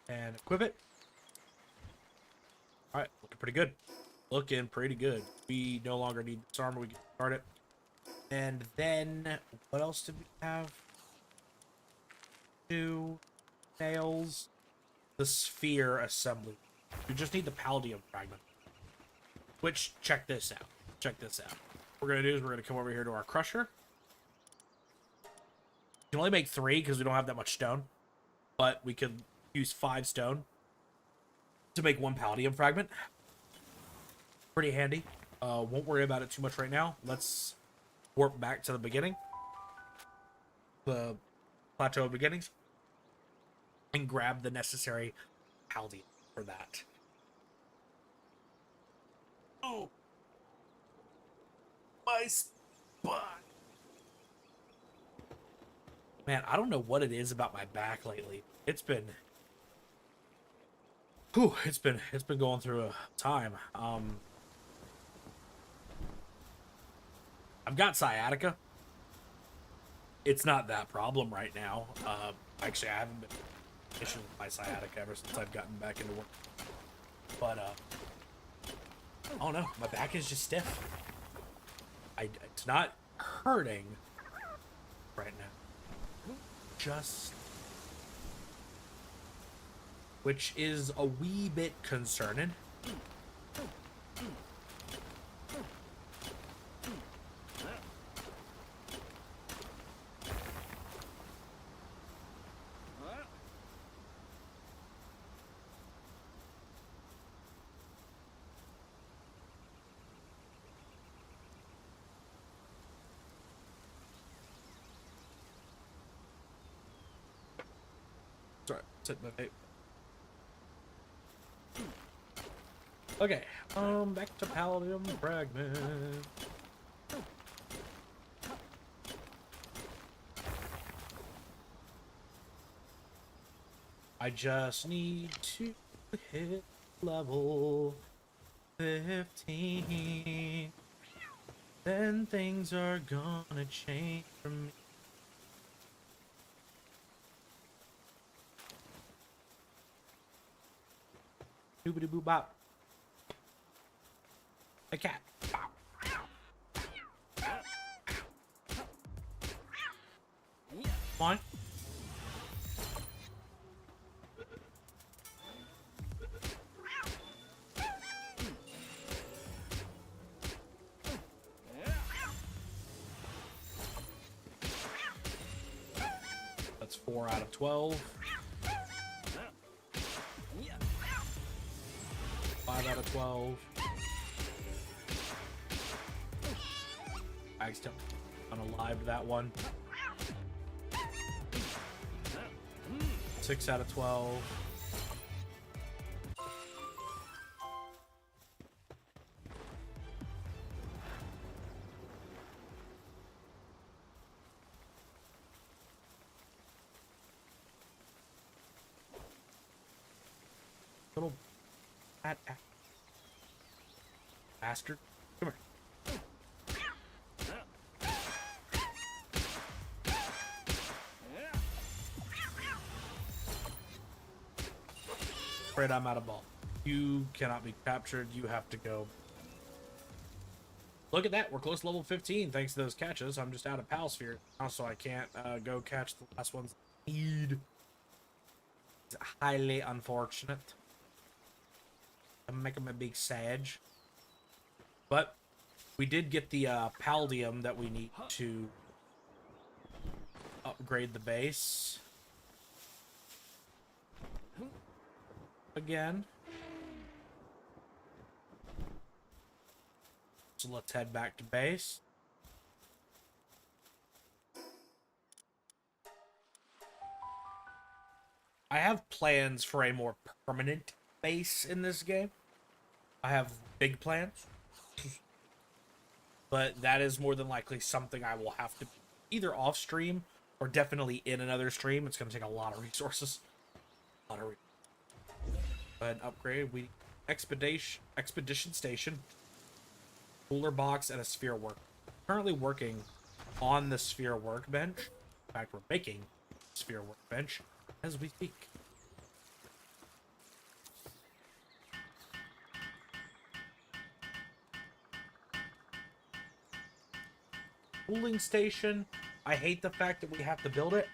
And equip it. Alright, looking pretty good. Looking pretty good. We no longer need this armor. We can start it. And then, what else did we have? 2 nails. The sphere assembly. We just need the palladium fragment. Which, check this out. Check this out. What we're going to do is we're going to come over here to our crusher. We can only make 3 because we don't have that much stone. But we could use 5 stone to make 1 palladium fragment. Pretty handy. Won't worry about it too much right now. Let's warp back to the beginning. The Plateau of Beginnings. And grab the necessary Paldium for that. Oh! My spine! Man, I don't know what it is about my back lately. It's been... Whew, it's been going through a time. I've got sciatica. It's not that problem right now. Actually, I haven't been issuing with my sciatica ever since I've gotten back into work. But, oh no, my back is just stiff. It's not hurting right now. Just... Which is a wee bit concerning. Sorry, sit in the tape. Okay, back to Paldium Fragment. I just need to hit level 15. Then things are gonna change for me. Doobity boo bop. A cat. Come on. That's 4 out of 12. 5 out of 12. I still unalived that one. 6 out of 12. Little fat bastard. Come here. Afraid I'm out of ball. You cannot be captured. You have to go. Look at that. We're close to level 15 thanks to those catches. I'm just out of Pal Sphere now, so I can't go catch the last ones. It's highly unfortunate. I'm making a big sage. But we did get the Paldium that we need to upgrade the base. Again. So let's head back to base. I have plans for a more permanent base in this game. I have big plans. But that is more than likely something I will have to either off stream or definitely in another stream. It's going to take a lot of resources. A lot of resources. Go ahead and upgrade. We expedition station, cooler box, and a sphere work. Currently working on the sphere workbench. In fact, we're making sphere workbench as we speak. Cooling station. I hate the fact that we have to build it.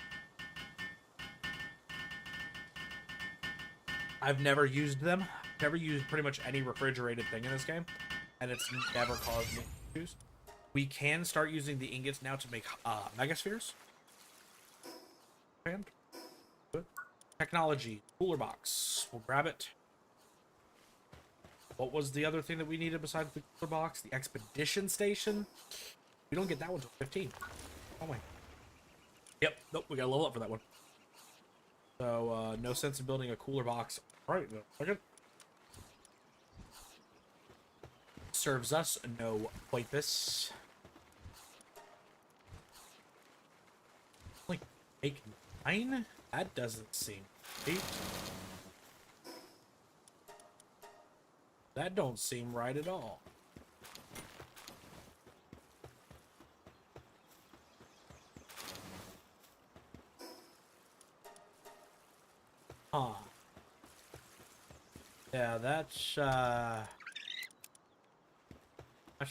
I've never used them. Never used pretty much any refrigerated thing in this game, and it's never caused me issues. We can start using the ingots now to make megaspheres. And good. Technology cooler box. We'll grab it. What was the other thing that we needed besides the cooler box? The expedition station? We don't get that one until 15. Oh my. Yep, nope, we gotta level up for that one. So, no sense in building a cooler box. Right, okay. Serves us no purpose. Like, make 9? That doesn't seem right. That don't seem right at all. Huh. Yeah, that's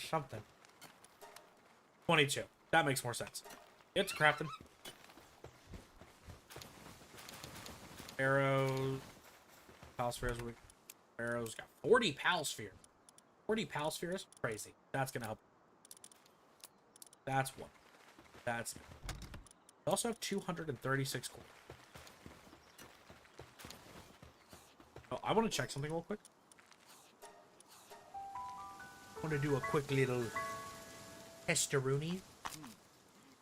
something. 22. That makes more sense. It's crafting. Arrows. Pal spheres. Arrows. Got 40 pal spheres. 40 pal spheres? Crazy. That's gonna help. That's one. That's. We also have 236 coins. Oh, I want to check something real quick. I want to do a quick little testeroonie.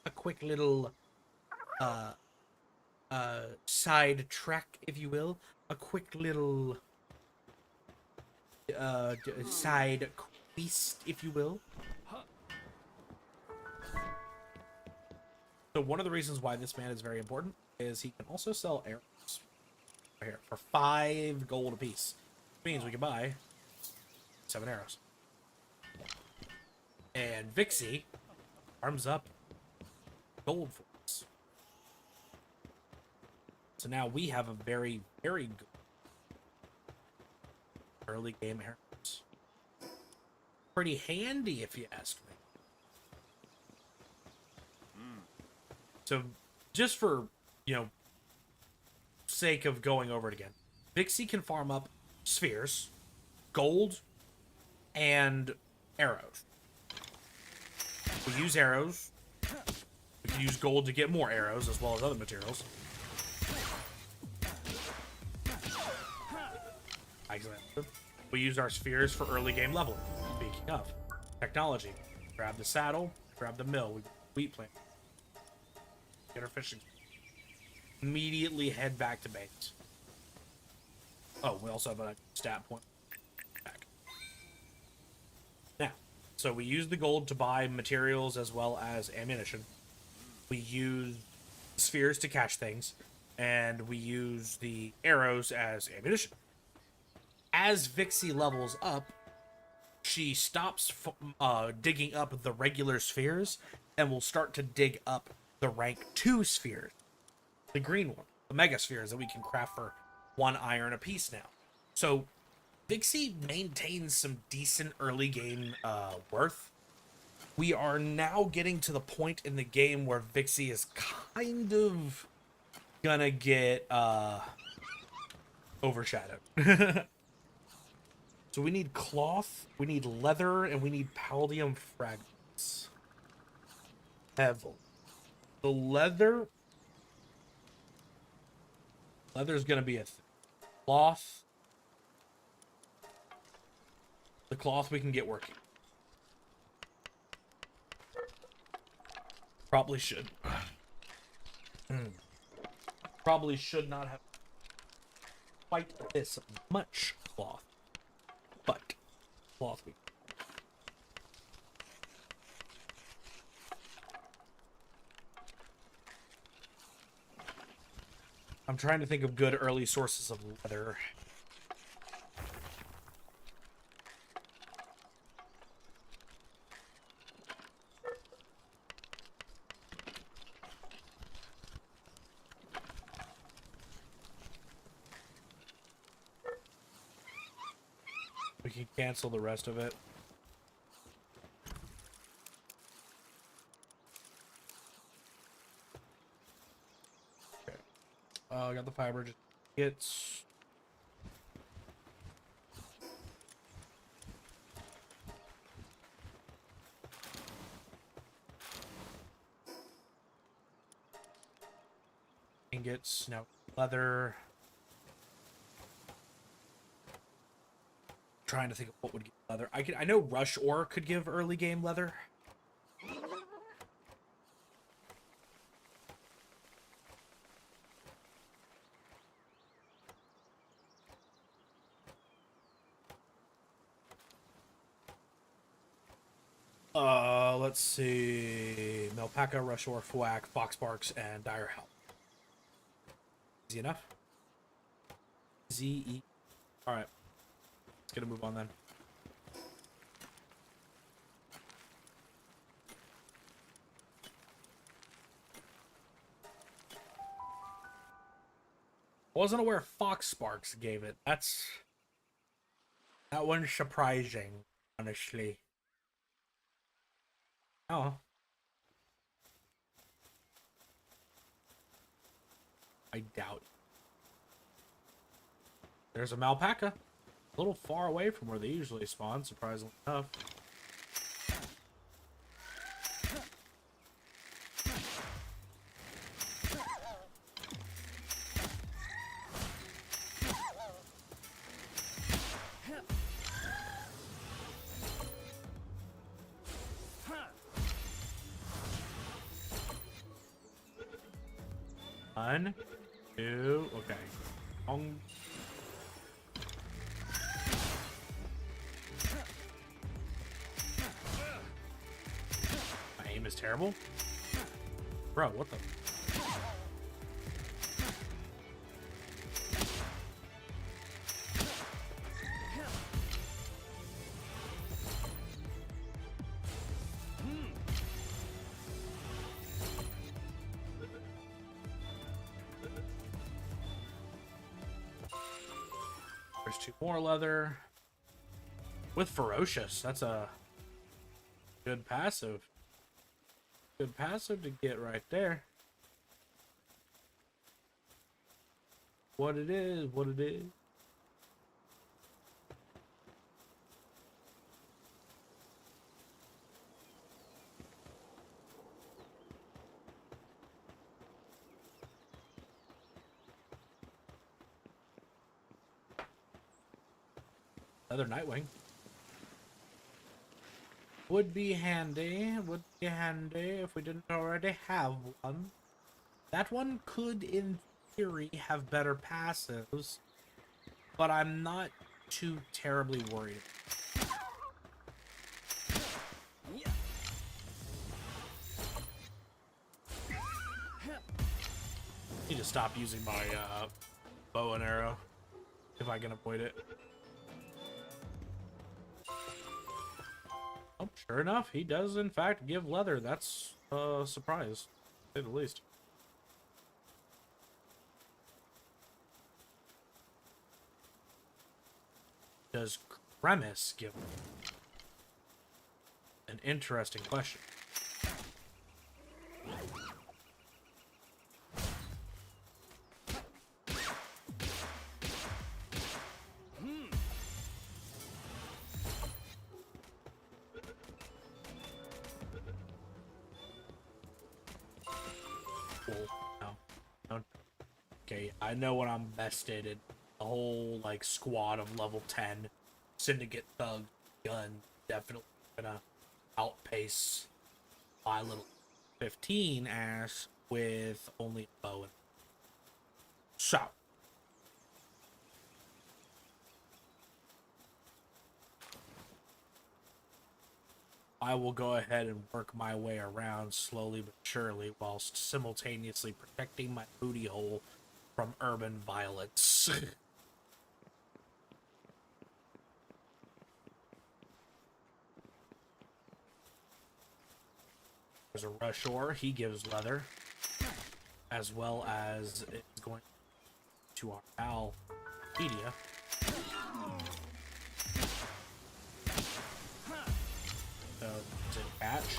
A quick little side track, if you will. A quick little side quest, if you will. So one of the reasons why this man is very important is he can also sell arrows right here for 5 gold apiece. Which means we can buy 7 arrows. And Vixie arms up gold for us. So now we have a very, very good early game arrows. Pretty handy, if you ask me. So, just for, sake of going over it again, Vixie can farm up spheres, gold, and arrows. We use arrows. We can use gold to get more arrows, as well as other materials. We use our spheres for early game leveling. Speaking of technology, grab the saddle, grab the mill, we wheat plant. Get our fishing. Immediately head back to base. Oh, we also have a stat point back. Now, so we use the gold to buy materials as well as ammunition. We use spheres to catch things, and we use the arrows as ammunition. As Vixie levels up, she stops digging up the regular spheres and will start to dig up the rank 2 spheres. The green one. The mega spheres that we can craft for 1 iron apiece now. So, Vixie maintains some decent early game worth. We are now getting to the point in the game where Vixie is kind of gonna get overshadowed. So we need cloth, we need leather, and we need palladium fragments. Heavily. The leather's gonna be a thing. Cloth. The cloth we can get working. Probably should. Probably should not have quite this much cloth. But cloth we. I'm trying to think of good early sources of leather. We can cancel the rest of it. Okay. I got the fiber. Just it's ingots. Now leather. Trying to think of what would give leather. I know rush ore could give early game leather. Let's see. Melpaca, rush ore, Fuak, Foxbarks, and Dire Help. Easy enough? Z-E. Alright. Let's get a move on then. Wasn't aware Foxbarks gave it. That one's surprising, honestly. Oh. I doubt. There's a Malpaca. A little far away from where they usually spawn, surprisingly enough. One, two, okay. My aim is terrible. Bro, what the? There's 2 more leather. With Ferocious. That's a good passive. Good passive to get right there. What it is, what it is. Another Nightwing. Would be handy if we didn't already have one. That one could, in theory, have better passives, but I'm not too terribly worried. Need to stop using my bow and arrow if I can avoid it. Oh, sure enough, he does in fact give leather. That's a surprise, to say the least. Does Kremis give leather? An interesting question. No. Okay, I know when I'm bested in a whole like squad of level 10 syndicate thug gun definitely gonna outpace my little 15 ass with only a bow. So I will go ahead and work my way around slowly but surely whilst simultaneously protecting my booty hole from urban violence. There's a Rushor, he gives leather, as well as it's going to our pal Media. So it's a catch.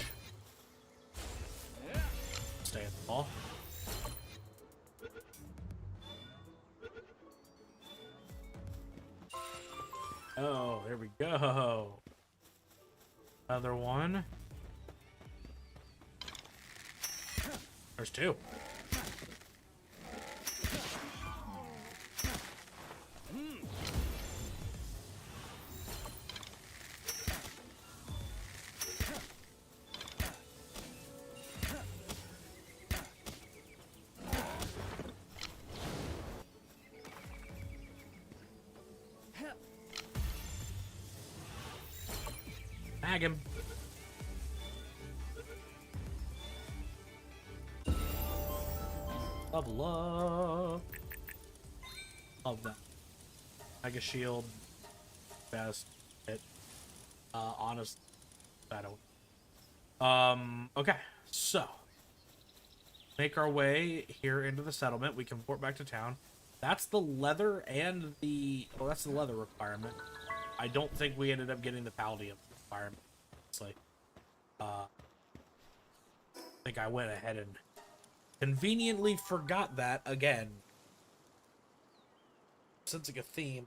Stay at the ball. Oh, there we go. Another one. There's 2. Tag him. Level up. Love that. Mega shield. Best hit. Honest. I don't. Okay. So. Make our way here into the settlement. We can port back to town. That's the leather and the... Well, that's the leather requirement. I don't think we ended up getting the palladium requirement. It's like... I think I went ahead and conveniently forgot that again. Sensing a theme.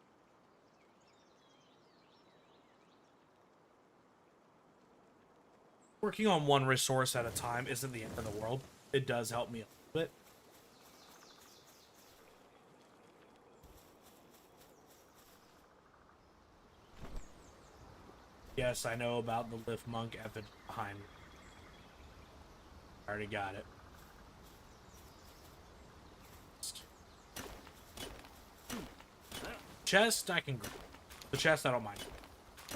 Working on one resource at a time isn't the end of the world. It does help me a little bit. Yes, I know about the Lift Monk effigy behind me. I already got it. Chest, I can grab. The chest, I don't mind.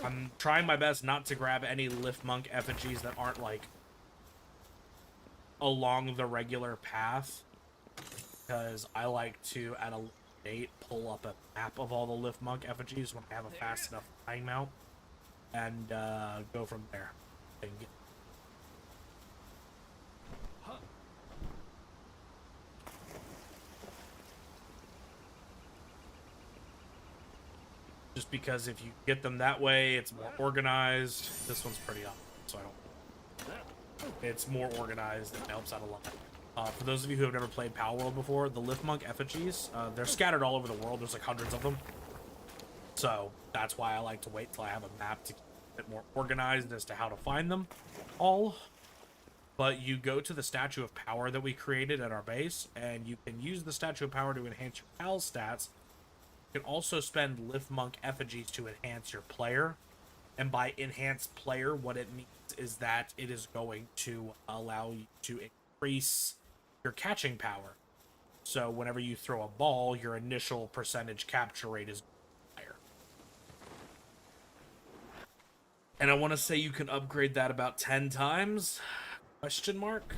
I'm trying my best not to grab any Lift Monk effigies that aren't, like, along the regular path. Because I like to, at a date, pull up a map of all the Lift Monk effigies when I have a fast enough flying mount. And go from there. Just because if you get them that way, it's more organized. This one's pretty up, so I don't. It's more organized and helps out a lot. For those of you who have never played Palworld before, the Lift Monk effigies, they're scattered all over the world. There's like hundreds of them. So that's why I like to wait till I have a map to keep it more organized as to how to find them all. But you go to the Statue of Power that we created at our base, and you can use the Statue of Power to enhance your pal stats. You can also spend Lift Monk effigies to enhance your player. And by enhanced player, what it means is that it is going to allow you to increase your catching power. So whenever you throw a ball, your initial percentage capture rate is higher. And I want to say you can upgrade that about 10 times? Question mark?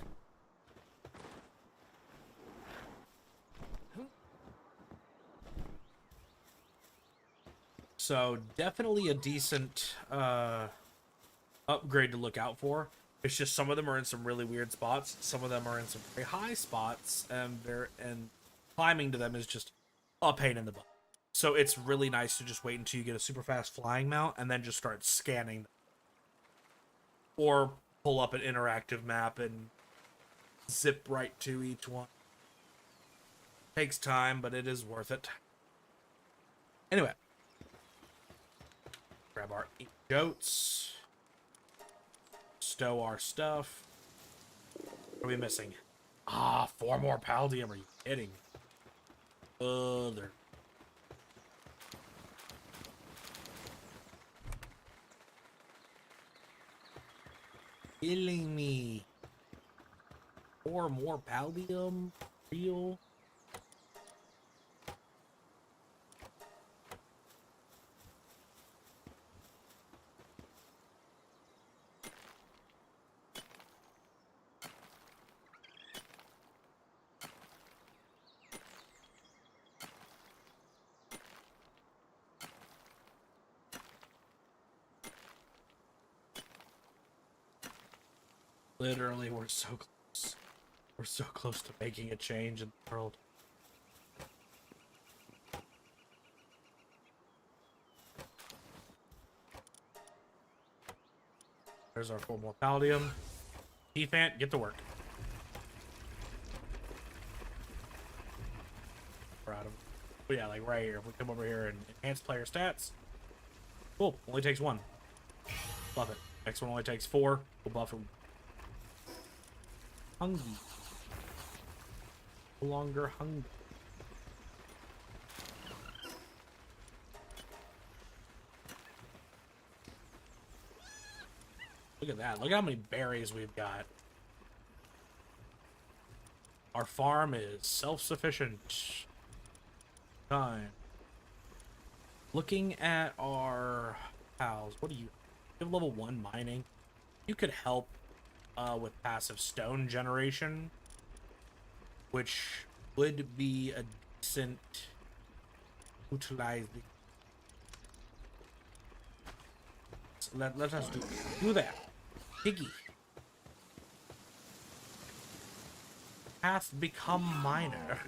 So definitely a decent upgrade to look out for. It's just some of them are in some really weird spots. Some of them are in some very high spots, and climbing to them is just a pain in the butt. So it's really nice to just wait until you get a super fast flying mount and then just start scanning them. Or pull up an interactive map and zip right to each one. Takes time, but it is worth it. Anyway. Grab our goats. Stow our stuff. What are we missing? Ah, 4 more Paldium. Are you kidding me? They're... killing me. 4 more Paldium? Real? Literally, we're so close. We're so close to making a change in the world. There's our 4 more Paldium. Defant, get to work. We're out of... Oh yeah, like right here. If we come over here and enhance player stats. Cool, only takes 1. Buff it. Next one only takes 4. We'll buff it. Hungry. No longer hungry. Look at that. Look at how many berries we've got. Our farm is self-sufficient. Time. Looking at our pals. What do you... You have level 1 mining. You could help with passive stone generation, which would be a decent utilizing. So let us do that. Piggy. Hath become miner.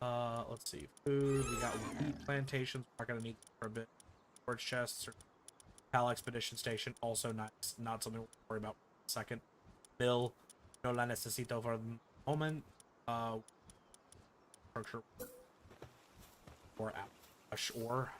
Let's see. Food. We got wheat plantations. We're not gonna need for a bit. Storage chests or Pal expedition station. Also nice. Not something we'll worry about for a second. Mill. No la necesito for the moment. Structure or ash ore.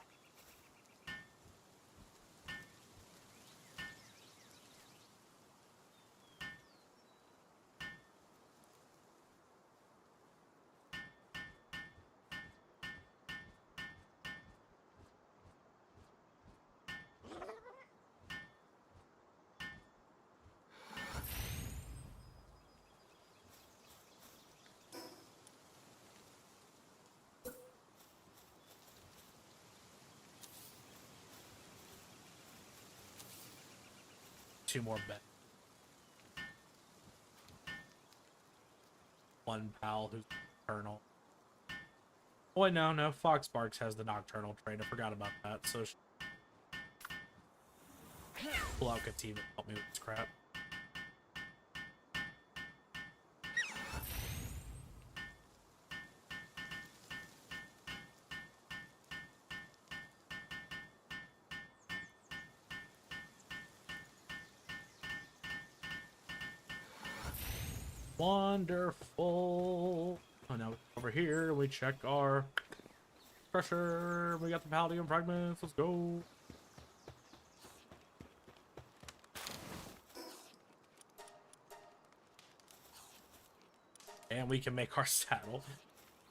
Two more beds. One pal who's nocturnal. Oh, wait, no. Fox Barks has the nocturnal trait. I forgot about that. So pull out Kativa and help me with this crap. Wonderful. Oh, now over here we check our pressure. We got the palladium fragments. Let's go. And we can make our saddle.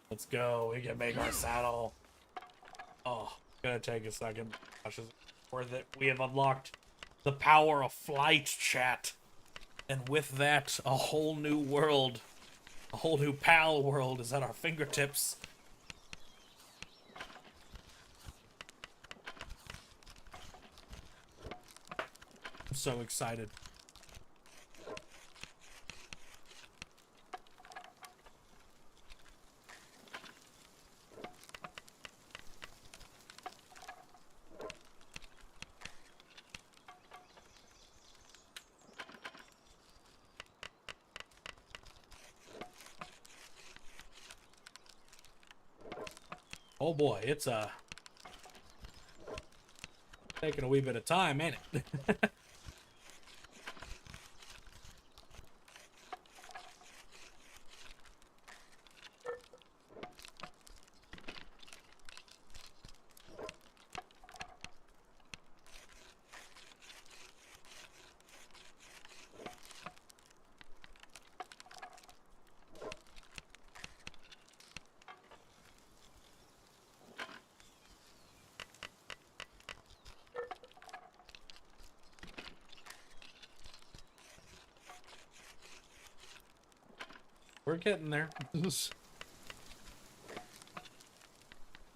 Let's go. We can make our saddle. Oh, gonna take a second. Gosh, is it worth it? We have unlocked the power of flight, chat. And with that, a whole new world, a whole new pal world is at our fingertips. I'm so excited. Oh boy, it's taking a wee bit of time, ain't it? We're getting there.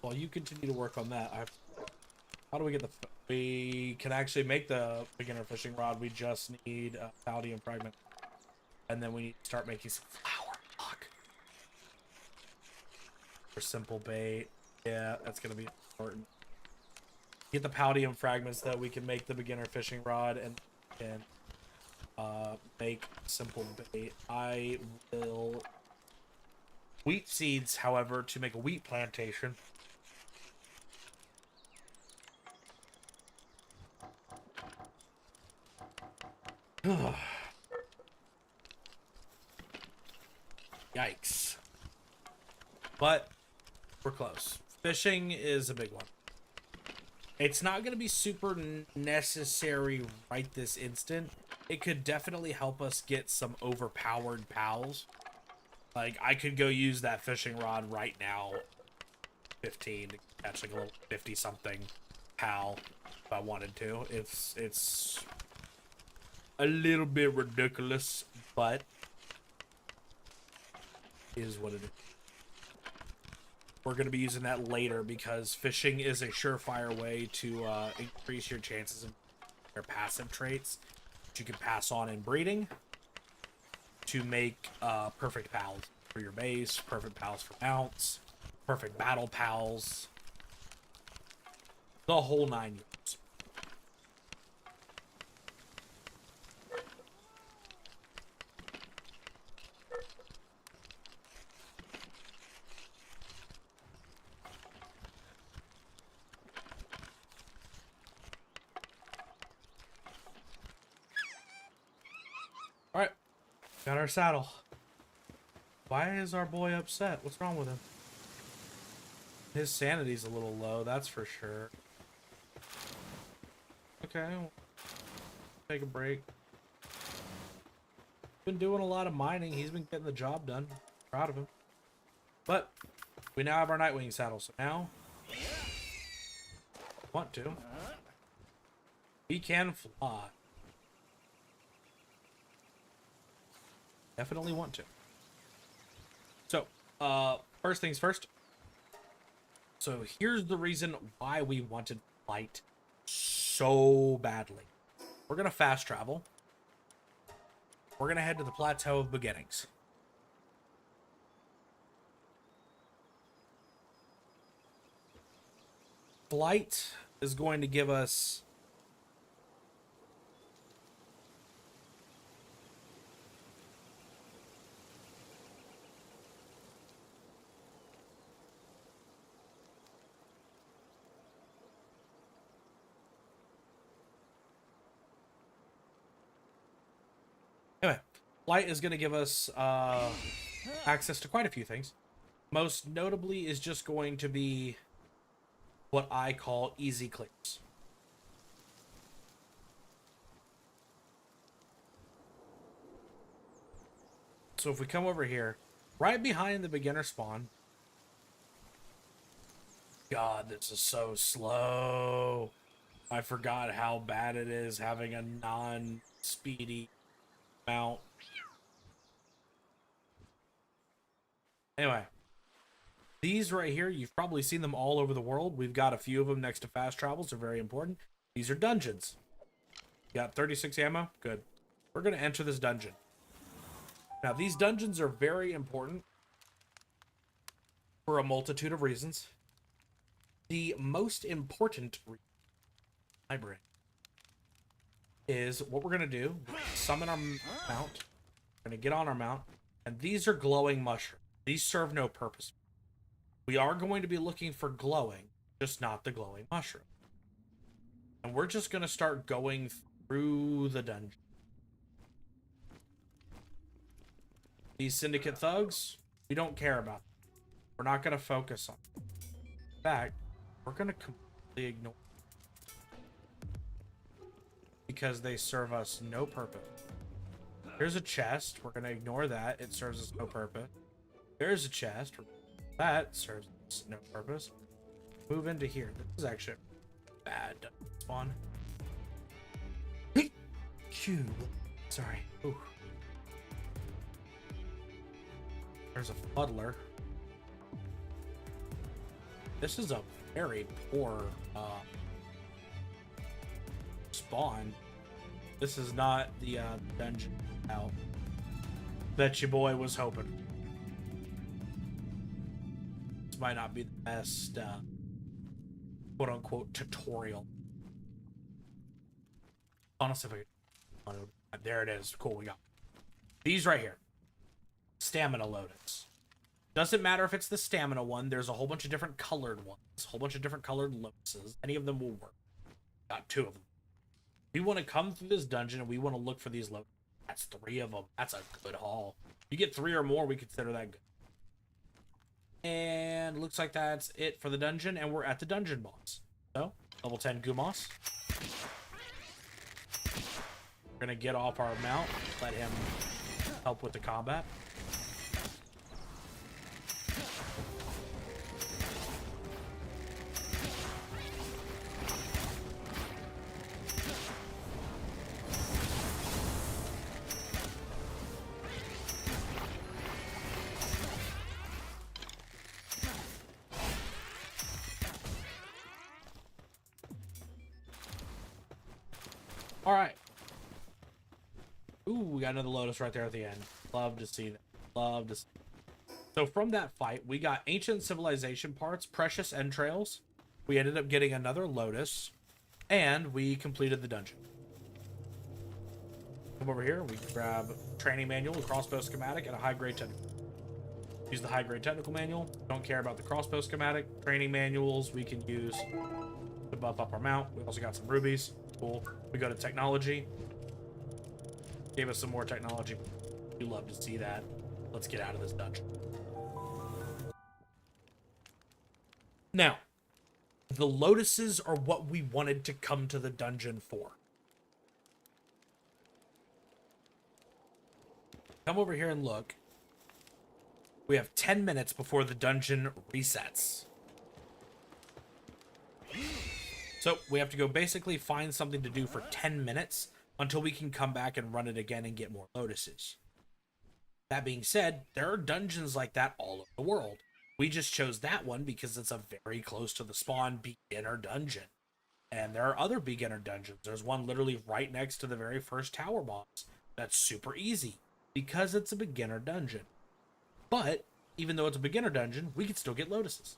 While you continue to work on that, how do we get the... We can actually make the beginner fishing rod. We just need a palladium fragment. And then we need to start making some flour. Fuck. For simple bait. Yeah, that's going to be important. Get the palladium fragments that we can make the beginner fishing rod and make simple bait. I will... Wheat seeds, however, to make a wheat plantation. Yikes. But we're close. Fishing is a big one. It's not going to be super necessary right this instant. It could definitely help us get some overpowered pals. Like, I could go use that fishing rod right now, 15, to catch like a little 50-something pal if I wanted to. It's a little bit ridiculous, but is what it is. we're going to be using that later because fishing is a surefire way to increase your chances of your passive traits that you can pass on in breeding to make perfect pals for your base, perfect pals for mounts, perfect battle pals, the whole 9 yards. All right, got our saddle. Why is our boy upset? What's wrong with him? His sanity's a little low, that's for sure. Okay, we'll take a break. Been doing a lot of mining. He's been getting the job done. Proud of him. But we now have our Nightwing saddle, so now want to. We can fly. Definitely want to. So, first things first. So here's the reason why we wanted flight so badly. We're gonna fast travel. We're gonna head to the Plateau of Beginnings. Flight is going to give us anyway, flight is going to give us access to quite a few things. Most notably is just going to be what I call easy clears. So if we come over here, right behind the beginner spawn. God, this is so slow. I forgot how bad it is having a non-speedy mount. Anyway, these right here, you've probably seen them all over the world. We've got a few of them next to fast travels. They're very important. These are dungeons. Got 36 ammo? Good. We're going to enter this dungeon. Now, these dungeons are very important for a multitude of reasons. The most important reason, library, is what we're going to do. Summon our mount. We're going to get on our mount. And these are glowing mushrooms. These serve no purpose. We are going to be looking for glowing, just not the glowing mushroom. And we're just going to start going through the dungeon. These syndicate thugs, we don't care about them. We're not going to focus on them. In fact, we're going to completely ignore them because they serve us no purpose. Here's a chest. We're going to ignore that. It serves us no purpose. There's a chest. That serves us no purpose. Move into here. This is actually bad spawn. Sorry. Ooh. There's a fuddler. This is a very poor spawn. This is not the dungeon out that your boy was hoping. This might not be the best quote unquote tutorial. Honestly, if I, there it is. Cool, we got these right here. Stamina lotus. Doesn't matter if it's the stamina one. There's a whole bunch of different colored ones. A whole bunch of different colored lotuses. Any of them will work. Got 2 of them. We want to come through this dungeon and we want to look for these lotuses. That's 3 of them. That's a good haul. You get 3 or more, we consider that good. And looks like that's it for the dungeon, and we're at the dungeon boss. So, level 10 Gumas. We're gonna get off our mount, let him help with the combat. All right. Ooh, we got another Lotus right there at the end. Love to see that. Love to see. So from that fight, we got Ancient Civilization parts, Precious Entrails. We ended up getting another Lotus, and we completed the dungeon. Come over here, we grab Training Manual, a Crossbow Schematic, and a High-Grade Technical. Use the High-Grade Technical Manual. Don't care about the Crossbow Schematic. Training Manuals we can use to buff up our mount. We also got some rubies. Cool. We go to Technology. Gave us some more technology. We love to see that. Let's get out of this dungeon. Now, the Lotuses are what we wanted to come to the dungeon for. Come over here and look. We have 10 minutes before the dungeon resets. So we have to go basically find something to do for 10 minutes until we can come back and run it again and get more Lotuses. That being said, there are dungeons like that all over the world. We just chose that one because it's a very close to the spawn beginner dungeon. And there are other beginner dungeons. There's one literally right next to the very first tower boss. That's super easy because it's a beginner dungeon. But even though it's a beginner dungeon, we can still get Lotuses.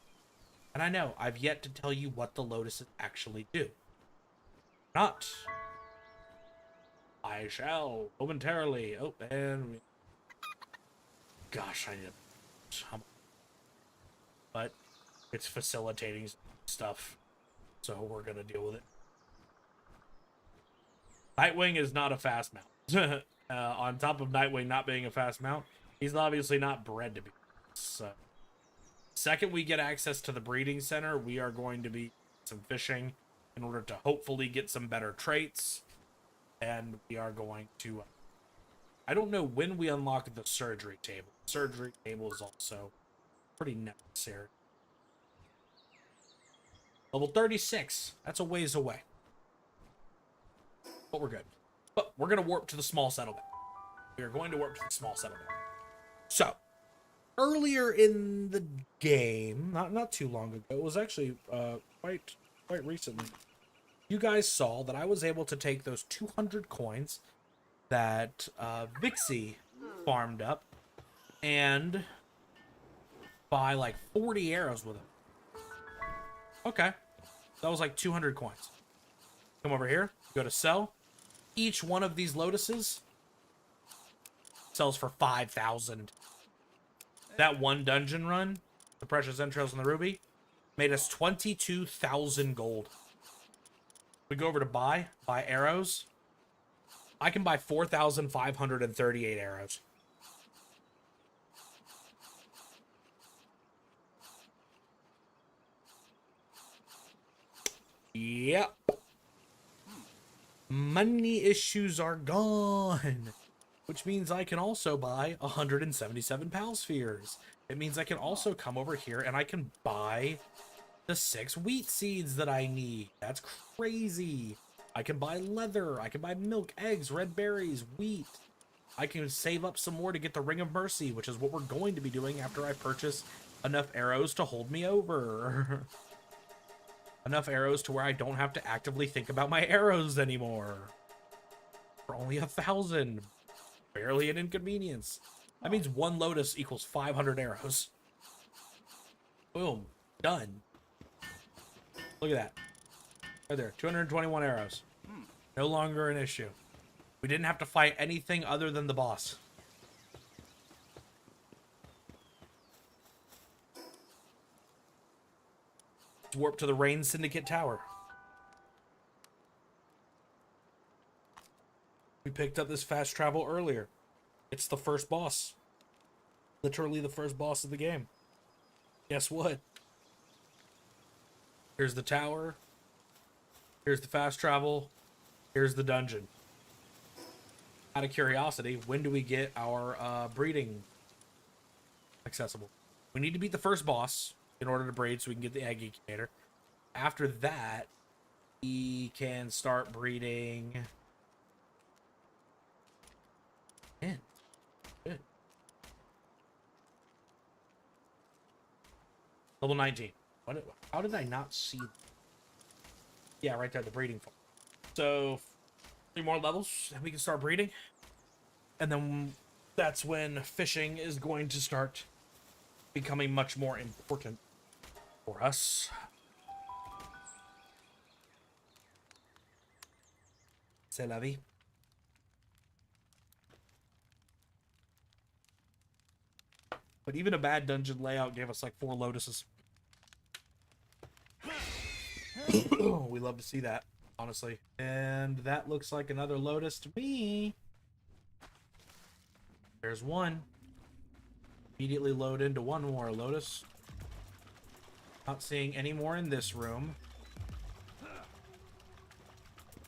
And I know, I've yet to tell you what the Lotuses actually do. Not. I shall momentarily. Oh, and gosh, I need to. But it's facilitating stuff, so we're gonna deal with it. Nightwing is not a fast mount. On top of Nightwing not being a fast mount, he's obviously not bred to be. So, second we get access to the breeding center, we are going to be some fishing in order to hopefully get some better traits. And we are going to... I don't know when we unlock the surgery table. The surgery table is also pretty necessary. Level 36. That's a ways away. But we're good. But we're going to warp to the small settlement. We are going to warp to the small settlement. So, earlier in the game, not too long ago, it was actually quite recently, you guys saw that I was able to take those 200 coins that Vixie farmed up and buy like 40 arrows with it. Okay. That was like 200 coins. Come over here. Go to sell. Each one of these Lotuses sells for 5,000. That one dungeon run, the Precious Entrails and the Ruby, made us 22,000 gold. We go over to buy arrows. I can buy 4,538 arrows. Yep. Money issues are gone. Which means I can also buy 177 Pal Spheres. It means I can also come over here and I can buy the 6 wheat seeds that I need. That's crazy. I can buy leather. I can buy milk, eggs, red berries, wheat. I can save up some more to get the Ring of Mercy, which is what we're going to be doing after I purchase enough arrows to hold me over. Enough arrows to where I don't have to actively think about my arrows anymore. For only 1,000. Barely an inconvenience. That means one Lotus equals 500 arrows. Boom. Done. Look at that. Right there. 221 arrows. No longer an issue. We didn't have to fight anything other than the boss. Let's warp to the Rain Syndicate Tower. We picked up this fast travel earlier. It's the first boss. Literally the first boss of the game. Guess what? Here's the tower. Here's the fast travel. Here's the dungeon. Out of curiosity, when do we get our breeding accessible? We need to beat the first boss in order to breed so we can get the egg incubator. After that, we can start breeding... Man, good. Level 19. How did I not see? Yeah, right there, the breeding farm. So, 3 more levels, and we can start breeding. And then that's when fishing is going to start becoming much more important for us. C'est la vie. But even a bad dungeon layout gave us like 4 lotuses. We love to see that, honestly. And that looks like another lotus to me. There's one. Immediately load into one more lotus. Not seeing any more in this room.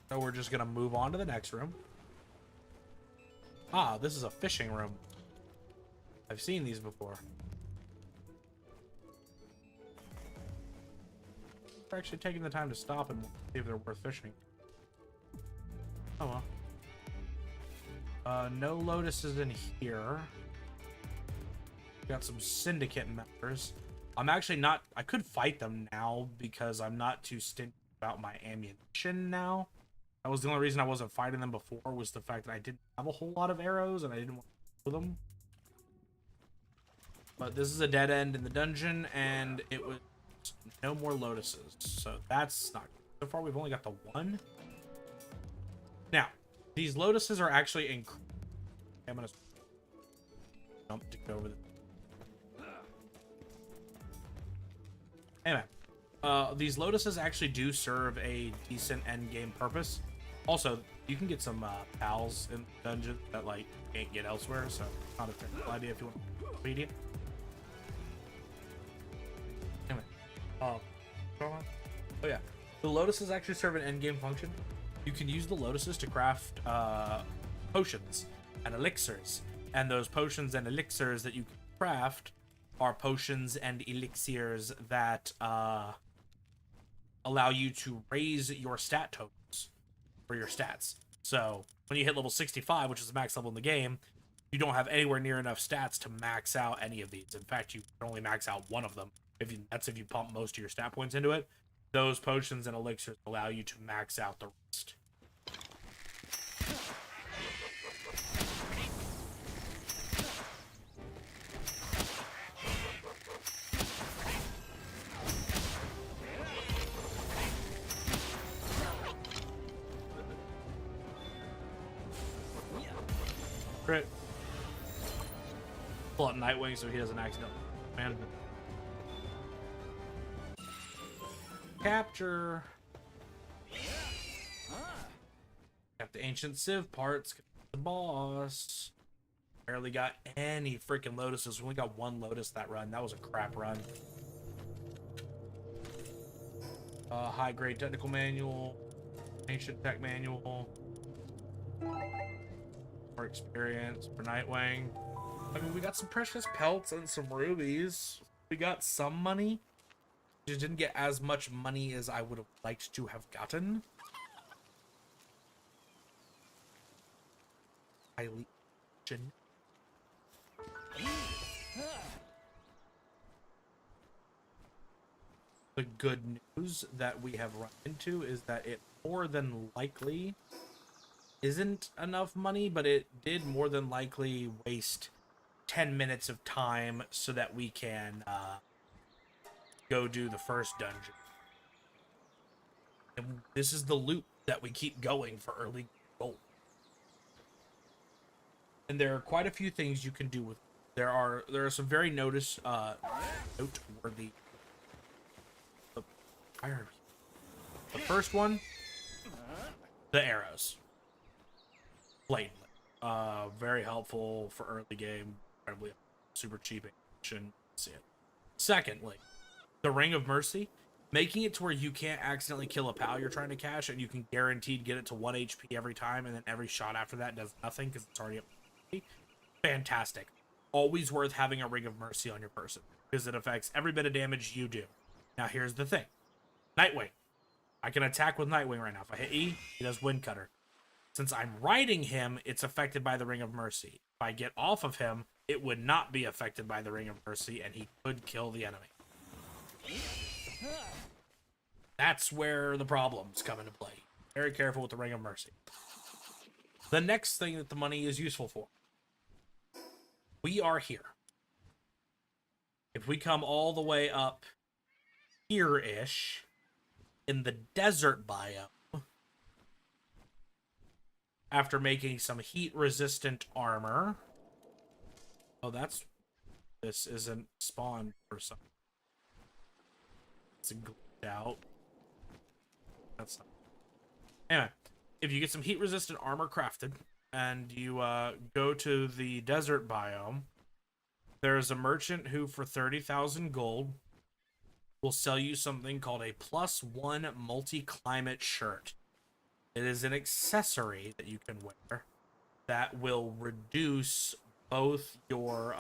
So we're just gonna move on to the next room. Ah, this is a fishing room. I've seen these before. We're actually taking the time to stop and see if they're worth fishing. Oh well. No lotuses in here. Got some syndicate members. I'm actually not... I could fight them now because I'm not too stingy about my ammunition now. That was the only reason I wasn't fighting them before, was the fact that I didn't have a whole lot of arrows and I didn't want to throw them. But this is a dead end in the dungeon, and it was no more lotuses. So that's not... So far, we've only got the one. Now, these lotuses are actually I'm going to jump to go over this. Anyway, these lotuses actually do serve a decent end game purpose. Also, you can get some pals in the dungeon that like can't get elsewhere, so not a terrible idea if you want to feed it. Anyway, oh yeah, the lotuses actually serve an end game function. You can use the lotuses to craft potions and elixirs, and those potions and elixirs that you can craft are potions and elixirs that allow you to raise your stat totals for your stats. So when you hit level 65, which is the max level in the game, you don't have anywhere near enough stats to max out any of these. In fact, you can only max out one of them. That's if you pump most of your stat points into it. Those potions and elixirs allow you to max out the rest. Crit. Pull out Nightwing so he doesn't accidentally man. Capture. Got the ancient Civ parts. The boss. Barely got any freaking lotuses. We only got one lotus that run. That was a crap run. High grade technical manual. Ancient tech manual. More experience for Nightwing. I mean, we got some precious pelts and some rubies. We got some money. Just didn't get as much money as I would have liked to have gotten. Highly. The good news that we have run into is that it more than likely isn't enough money, but it did more than likely waste 10 minutes of time so that we can go do the first dungeon. And this is the loop that we keep going for early gold. And there are quite a few things you can do with it. There are some very noteworthy the first one, the arrows. Blatantly. Very helpful for early game. Incredibly super cheap. Shouldn't see it. Secondly, the Ring of Mercy. Making it to where you can't accidentally kill a pal you're trying to cash, and you can guaranteed get it to 1 HP every time, and then every shot after that does nothing because it's already up. Fantastic. Always worth having a Ring of Mercy on your person because it affects every bit of damage you do. Now here's the thing. Nightwing. I can attack with Nightwing right now. If I hit E, he does Wind Cutter. Since I'm riding him, it's affected by the Ring of Mercy. If I get off of him, it would not be affected by the Ring of Mercy, and he could kill the enemy. That's where the problems come into play. Very careful with the Ring of Mercy. The next thing that the money is useful for. We are here. If we come all the way up here-ish in the desert biome, after making some heat-resistant armor... Oh, this isn't spawned or something. It's a glitch out. That's not... Anyway, if you get some heat-resistant armor crafted, and you go to the desert biome, there's a merchant who, for 30,000 gold, will sell you something called a +1 multi-climate shirt. It is an accessory that you can wear that will reduce both your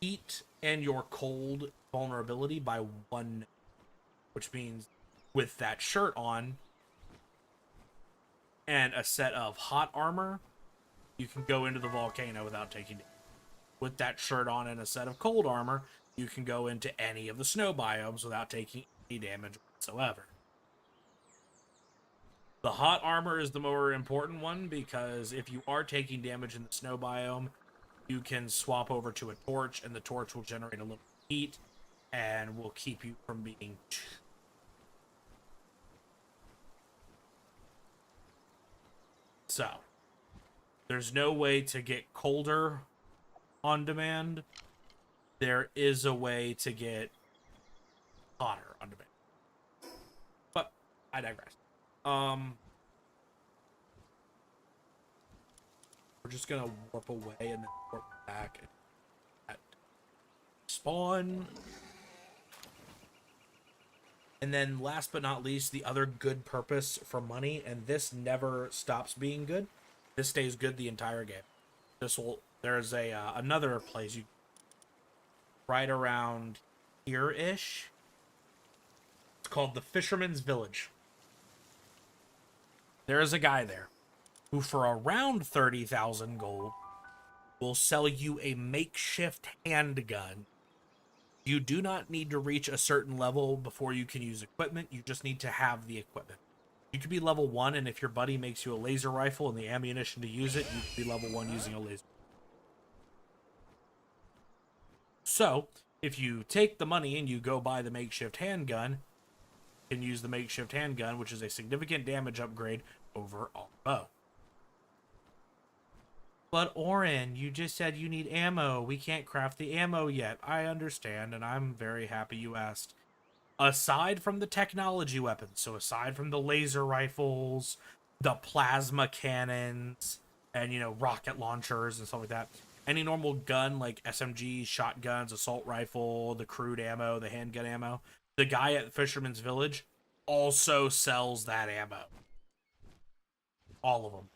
heat and your cold vulnerability by 1, which means with that shirt on and a set of hot armor, you can go into the volcano without taking damage. With that shirt on and a set of cold armor, you can go into any of the snow biomes without taking any damage whatsoever. The hot armor is the more important one, because if you are taking damage in the snow biome, you can swap over to a torch, and the torch will generate a little heat and will keep you from being too... So, there's no way to get colder on demand. There is a way to get hotter on demand. But I digress. We're just gonna warp away and then warp back at spawn. And then last but not least, the other good purpose for money, and this never stops being good. This stays good the entire game. There's another place you right around here-ish. It's called the Fisherman's Village. There is a guy there who, for around 30,000 gold, will sell you a makeshift handgun. You do not need to reach a certain level before you can use equipment. You just need to have the equipment. You could be level 1, and if your buddy makes you a laser rifle and the ammunition to use it, you could be level 1 using a laser. So, if you take the money and you go buy the makeshift handgun, you can use the makeshift handgun, which is a significant damage upgrade over a bow. But Oren, you just said you need ammo. We can't craft the ammo yet. I understand, and I'm very happy you asked. Aside from the technology weapons, so aside from the laser rifles, the plasma cannons, and, rocket launchers and stuff like that, any normal gun like SMGs, shotguns, assault rifle, the crude ammo, the handgun ammo, the guy at Fisherman's Village also sells that ammo. All of them.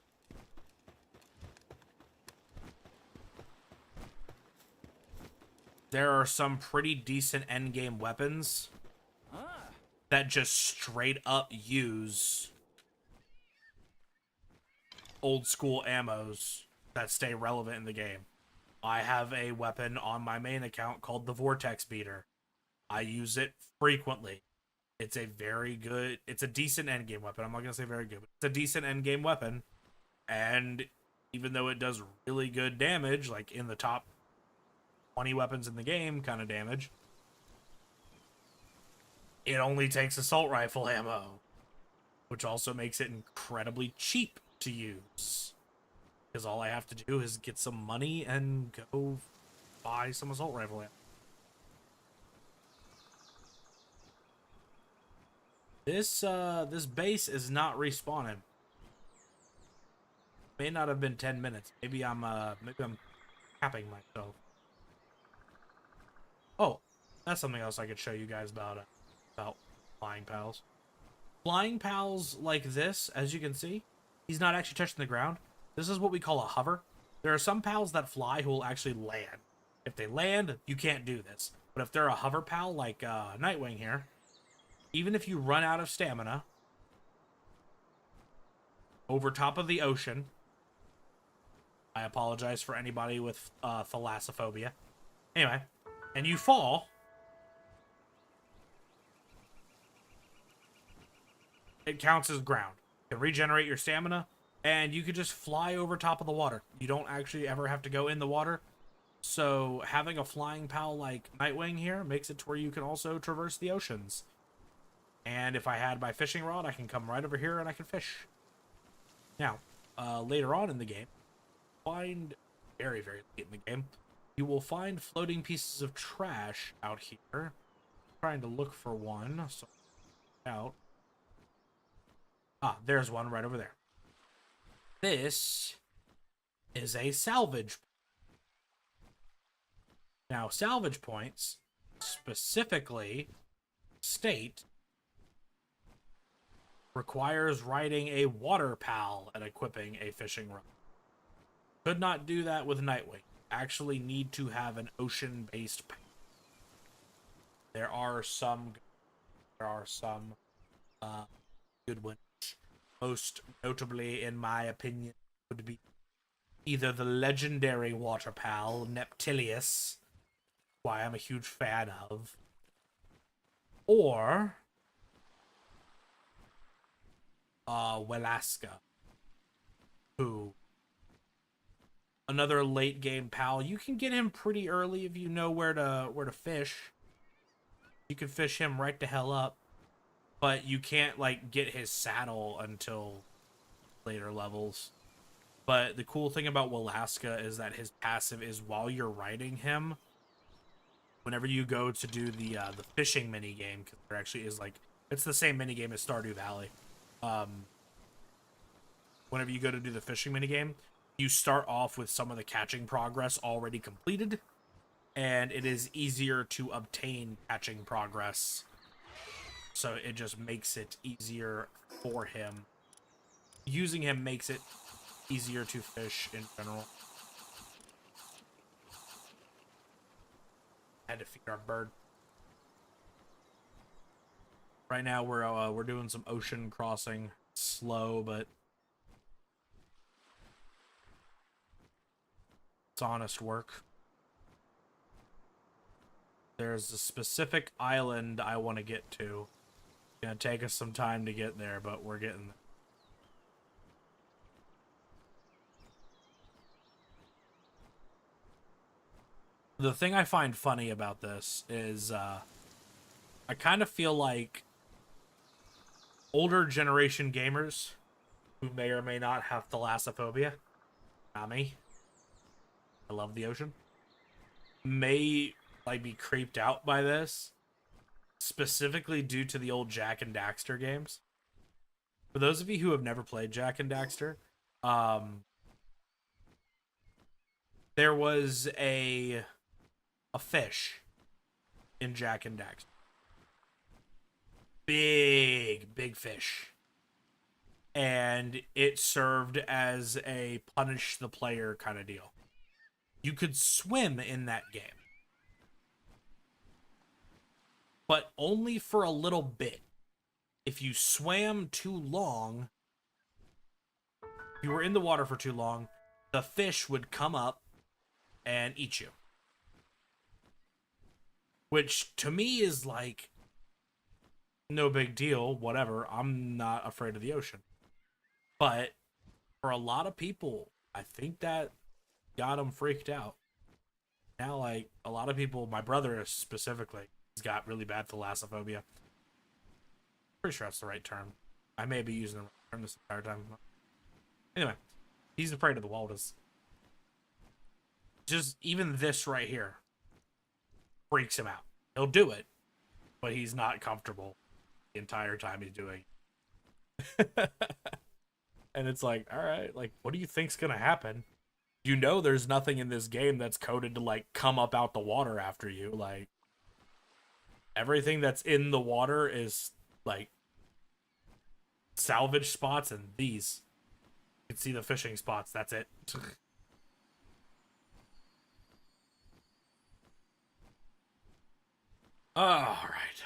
There are some pretty decent endgame weapons that just straight up use old school ammos that stay relevant in the game. I have a weapon on my main account called the Vortex Beater. I use it frequently. It's a decent endgame weapon. I'm not going to say very good, but it's a decent endgame weapon. And even though it does really good damage, like in the top 20 weapons in the game kind of damage, it only takes assault rifle ammo, which also makes it incredibly cheap to use, because all I have to do is get some money and go buy some assault rifle ammo. This base is not respawning. May not have been 10 minutes. Maybe I'm capping myself. Oh, that's something else I could show you guys about flying pals. Flying pals like this, as you can see, he's not actually touching the ground. This is what we call a hover. There are some pals that fly who will actually land. If they land, you can't do this. But if they're a hover pal like Nightwing here, even if you run out of stamina over top of the ocean, I apologize for anybody with thalassophobia. Anyway, and you fall, it counts as ground. You can regenerate your stamina, and you could just fly over top of the water. You don't actually ever have to go in the water. So having a flying pal like Nightwing here makes it to where you can also traverse the oceans. And if I had my fishing rod, I can come right over here and I can fish. Now, later on in the game, find very, very late in the game, you will find floating pieces of trash out here. I'm trying to look for one, so out. Ah, there's one right over there. This is a salvage. Now, salvage points specifically state requires riding a water pal and equipping a fishing rod. Could not do that with Nightwing. Actually need to have an ocean-based pal. There are some good ones. Most notably, in my opinion, would be either the legendary water pal, Neptilius, who I am a huge fan of, or Welaska, who another late game pal. You can get him pretty early if you know where to fish. You can fish him right the hell up, but you can't like get his saddle until later levels. But the cool thing about Welaska is that his passive is while you're riding him, whenever you go to do the fishing mini game, because there actually is like it's the same mini game as Stardew Valley. Whenever you go to do the fishing mini game, you start off with some of the catching progress already completed, and it is easier to obtain catching progress. So it just makes it easier for him. Using him makes it easier to fish in general. Had to feed our bird. Right now we're doing some ocean crossing, slow, but it's honest work. There's a specific island I want to get to. It's gonna take us some time to get there, but we're getting there. The thing I find funny about this is I kind of feel like older generation gamers who may or may not have thalassophobia, not me, I love the ocean, may like be creeped out by this, specifically due to the old Jak and Daxter games. For those of you who have never played Jak and Daxter, there was a fish in Jak and Daxter. Big fish. And it served as a punish the player kind of deal. You could swim in that game, but only for a little bit. If you swam too long, if you were in the water for too long, the fish would come up and eat you. Which to me is like, no big deal, whatever. I'm not afraid of the ocean. But for a lot of people, I think that got them freaked out. Now, like, a lot of people, my brother specifically, he's got really bad thalassophobia. Pretty sure that's the right term. I may be using the wrong term this entire time. Anyway, he's afraid of the walrus. Just even this right here freaks him out. He'll do it, but he's not comfortable the entire time he's doing it. And it's like, all right, like, what do you think's gonna happen? You know there's nothing in this game that's coded to, like, come up out the water after you. Like, everything that's in the water is, like, salvage spots, and these. You can see the fishing spots, that's it. Alright.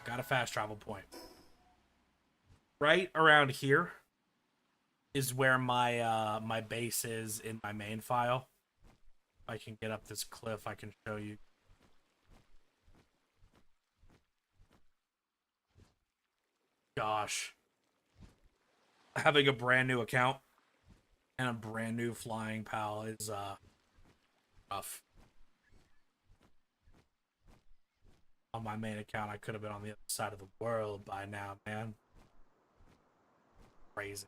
Got a fast travel point. Right around here is where my my base is in my main file. I can get up this cliff, I can show you. gosh. Having a brand new account and a brand new flying pal is rough. On my main account, I could have been on the other side of the world by now, man. Crazy.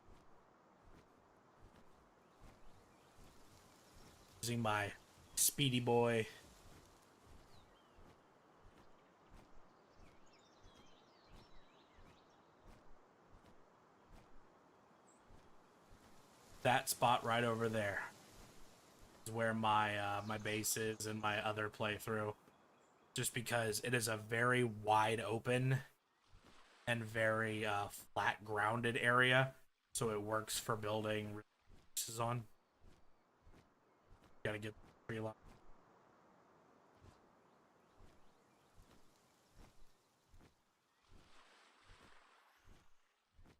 Using my speedy boy. That spot right over there is where my my base is in my other playthrough. Just because it is a very wide open and very flat grounded area, so it works for building bases on. Gotta get pretty long.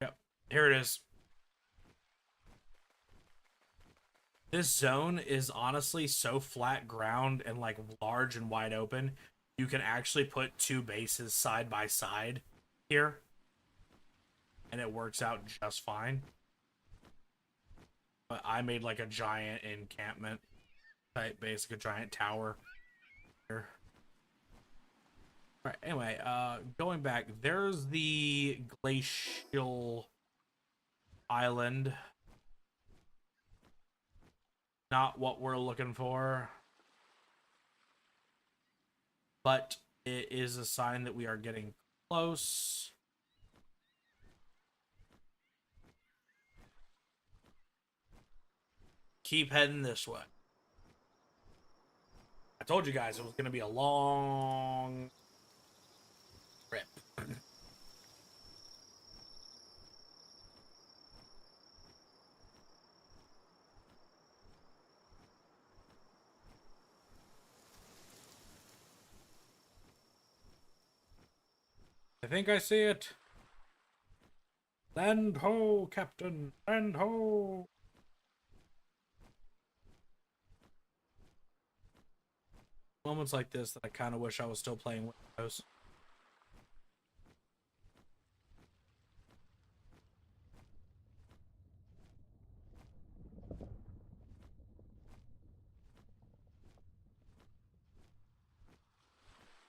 Yep, here it is. This zone is honestly so flat ground and like large and wide open. You can actually put two bases side by side here, and it works out just fine. But I made like a giant encampment type base, like a giant tower here. All right. Anyway, going back, there's the glacial island. Not what we're looking for, but it is a sign that we are getting close. Keep heading this way. I told you guys it was going to be a long trip. I think I see it. Land ho, Captain! Land ho! Moments like this that I kind of wish I was still playing Windows.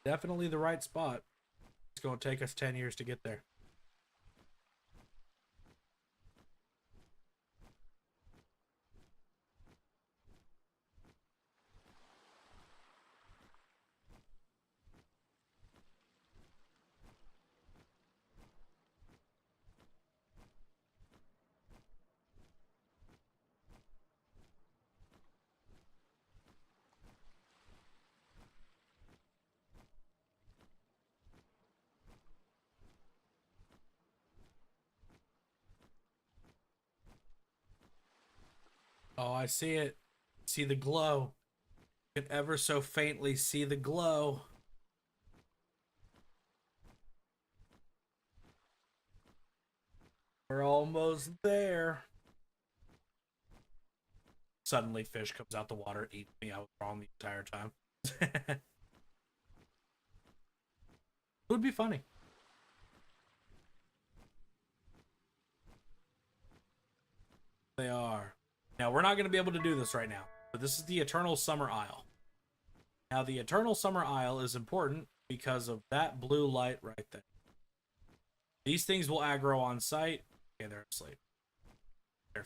Definitely the right spot. It's going to take us 10 years to get there. Oh, I see it. See the glow. You can ever so faintly see the glow. We're almost there. Suddenly, fish comes out the water, eats me. I was wrong the entire time. It would be funny. They are. Now, we're not going to be able to do this right now, but this is the Eternal Summer Isle. Now, the Eternal Summer Isle is important because of that blue light right there. These things will aggro on sight. Okay, they're asleep. They're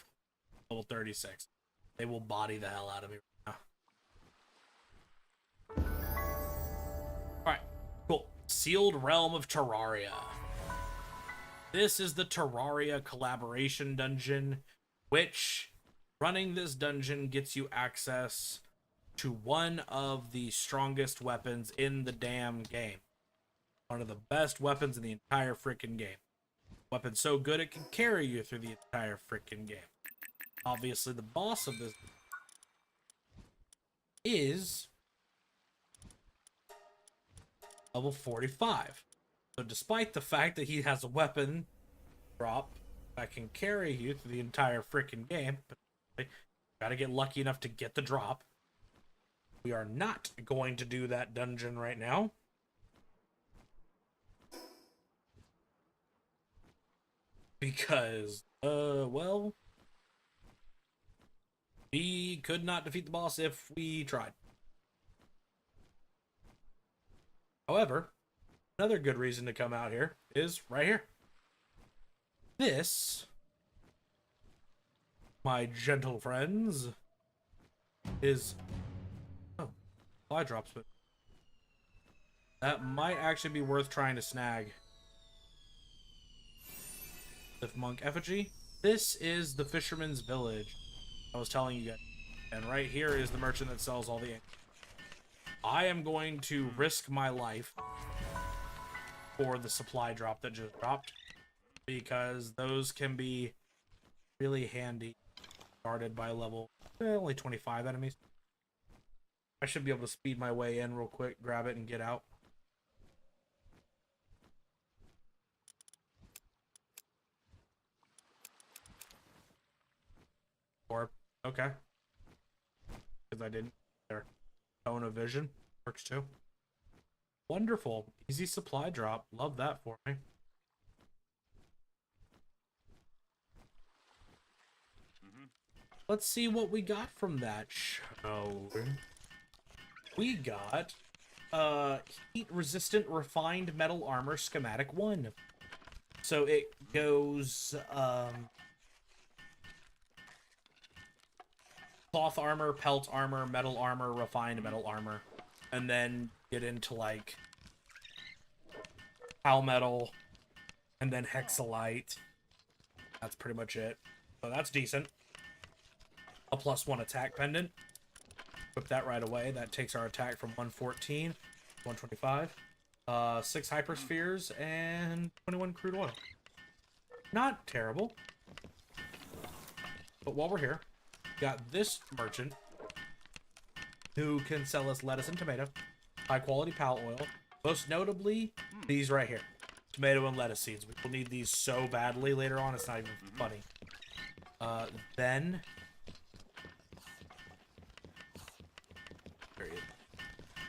level 36. They will body the hell out of me right now. Alright, cool. Sealed Realm of Terraria. This is the Terraria collaboration dungeon, which running this dungeon gets you access to one of the strongest weapons in the damn game. One of the best weapons in the entire freaking game. Weapon so good it can carry you through the entire freaking game. Obviously, the boss of this is level 45. So despite the fact that he has a weapon drop that can carry you through the entire freaking game, but gotta get lucky enough to get the drop. We are not going to do that dungeon right now. because, well, we could not defeat the boss if we tried. However, another good reason to come out here is right here. This, my gentle friends, is... Oh, fly drops, but that might actually be worth trying to snag. The monk effigy. This is the fisherman's village I was telling you guys. And right here is the merchant that sells all the ink. I am going to risk my life for the supply drop that just dropped, because those can be really handy. Guarded by level only 25 enemies. I should be able to speed my way in real quick, grab it, and get out. Or, okay. Because I didn't. There. Tone of vision. Works too. Wonderful. Easy supply drop. Love that for me. Let's see what we got from that show. We got heat resistant refined metal armor schematic 1. So it goes cloth armor, pelt armor, metal armor, refined metal armor, and then get into like pal metal and then hexalite. That's pretty much it. So that's decent. A +1 attack pendant. Whip that right away. That takes our attack from 114 to 125. 6 hyperspheres and 21 crude oil. Not terrible. But while we're here, got this merchant who can sell us lettuce and tomato, high quality pal oil, most notably these right here, tomato and lettuce seeds. We will need these so badly later on, it's not even funny. Then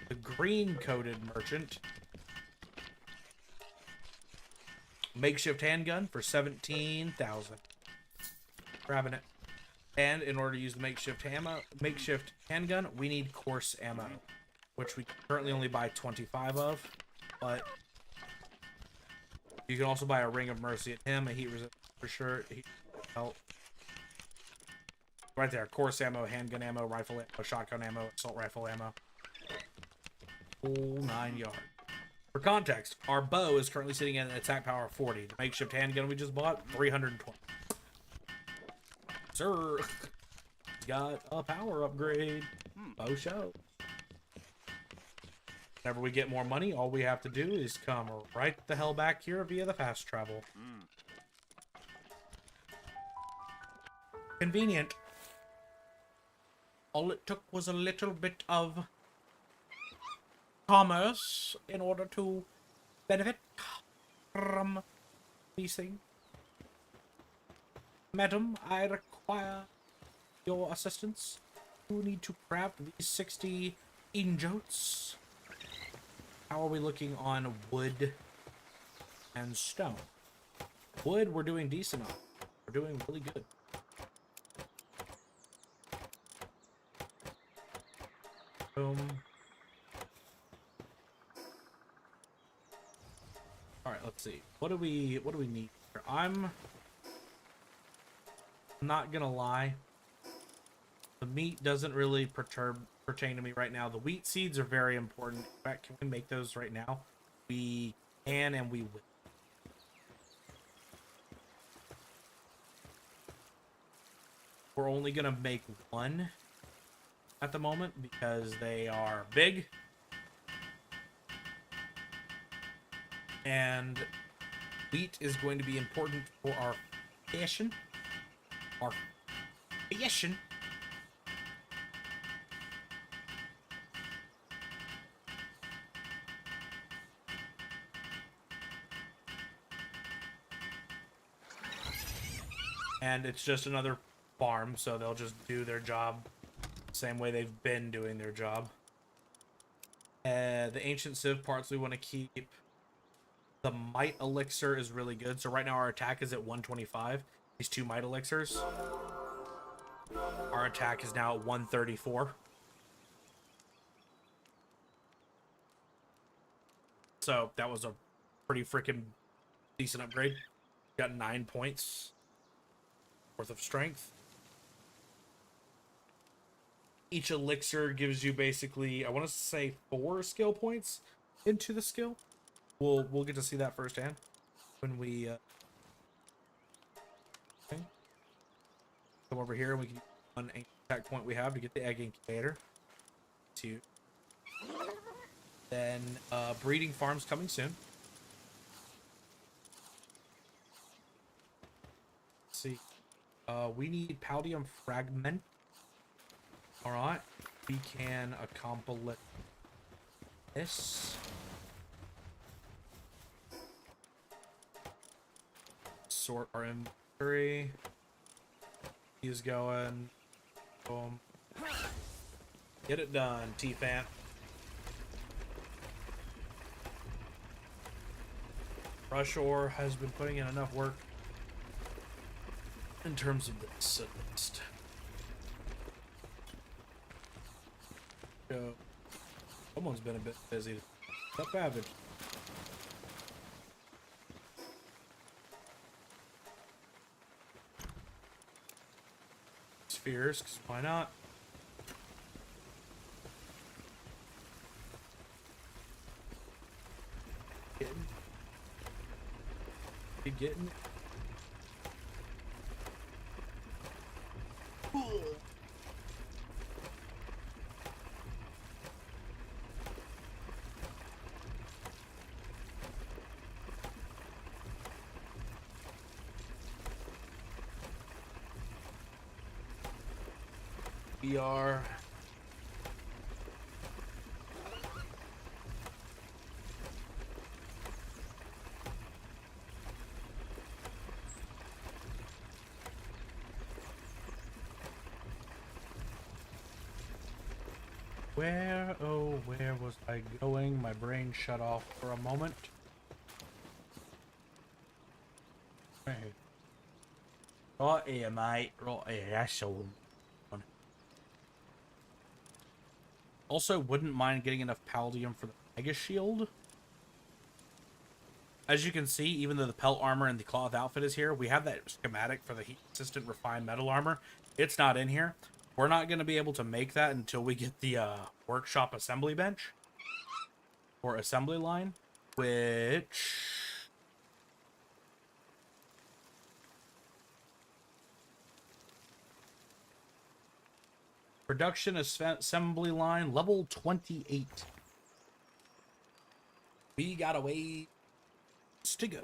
the green coated merchant, makeshift handgun for 17,000. Grabbing it. And in order to use the makeshift handgun, we need coarse ammo, which we currently only buy 25 of. But you can also buy a ring of mercy at him, a heat resist for sure. Right there, coarse ammo, handgun ammo, rifle ammo, shotgun ammo, assault rifle ammo. Whole 9 yards. For context, our bow is currently sitting at an attack power of 40. The makeshift handgun we just bought, 320. Sir, got a power upgrade. Bow show. Whenever we get more money, all we have to do is come right the hell back here via the fast travel. Convenient. All it took was a little bit of commerce in order to benefit from these things. Madam, I require your assistance. You need to craft these 60 ingots. How are we looking on wood and stone? Wood, we're doing decent on. We're doing really good. Boom. Alright, let's see. What do we need here? I'm not gonna lie. The meat doesn't really pertain to me right now. The wheat seeds are very important. In fact, can we make those right now? We can and we will. We're only gonna make one at the moment because they are big. And wheat is going to be important for our fashion. Our fashion. And it's just another farm, so they'll just do their job the same way they've been doing their job. The ancient civ parts we want to keep. The might elixir is really good. So right now our attack is at 125. These 2 might elixirs. Our attack is now at 134. So that was a pretty freaking decent upgrade. Got 9 points worth of strength. Each elixir gives you basically, I want to say 4 skill points into the skill. We'll get to see that firsthand when we okay. Come over here and we can use one attack point we have to get the egg incubator. 2. Then breeding farm's coming soon. Let's see. We need Paldium fragment. All right, we can accomplish this. Sort our inventory. He's going. Boom. Get it done, T-Fan. Rush Ore has been putting in enough work in terms of this, at least. So, someone's been a bit busy. Up average. Spheres, because why not? Getting we are where, oh, where was I going? My brain shut off for a moment. Right here. Right here, mate. Right here. That's all. Also, wouldn't mind getting enough Paldium for the Mega Shield. As you can see, even though the pelt armor and the cloth outfit is here, we have that schematic for the heat-resistant refined metal armor. It's not in here. We're not going to be able to make that until we get the workshop assembly bench. Or assembly line. Which... production assembly line, level 28. We got a ways to go.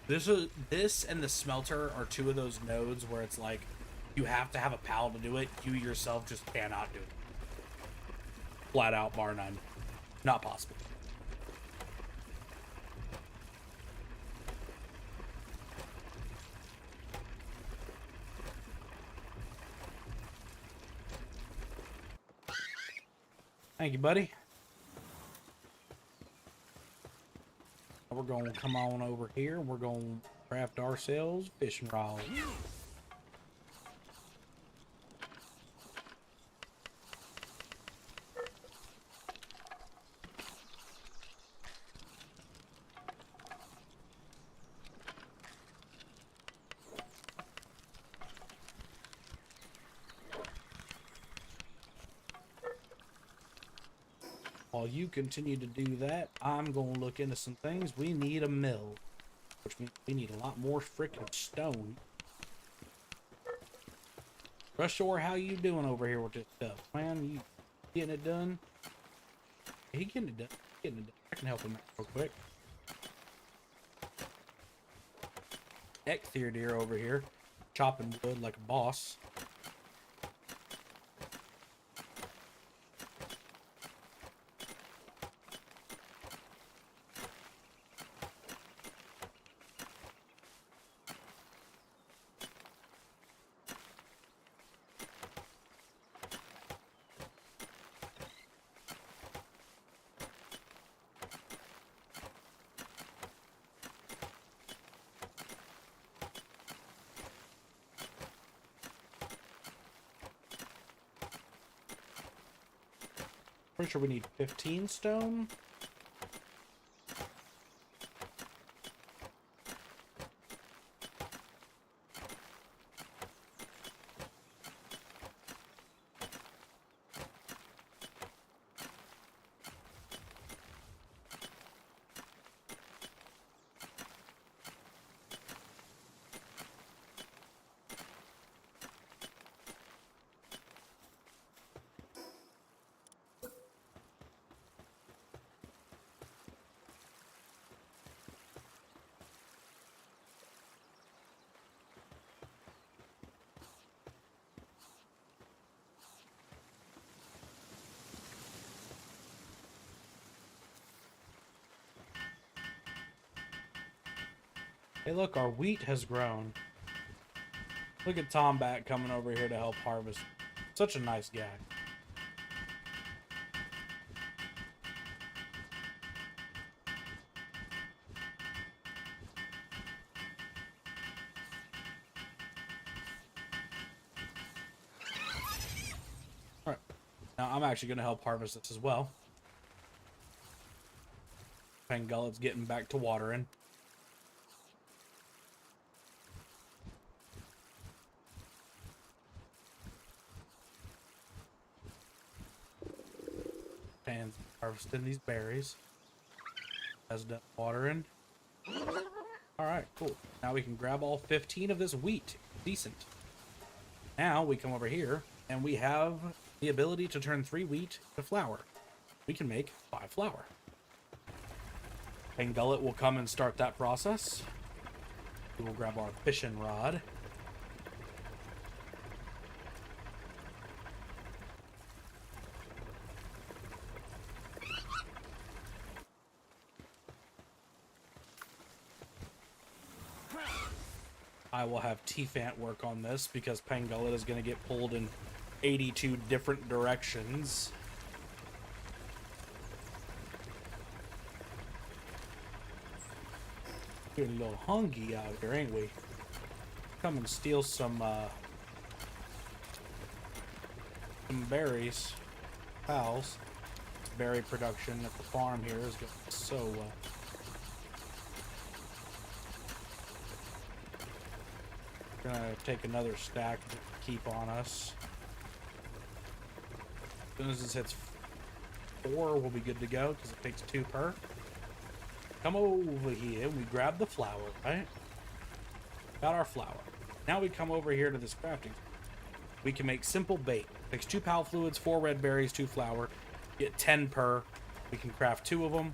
This and the smelter are 2 of those nodes where it's like you have to have a pal to do it. You yourself just cannot do it. Flat out, bar none. Not possible. Thank you, buddy. We're going to come on over here. We're going to craft ourselves fishing rods. While you continue to do that, I'm going to look into some things. We need a mill, which means we need a lot more freaking stone. Rush Ore, how you doing over here with this stuff, man? You getting it done? He getting it done. Getting it done. I can help him out real quick. Ecthier over here, chopping wood like a boss. Pretty sure we need 15 stone. Hey, look, our wheat has grown. Look at Tom back coming over here to help harvest. Such a nice guy. Alright. Now, I'm actually going to help harvest this as well. Pangullet's getting back to watering. And harvesting these berries. Has done watering. Alright, cool. Now we can grab all 15 of this wheat. Decent. Now we come over here and we have the ability to turn 3 wheat to flour. We can make 5 flour. Pangullet will come and start that process. We will grab our fishing rod. I will have T-Fant work on this because Pangullet is going to get pulled in 82 different directions. Getting a little hungry out here, ain't we? Come and steal some berries. Pals. Berry production at the farm here is going so well. Gonna take another stack to keep on us. As soon as this hits 4, we'll be good to go because it takes 2 per. Come over here. We grab the flour, right? Got our flour. Now we come over here to this crafting. We can make simple bait. Takes 2 pal fluids, 4 red berries, 2 flour. Get 10 per. We can craft 2 of them.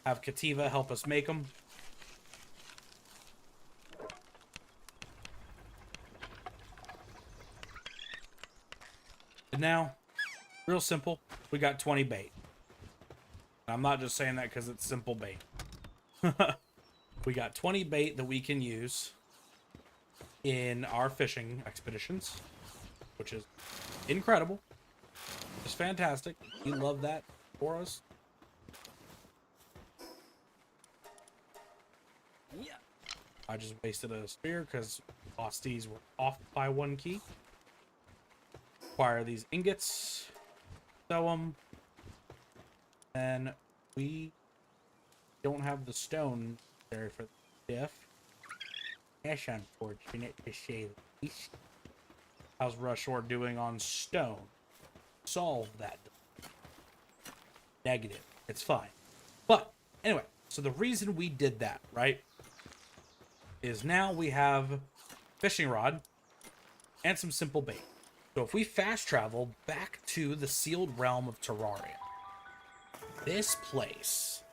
Have Kativa help us make them. And now, real simple, we got 20 bait. I'm not just saying that because it's simple bait. We got 20 bait that we can use in our fishing expeditions, which is incredible. It's fantastic. We love that for us. Yeah. I just wasted a spear because hosties were off by 1 key. Acquire these ingots, sell them, and we don't have the stone there for the diff. That's unfortunate to say the least. How's Rushore doing on stone? Solve that. Negative. It's fine. But anyway, so the reason we did that, right, is now we have fishing rod and some simple bait. So if we fast travel back to the sealed realm of Terraria, this place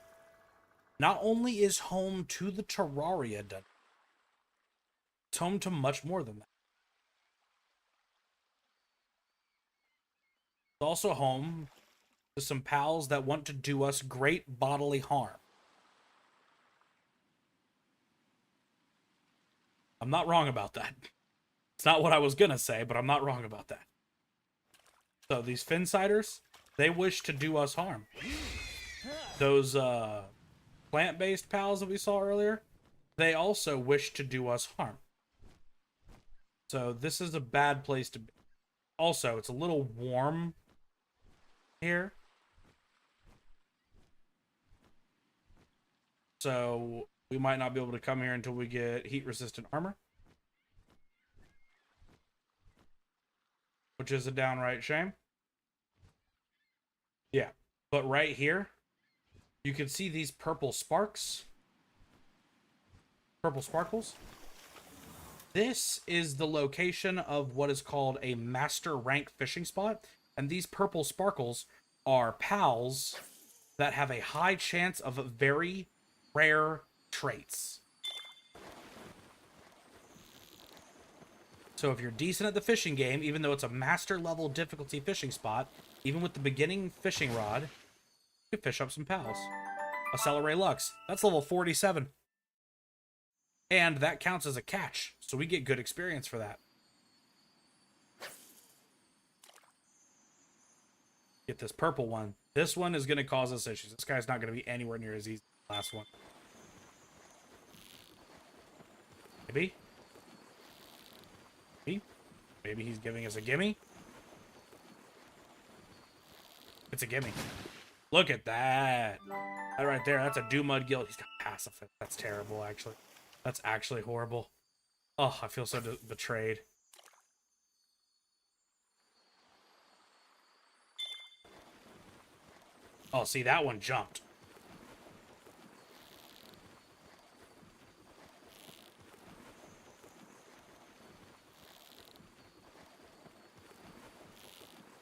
not only is home to the Terraria dungeon, it's home to much more than that. It's also home to some pals that want to do us great bodily harm. I'm not wrong about that. It's not what I was gonna say, but I'm not wrong about that. So these Finsiders, they wish to do us harm. Those plant-based pals that we saw earlier, they also wish to do us harm. So this is a bad place to be. Also, it's a little warm here. So we might not be able to come here until we get heat-resistant armor. Which is a downright shame. Yeah. But right here, you can see these purple sparks. Purple sparkles. This is the location of what is called a master rank fishing spot. And these purple sparkles are pals that have a high chance of very rare traits. So if you're decent at the fishing game, even though it's a master level difficulty fishing spot, even with the beginning fishing rod, you can fish up some pals. Accelerate Lux. That's level 47. And that counts as a catch, so we get good experience for that. Get this purple one. This one is going to cause us issues. This guy's not going to be anywhere near as easy as the last one. Maybe? Maybe he's giving us a gimme? It's a gimme. Look at that. That right there, that's a Mud Guild. He's got pacifist. That's terrible, actually. That's actually horrible. Oh, I feel so betrayed. Oh, see, that one jumped.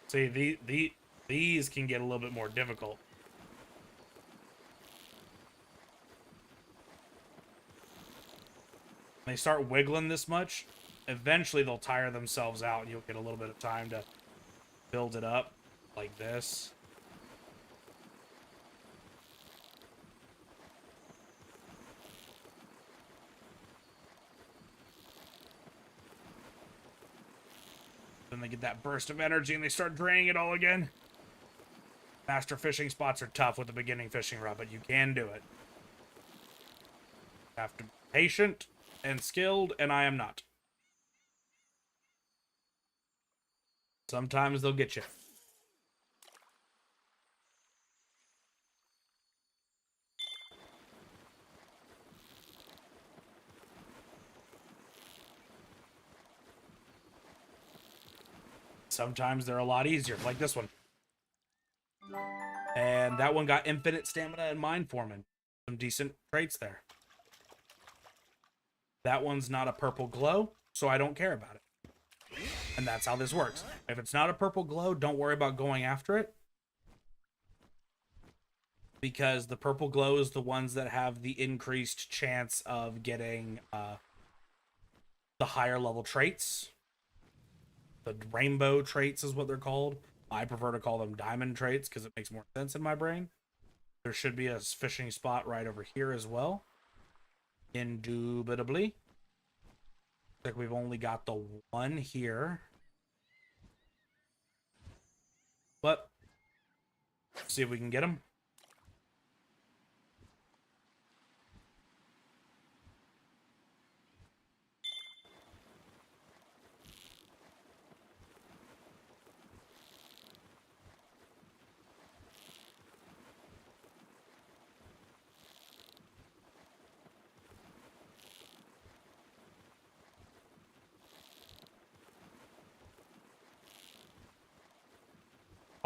See, these can get a little bit more difficult. When they start wiggling this much, eventually they'll tire themselves out and you'll get a little bit of time to build it up like this. Then they get that burst of energy and they start draining it all again. Master fishing spots are tough with the beginning fishing rod, but you can do it. You have to be patient and skilled, and I am not. Sometimes they'll get you. Sometimes they're a lot easier, like this one. And that one got infinite stamina and mind forming. Some decent traits there. That one's not a purple glow, so I don't care about it. And that's how this works. If it's not a purple glow, don't worry about going after it. Because the purple glow is the ones that have the increased chance of getting the higher level traits. The rainbow traits is what they're called. I prefer to call them diamond traits because it makes more sense in my brain. There should be a fishing spot right over here as well. Indubitably. Looks like we've only got the one here. But, see if we can get him.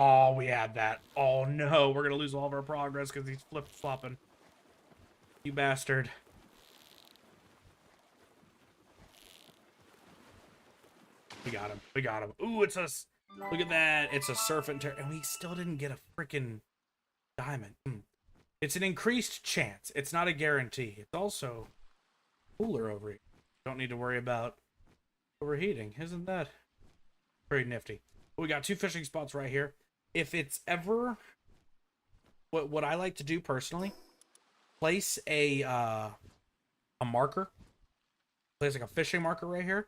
Oh, we had that. Oh, no. We're going to lose all of our progress because he's flip-flopping. You bastard. We got him. We got him. Ooh, it's a... Look at that. It's a serpent. And we still didn't get a freaking diamond. It's an increased chance. It's not a guarantee. It's also cooler over here. Don't need to worry about overheating. Isn't that pretty nifty? We got two fishing spots right here. If it's ever what I like to do personally, place a marker, place like a fishing marker right here.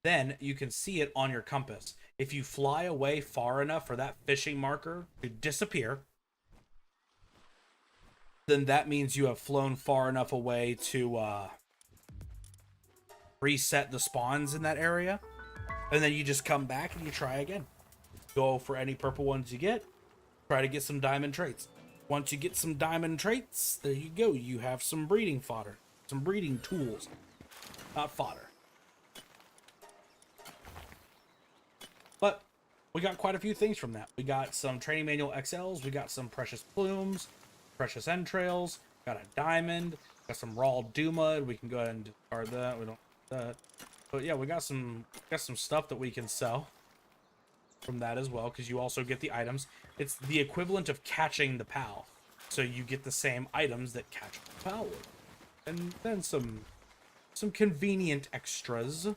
Then you can see it on your compass. If you fly away far enough for that fishing marker to disappear, then that means you have flown far enough away to reset the spawns in that area. And then you just come back and you try again. Go for any purple ones you get. Try to get some diamond traits. Once you get some diamond traits, there you go. You have some breeding fodder, some breeding tools, not fodder. But we got quite a few things from that. We got some training manual XLs. We got some precious plumes, precious entrails. Got a diamond. Got some raw Duma. We can go ahead and discard that. We don't need that. But yeah, we got some stuff that we can sell from that as well, because you also get the items. It's the equivalent of catching the PAL. So you get the same items that catch the PAL would. And then some convenient extras.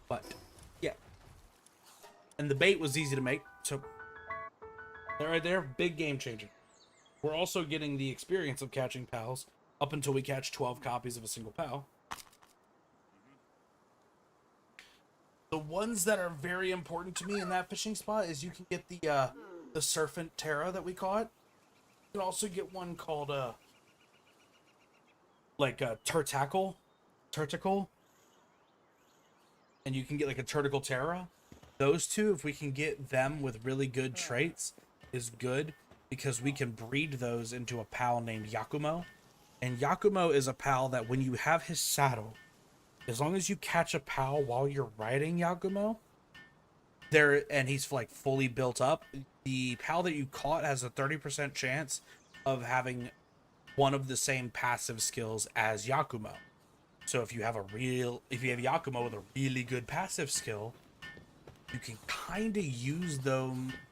But yeah. And the bait was easy to make, so right there, big game changer. We're also getting the experience of catching PALs up until we catch 12 copies of a single PAL. The ones that are very important to me in that fishing spot is you can get the Serpent Terra that we caught. You can also get one called Turtacle, and you can get like a Turticle Terra. Those two, if we can get them with really good traits, is good, because we can breed those into a pal named Yakumo. And Yakumo is a pal that when you have his saddle, as long as you catch a pal while you're riding Yakumo, and he's like fully built up, the pal that you caught has a 30% chance of having one of the same passive skills as Yakumo. So if you have Yakumo with a really good passive skill, you can kind of use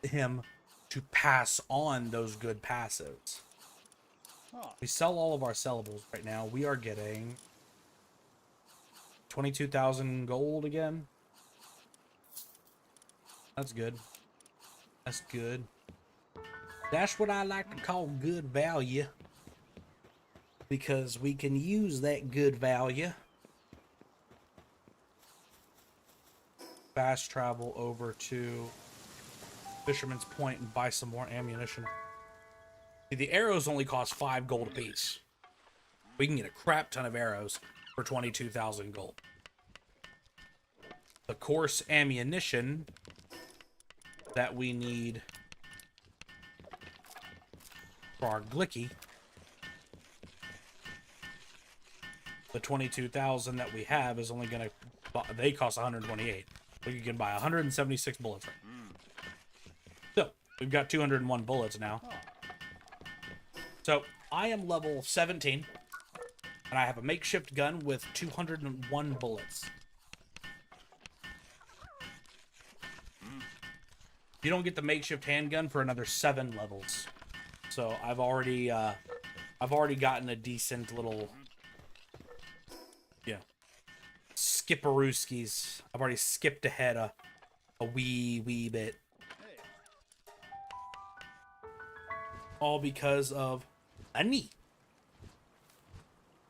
him to pass on those good passives. We sell all of our sellables right now. We are getting 22,000 gold again. That's good. That's good. That's what I like to call good value, because we can use that good value. Fast travel over to Fisherman's Point and buy some more ammunition. See, the arrows only cost 5 gold apiece. We can get a crap ton of arrows for 22,000 gold. The coarse ammunition that we need for our Glicky, the 22,000 that we have is only going to, they cost 128. We can buy 176 bullets. So, we've got 201 bullets now. So, I am level 17, and I have a makeshift gun with 201 bullets. You don't get the makeshift handgun for another 7 levels. So, I've already gotten a decent little, yeah, skipperooskies. I've already skipped ahead a wee bit. All because of money.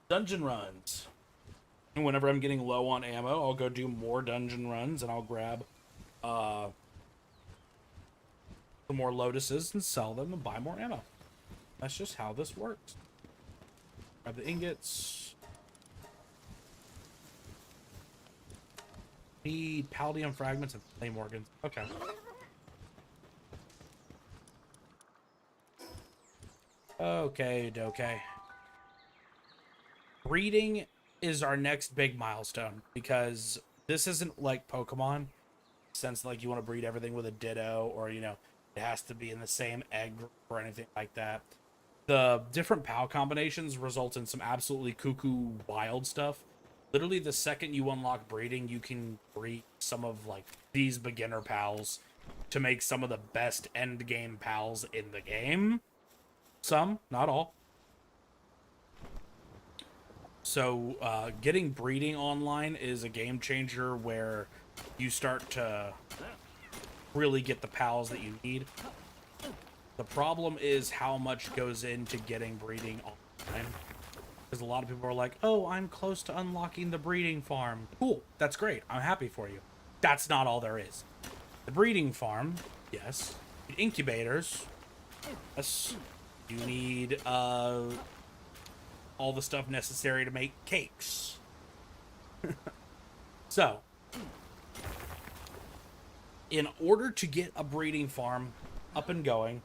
Dungeon runs. And whenever I'm getting low on ammo, I'll go do more dungeon runs, and I'll grab some more lotuses and sell them and buy more ammo. That's just how this works. Grab the ingots. Need palladium fragments and flame organs. Okay. Okay. Breeding is our next big milestone, because this isn't like Pokemon, since like you want to breed everything with a Ditto, or it has to be in the same egg group or anything like that. The different PAL combinations result in some absolutely cuckoo wild stuff. Literally, the second you unlock breeding, you can breed some of like these beginner PALs to make some of the best end game PALs in the game. Some, not all. So getting breeding online is a game changer, where you start to really get the PALs that you need. The problem is how much goes into getting breeding online. Because a lot of people are like, oh, I'm close to unlocking the breeding farm. Cool, that's great. I'm happy for you. That's not all there is. The breeding farm, yes. Incubators, yes. You need all the stuff necessary to make cakes. So, In order to get a breeding farm up and going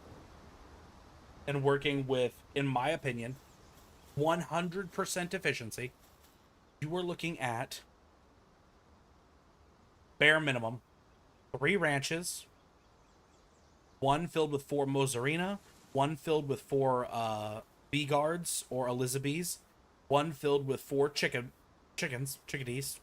and working with, in my opinion, 100% efficiency, you are looking at bare minimum 3 ranches, one filled with 4 Mozarina, one filled with 4 bee guards or Elizabeths, one filled with 4 chickadees.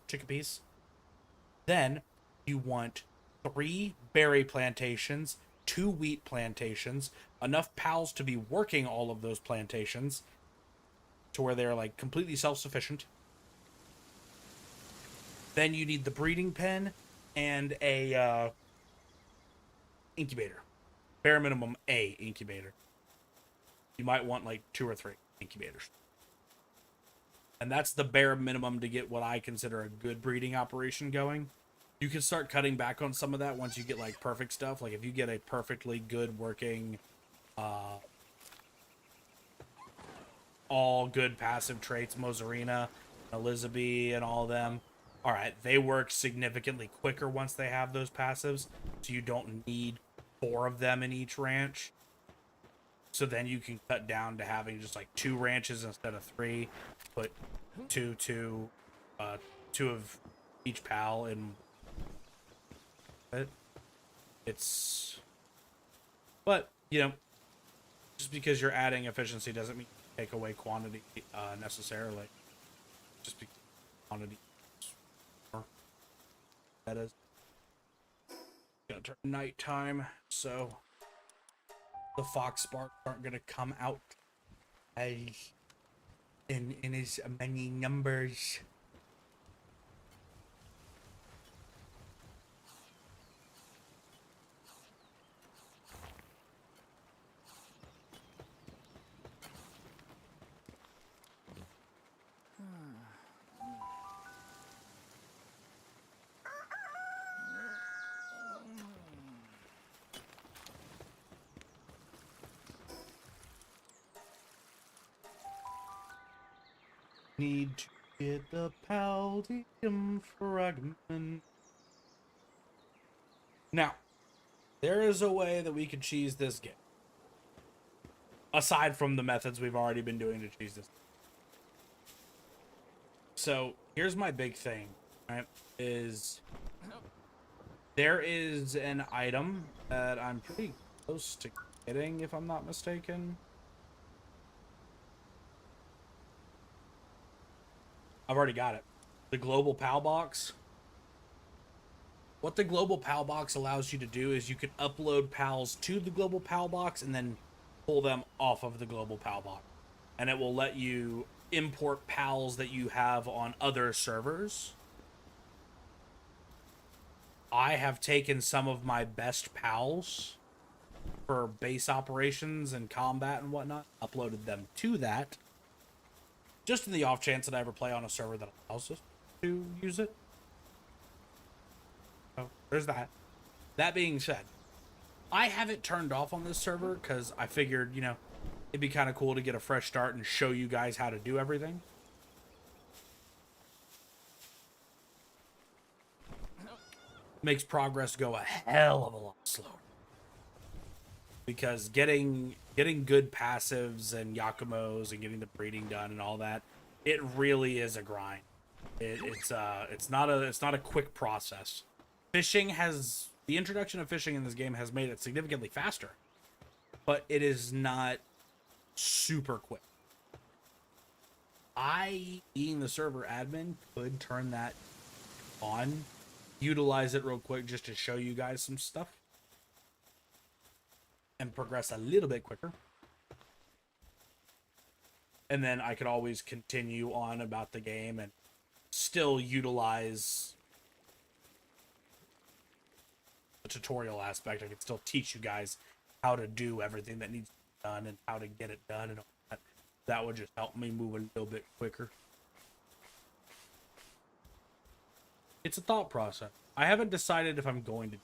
Then you want 3 berry plantations, 2 wheat plantations, enough pals to be working all of those plantations to where they're like completely self-sufficient. Then you need the breeding pen and a incubator. Bare minimum a incubator. You might want like 2 or 3 incubators. And that's the bare minimum to get what I consider a good breeding operation going. You can start cutting back on some of that once you get like perfect stuff. Like if you get a perfectly good working, all good passive traits, Mozarina, Elizabeth, and all of them. All right, they work significantly quicker once they have those passives, so you don't need 4 of them in each ranch. So then you can cut down to having just like 2 ranches instead of 3. Put two of each pal in it. It's, but you know, just because you're adding efficiency doesn't mean you take away quantity necessarily. Just because quantity is more. That is gonna turn nighttime, so the fox sparks aren't gonna come out as in as many numbers. Need to get the Paldium fragment. Now, there is a way that we could cheese this game. Aside from the methods we've already been doing to cheese this. So, here's my big thing, right? Is there is an item that I'm pretty close to getting, if I'm not mistaken. I've already got it. The Global Pal Box. What the Global Pal Box allows you to do is you can upload pals to the Global Pal Box and then pull them off of the Global Pal Box. And it will let you import pals that you have on other servers. I have taken some of my best pals for base operations and combat and whatnot, uploaded them to that, just in the off chance that I ever play on a server that allows us to use it. So there's that. That being said, I have it turned off on this server because I figured, you know, it'd be kind of cool to get a fresh start and show you guys how to do everything. Makes progress go a hell of a lot slower. Because getting good passives and Yakumos and getting the breeding done and all that, it really is a grind. It's not a quick process. The introduction of fishing in this game has made it significantly faster, but it is not super quick. I, being the server admin, could turn that on, utilize it real quick just to show you guys some stuff, and progress a little bit quicker. And then I could always continue on about the game and still utilize the tutorial aspect. I could still teach you guys how to do everything that needs to be done and how to get it done and all that. That would just help me move a little bit quicker. It's a thought process. I haven't decided if I'm going to.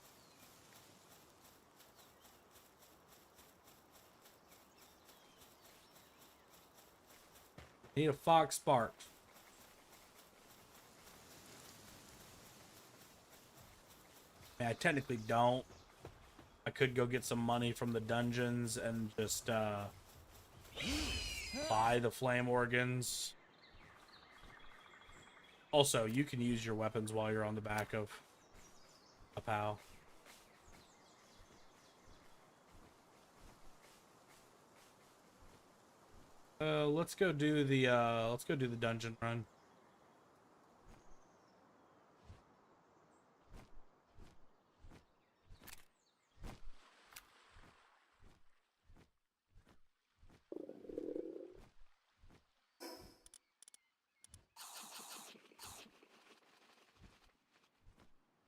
Need a fox sparks. I mean, I technically don't. I could go get some money from the dungeons and just buy the flame organs. Also, you can use your weapons while you're on the back of a POW. Let's go do the dungeon run.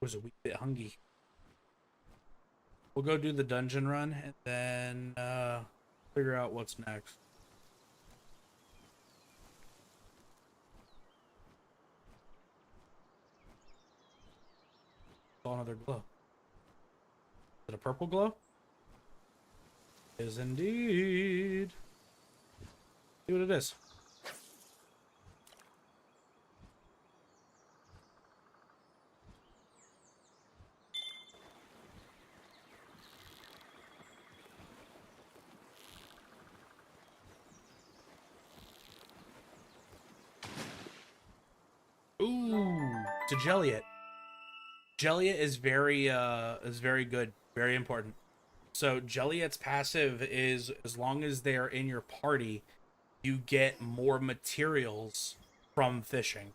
Was a wee bit hungry. We'll go do the dungeon run and then figure out what's next. Saw another glow. Is it a purple glow? Is indeed. See what it is. Ooh, to Jelliet. Jelliet is very good, very important. So Jelliet's passive is as long as they're in your party, you get more materials from fishing.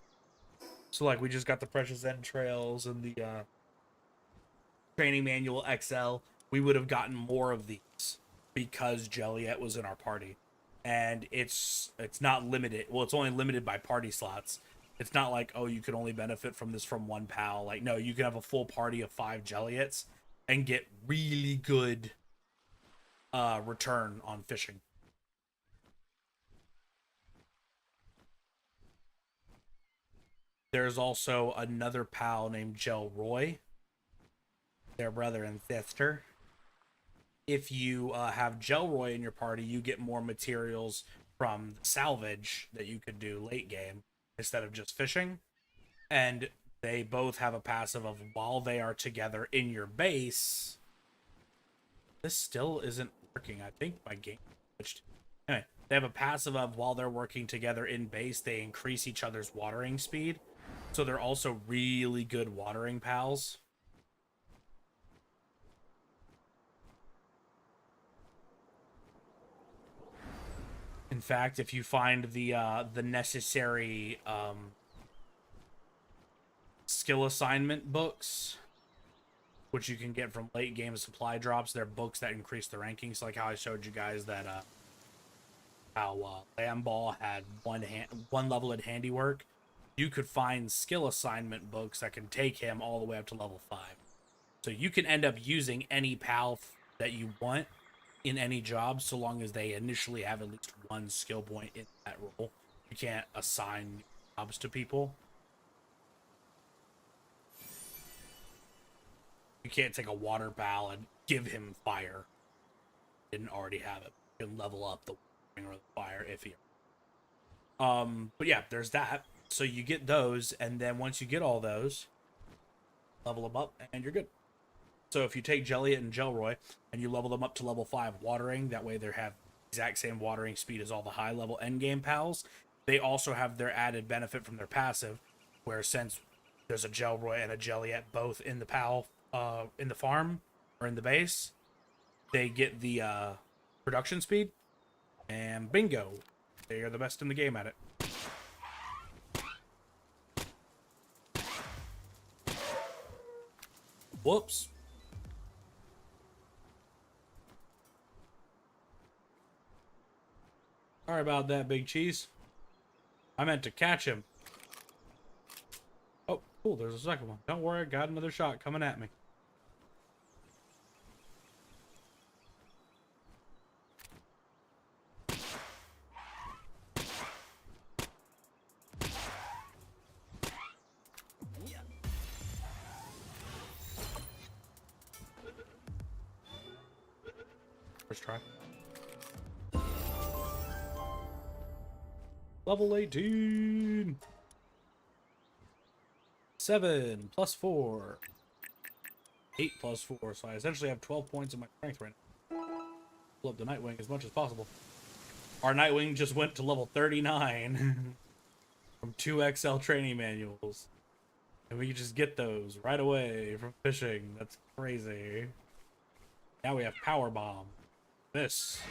So like we just got the precious entrails and the training manual XL. We would have gotten more of these because Jelliet was in our party. And it's not limited. Well, it's only limited by party slots. It's not like, oh, you can only benefit from this from one pal. Like, no, you can have a full party of 5 Jelliets and get really good return on fishing. There's also another pal named Jelroy, their brother and sister. If you have Jelroy in your party, you get more materials from salvage that you could do late game instead of just fishing. And they both have a passive of while they are together in your base. This still isn't working. I think my game switched. Anyway, they have a passive of while they're working together in base, they increase each other's watering speed. So they're also really good watering pals. In fact, if you find the necessary skill assignment books, which you can get from late game supply drops, they're books that increase the rankings. Like how I showed you guys that how Lamball had one level in handiwork. You could find skill assignment books that can take him all the way up to level 5. So you can end up using any pal that you want in any job, so long as they initially have at least one skill point in that role. You can't assign jobs to people. You can't take a water pal and give him fire. Didn't already have it. You can level up the water or the fire if you. But yeah, there's that. So you get those, and then once you get all those, level them up, and you're good. So if you take Jelliet and Jelroy and you level them up to level 5 watering, that way they have exact same watering speed as all the high level endgame pals. They also have their added benefit from their passive, where since there's a Jelroy and a Jelliet both in the pal in the farm or in the base, they get the production speed, and bingo, they are the best in the game at it. Whoops. Sorry about that, Big Cheese. I meant to catch him. Oh, cool, there's a second one. Don't worry, I got another shot coming at me. First try. Level 18. 7 plus 4. 8 plus 4, so I essentially have 12 points in my strength right now. Pull up the Nightwing as much as possible. Our Nightwing just went to level 39 from 2 XL training manuals. And we can just get those right away from fishing. That's crazy. Now we have Power Bomb. This.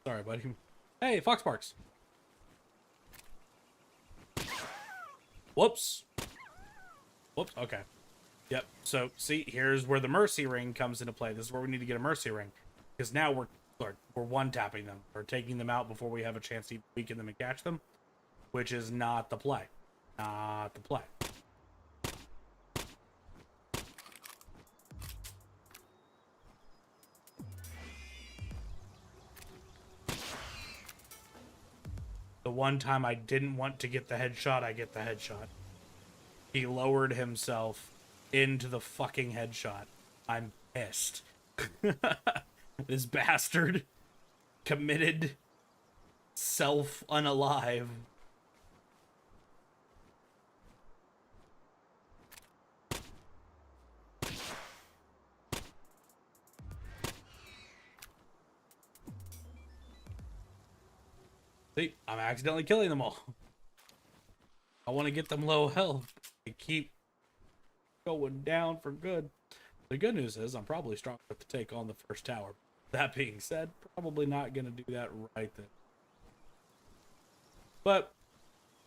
Sorry, buddy. Hey, Fox Parks. Whoops. Whoops. Okay. Yep. So, see, here's where the Mercy Ring comes into play. This is where we need to get a Mercy Ring. Because now we're one-tapping them. We're taking them out before we have a chance to weaken them and catch them. Which is not the play. Not the play. The one time I didn't want to get the headshot, I get the headshot. He lowered himself into the fucking headshot. I'm pissed. This bastard committed self-unalive. See, I'm accidentally killing them all. I want to get them low health. They keep going down for good. The good news is I'm probably strong enough to take on the first tower. That being said, probably not going to do that right then. But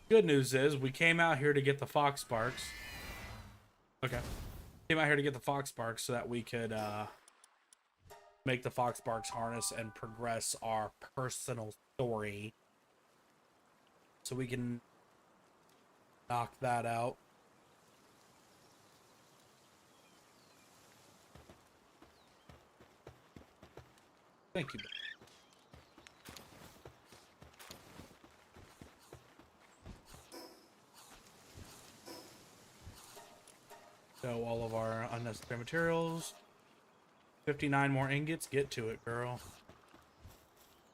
good news is we came out here to get the Fox Sparks. Okay. Came out here to get the Fox Sparks so that we could make the Fox Sparks harness and progress our personal story. So we can knock that out. Thank you. So all of our unnecessary materials. 59 more ingots. Get to it, girl.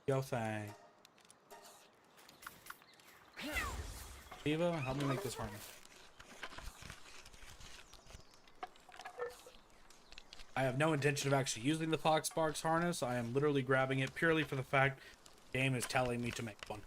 Yo, thing. Eva, help me make this harness. I have no intention of actually using the Fox Sparks harness. I am literally grabbing it purely for the fact the game is telling me to make one.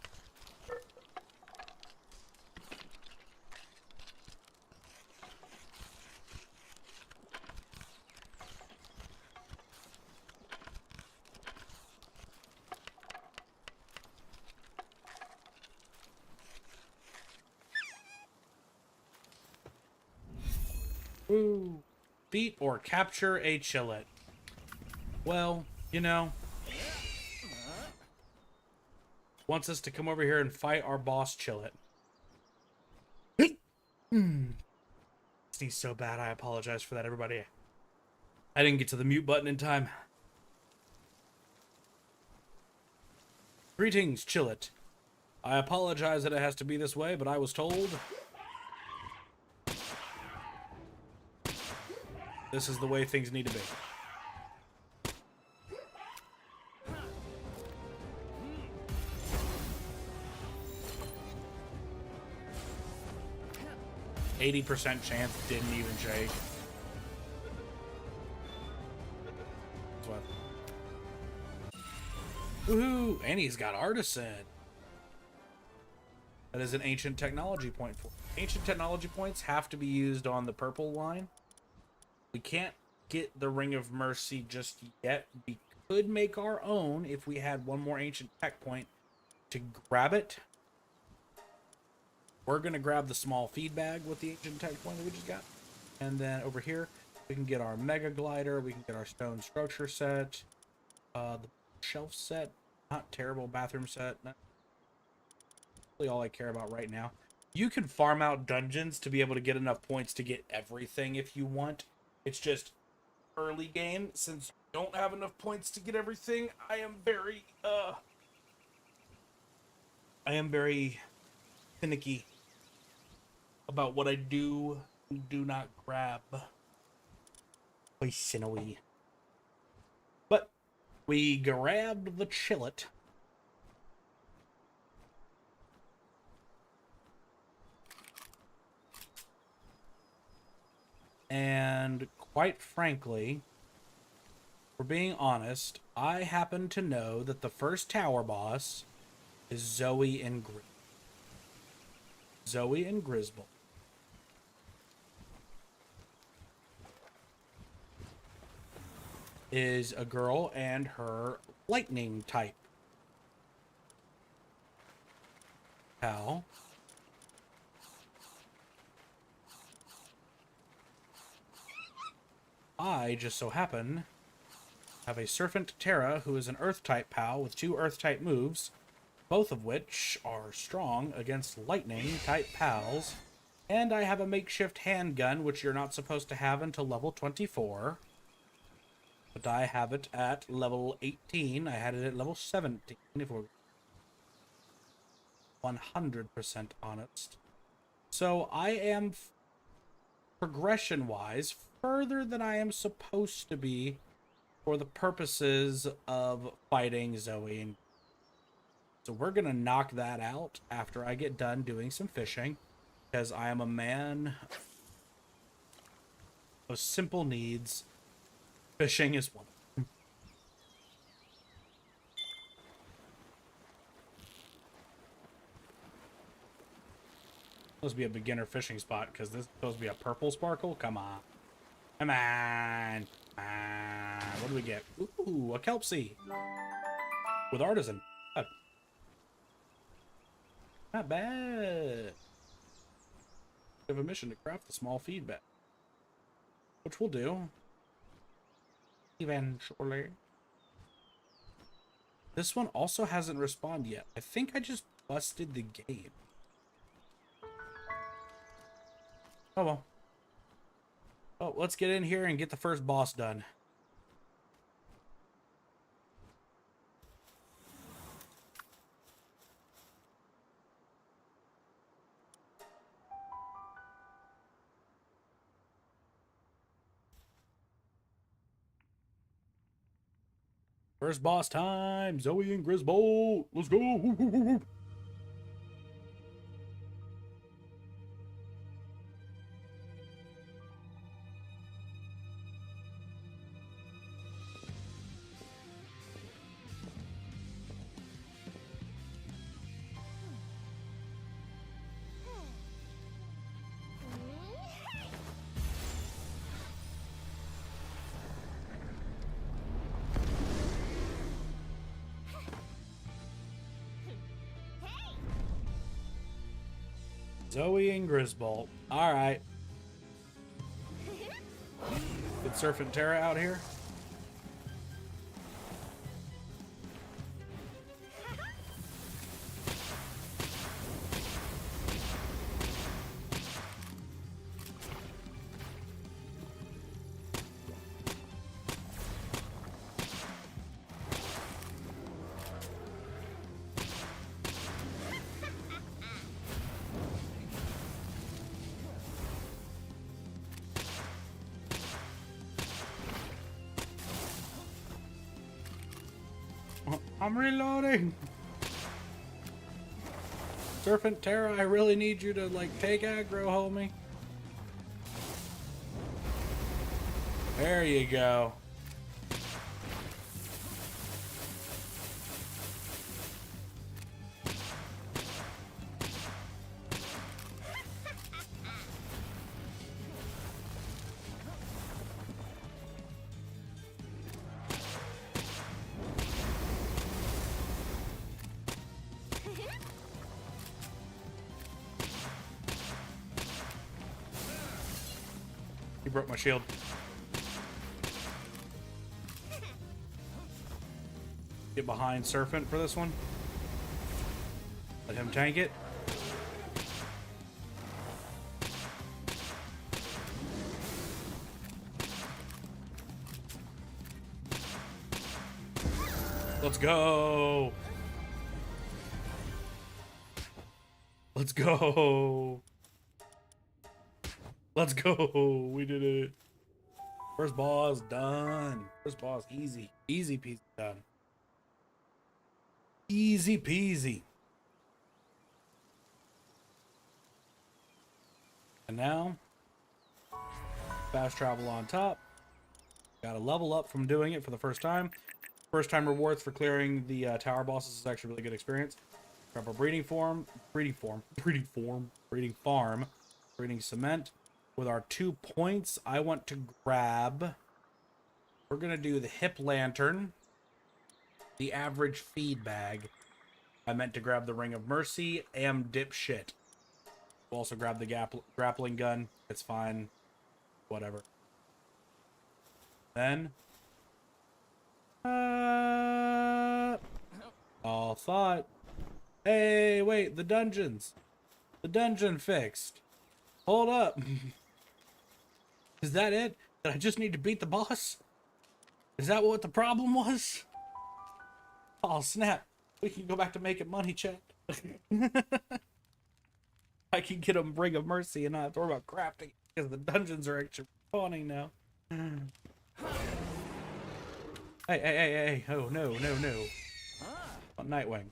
Ooh. Beat or capture a Chillet. Well, you know, wants us to come over here and fight our boss Chillet. Sneeze so bad, I apologize for that, everybody. I didn't get to the mute button in time. Greetings, Chillet. I apologize that it has to be this way, but I was told this is the way things need to be. 80% chance didn't even shake. What? Woohoo! And he's got Artisan. That is an ancient technology point for. Ancient technology points have to be used on the purple line. We can't get the Ring of Mercy just yet. We could make our own if we had one more ancient tech point to grab it. We're going to grab the small feed bag with the ancient tech point that we just got. And then over here, we can get our Mega Glider. We can get our stone structure set. The shelf set. Not terrible. Bathroom set. Not really all I care about right now. You can farm out dungeons to be able to get enough points to get everything if you want. It's just early game. Since I don't have enough points to get everything, I am very finicky about what I do and do not grab. Poisonowy. But we grabbed the Chillet. And quite frankly, for being honest, I happen to know that the first tower boss is Zoe and Grisbold. Is a girl and her lightning type pal. I just so happen have a Serpent Terra who is an Earth type pal with 2 Earth type moves, both of which are strong against lightning type pals. And I have a makeshift handgun, which you're not supposed to have until level 24. But I have it at level 18. I had it at level 17, if we're 100% honest. So I am, progression-wise, further than I am supposed to be for the purposes of fighting Zoe. And so we're going to knock that out after I get done doing some fishing, because I am a man of simple needs. Fishing is one. Supposed to be a beginner fishing spot, because this is supposed to be a purple sparkle. Come on. Come on. What do we get? Ooh, a kelpsie. With artisan. Not bad. We have a mission to craft the small feedback, which we'll do eventually. This one also hasn't responded yet. I think I just busted the game. Oh well. Oh, let's get in here and get the first boss done. First boss time, Zoe and Grisbold. Let's go. Woo, woo, woo, woo. Zoe and Grisbold. All right. Good Serpent Terra out here. I'm reloading. Serpent Terra, I really need you to, like, take aggro, homie. There you go. He broke my shield. Get behind Serpent for this one. Let him tank it. Let's go. Let's go. Let's go. We did it. First boss done. First boss easy. Easy peasy done. Easy peasy. And now Fast travel on top. Got a level up from doing it for the first time. First time rewards for clearing the tower bosses is actually a really good experience. Grab a breeding farm, breeding cement. With our 2 points, I want to grab. We're gonna do the hip lantern, the average feed bag. I meant to grab the ring of mercy. Am dipshit. We'll also grab the grappling gun. It's fine. Whatever. Then. All thought. Hey, wait, the dungeons. The dungeon fixed. Hold up. Is that it? Did I just need to beat the boss? Is that what the problem was? Oh, snap. We can go back to making money, chat. I can get a ring of mercy and not have to worry about crafting because the dungeons are actually spawning now. Hey. Oh, no. Oh, Nightwing.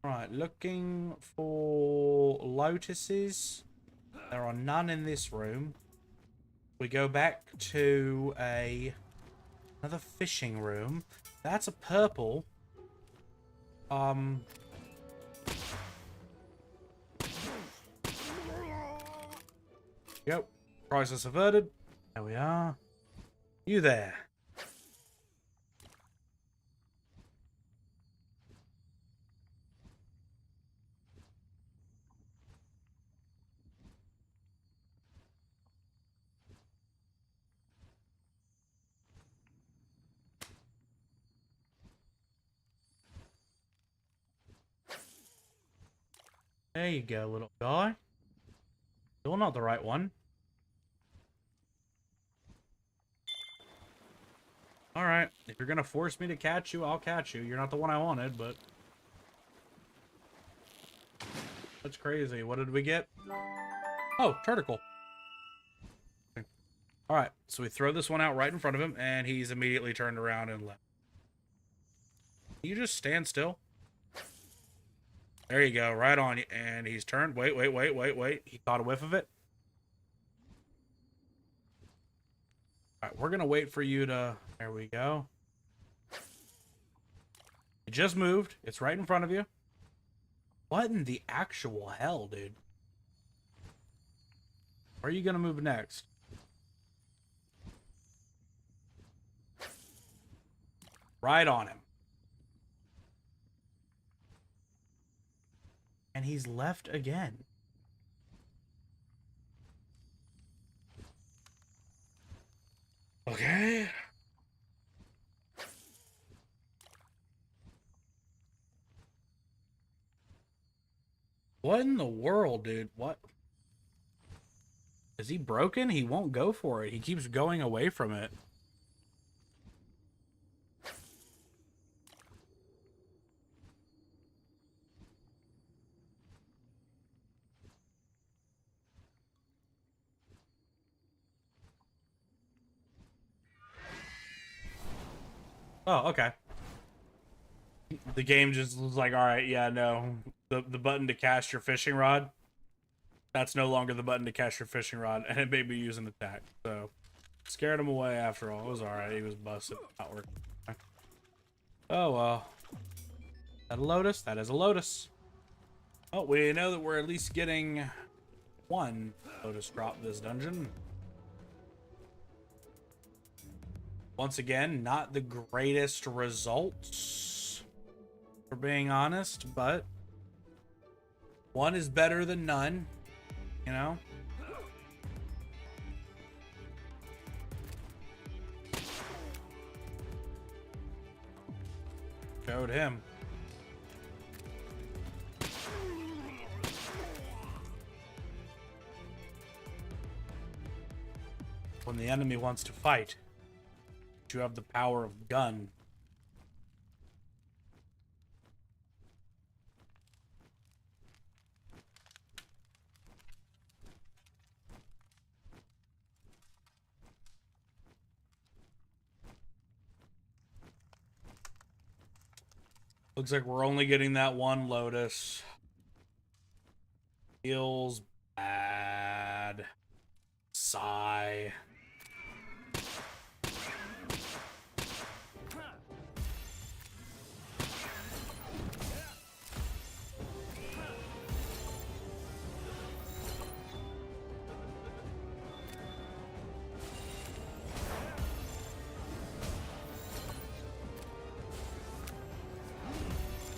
Right, looking for lotuses. There are none in this room. We go back to another fishing room. That's a purple. Yep. Crisis averted. There we are. You there. There you go, little guy. Still not the right one. Alright, if you're gonna force me to catch you, I'll catch you. You're not the one I wanted, but... That's crazy. What did we get? Oh, Turticle. Alright, so we throw this one out right in front of him, and he's immediately turned around and left. You just stand still. There you go, right on you. And he's turned. Wait. He caught a whiff of it. Alright, we're gonna wait for you to... There we go. It just moved. It's right in front of you. What in the actual hell, dude? Where are you gonna move next? Right on him. And he's left again. Okay. What in the world, dude? What? Is he broken? He won't go for it. He keeps going away from it. Oh, okay. The game just was like, all right, yeah, no. The button to cast your fishing rod, that's no longer the button to cast your fishing rod, and it made me use an attack. So, scared him away after all. It was all right. He was busted. Not working. Oh, well. Is that a lotus? That is a lotus. Oh, we know that we're at least getting one lotus drop this dungeon. Once again, not the greatest results, for being honest, but one is better than none, you know? Showed him. When the enemy wants to fight, you have the power of gun. Looks like we're only getting that one lotus. Feels bad. bad. Sigh.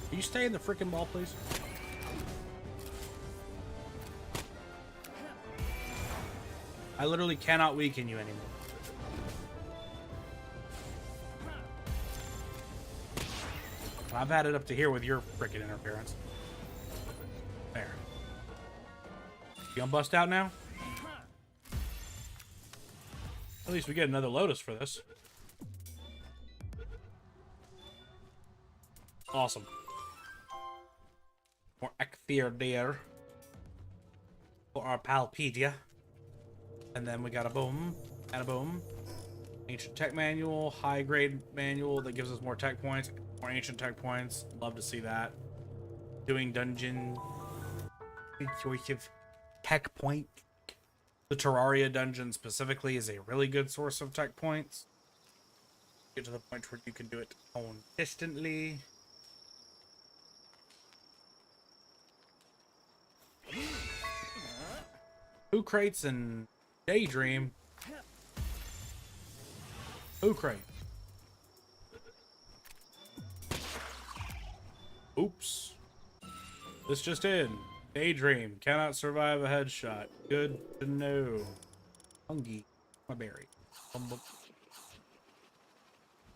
Can you stay in the freaking ball, please? I literally cannot weaken you anymore. I've had it up to here with your freaking interference. There. You gonna bust out now? At least we get another Lotus for this. Awesome. More Ekthir there. For our Palpedia. And then we got a boom. And a boom. Ancient tech manual. High grade manual that gives us more tech points. More ancient tech points. Love to see that. Doing dungeon. Choice of tech point. The Terraria dungeon specifically is a really good source of tech points. Get to the point where you can do it consistently. Who crates and Daydream? Who crate? Oops. This just in. Daydream cannot survive a headshot. Good to know. Fungi. My berry.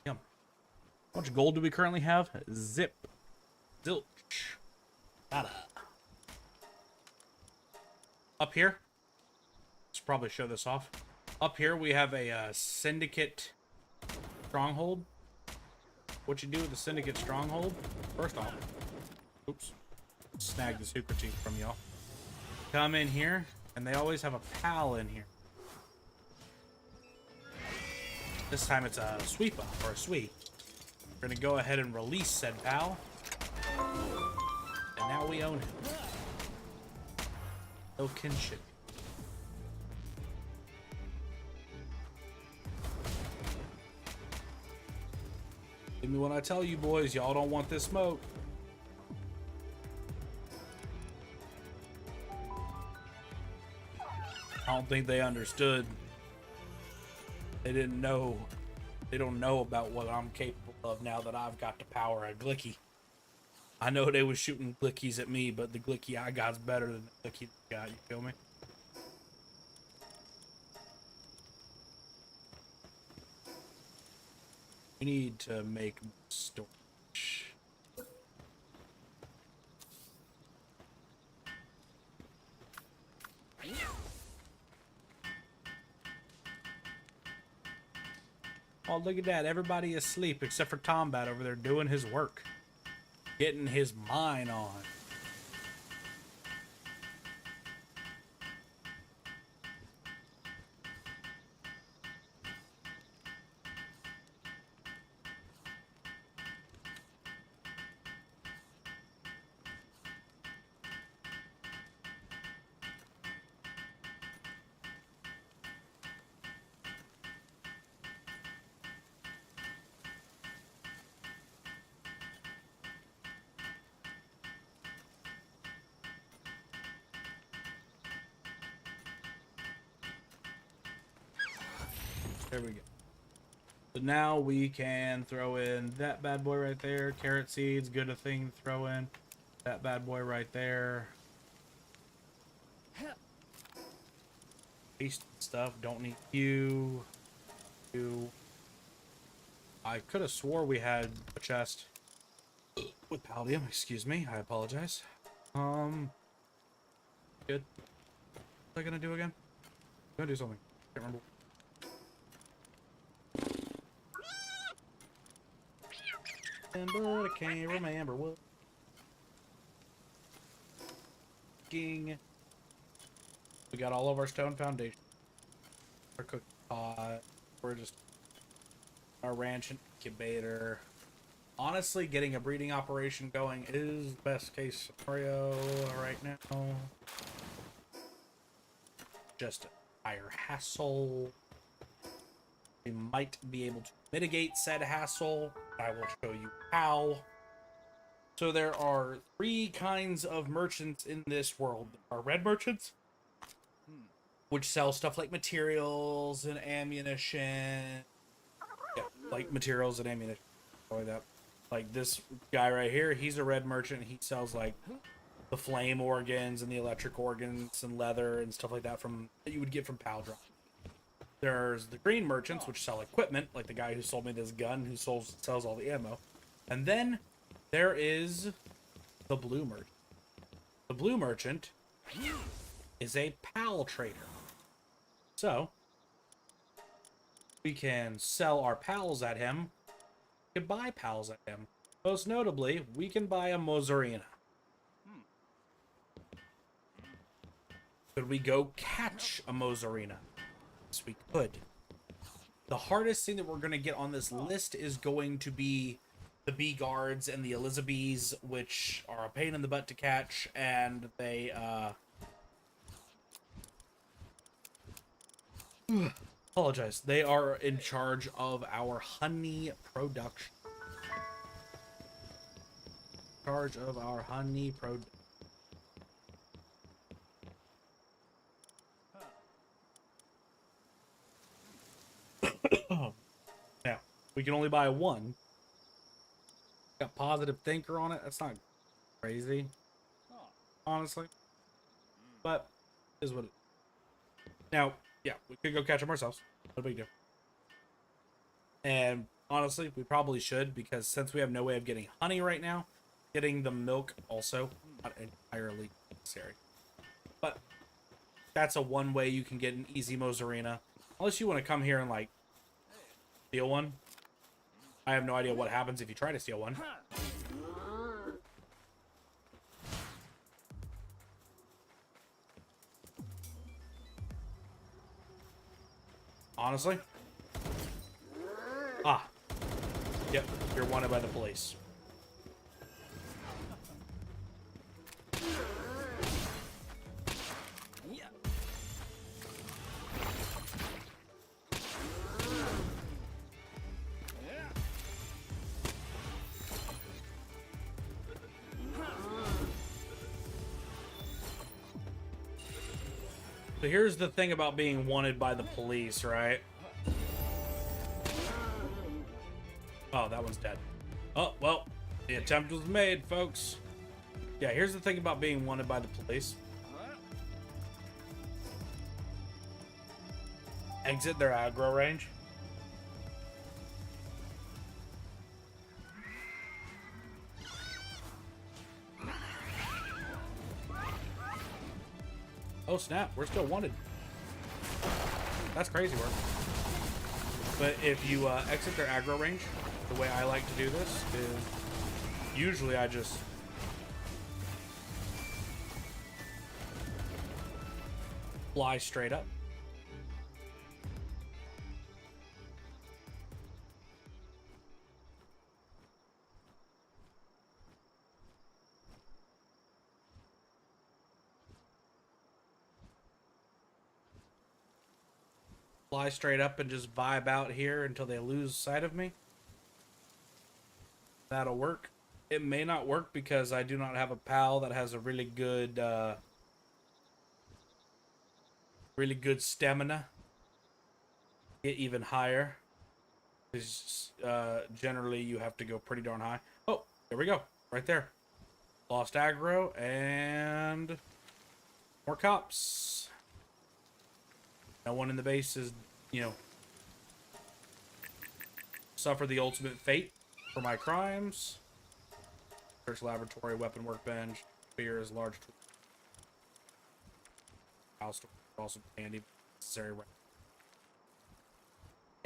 Yum. How much gold do we currently have? Zip. Zilch. Nada. Up here. Let's probably show this off. Up here we have a syndicate stronghold. What you do with the syndicate stronghold? First off, oops, snag the super teeth from y'all. Come in here, and they always have a pal in here. This time it's a sweeper or a sweep. We're gonna go ahead and release said pal, and now we own him. No kinship. Give me when I tell you, boys, y'all don't want this smoke. I don't think they understood. They didn't know. They don't know about what I'm capable of now that I've got the power of Glicky. I know they was shooting Glickies at me, but the Glicky I got's better than the Glicky I got. You feel me? We need to make storage. Oh, look at that. Everybody is asleep except for Tombat over there doing his work. Getting his mine on. There we go. So now we can throw in that bad boy right there. Carrot seeds, good a thing to throw in. That bad boy right there. Paste stuff, don't need you. You. I could have swore we had a chest with Paldium, excuse me, I apologize. Good. What was I gonna do again? I'm gonna do something. Can't remember. But I can't remember what. We got all of our stone foundation. Our cooking pot. We're just our ranch and incubator. Honestly, getting a breeding operation going is best case scenario right now. just a higher hassle. We might be able to mitigate said hassle. I will show you how. So there are 3 kinds of merchants in this world. There are red merchants, which sell stuff like materials and ammunition. Yeah, like materials and ammunition. Like that. Like this guy right here, he's a red merchant. He sells like the flame organs and the electric organs and leather and stuff like that that you would get from Palworld. There's the green merchants, which sell equipment, like the guy who sold me this gun, who sells all the ammo. And then there is the blue merchant. The blue merchant is a pal trader. So we can sell our pals at him. We can buy pals at him. Most notably, we can buy a Mozarina. Could we go catch a Mozarina? Yes, we could. The hardest thing that we're going to get on this list is going to be the bee guards and the Elizabeths, which are a pain in the butt to catch, and they, apologize. They are in charge of our honey production. Charge of our honey production. Now, we can only buy one. Got positive thinker on it. That's not crazy, honestly. But is what it is. Now, yeah, we could go catch them ourselves. No big deal. And honestly, we probably should, because since we have no way of getting honey right now, getting the milk also not entirely necessary. But that's a one way you can get an easy Mozarina. Unless you want to come here and like steal one. I have no idea what happens if you try to steal one. Honestly. Ah. Yep, you're wanted by the police. So here's the thing about being wanted by the police, right? Oh, that one's dead. Oh, well, the attempt was made, folks. Yeah, here's the thing about being wanted by the police. Exit their aggro range. Oh snap, we're still wanted. That's crazy work. But if you exit their aggro range, the way I like to do this is usually I just fly straight up. Fly straight up and just vibe out here until they lose sight of me. That'll work. It may not work because I do not have a pal that has a really good stamina. Get even higher. Generally you have to go pretty darn high. Oh, there we go. Right there. Lost aggro and more cops. No one in the base is, suffer the ultimate fate for my crimes. Search laboratory, weapon workbench, spear is large tool. House also handy, necessary.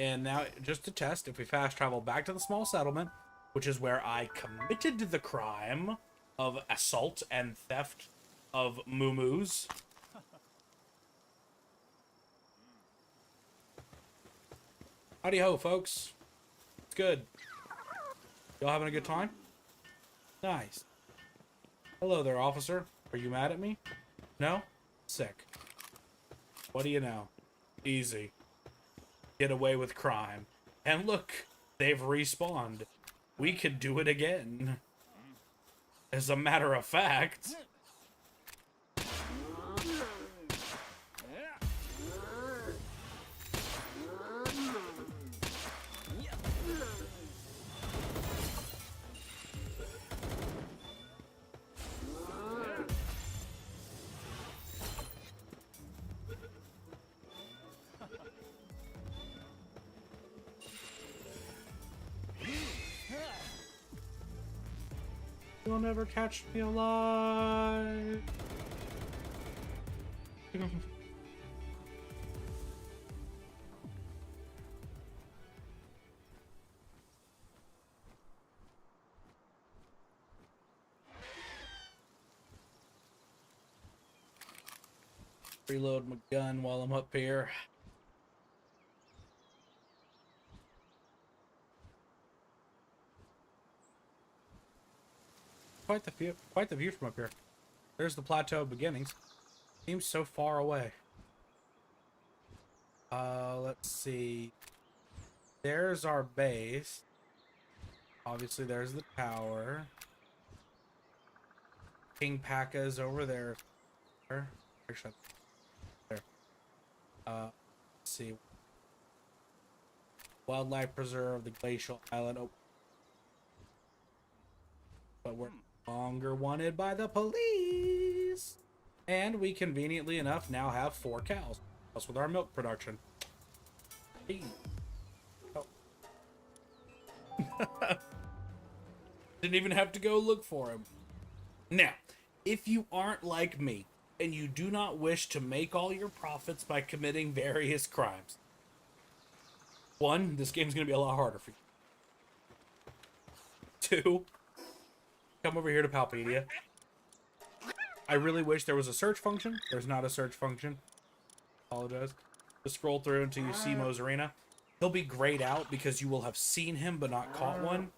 And now, just to test, if we fast travel back to the small settlement, which is where I committed the crime of assault and theft of muumuus. Howdy ho, folks. It's good. Y'all having a good time? Nice. Hello there, officer. Are you mad at me? No? Sick. What do you know? Easy. Get away with crime. And look, they've respawned. We could do it again. As a matter of fact... You'll never catch me alive. Reload my gun while I'm up here. Quite the view from up here. There's the plateau beginnings. Seems so far away. Let's see. There's our base. Obviously, there's the tower. King Paka's over there. Actually, there. Let's see. Wildlife Preserve, the Glacial Island. Oh. But we're no longer wanted by the police. And we conveniently enough now have 4 cows. Plus with our milk production. Hey. Oh. Didn't even have to go look for him. Now, if you aren't like me, and you do not wish to make all your profits by committing various crimes, 1, this game's going to be a lot harder for you. 2, come over here to Palpedia. I really wish there was a search function. There's not a search function. Apologize. Just scroll through until you see Mo's Arena. He'll be grayed out because you will have seen him but not caught one.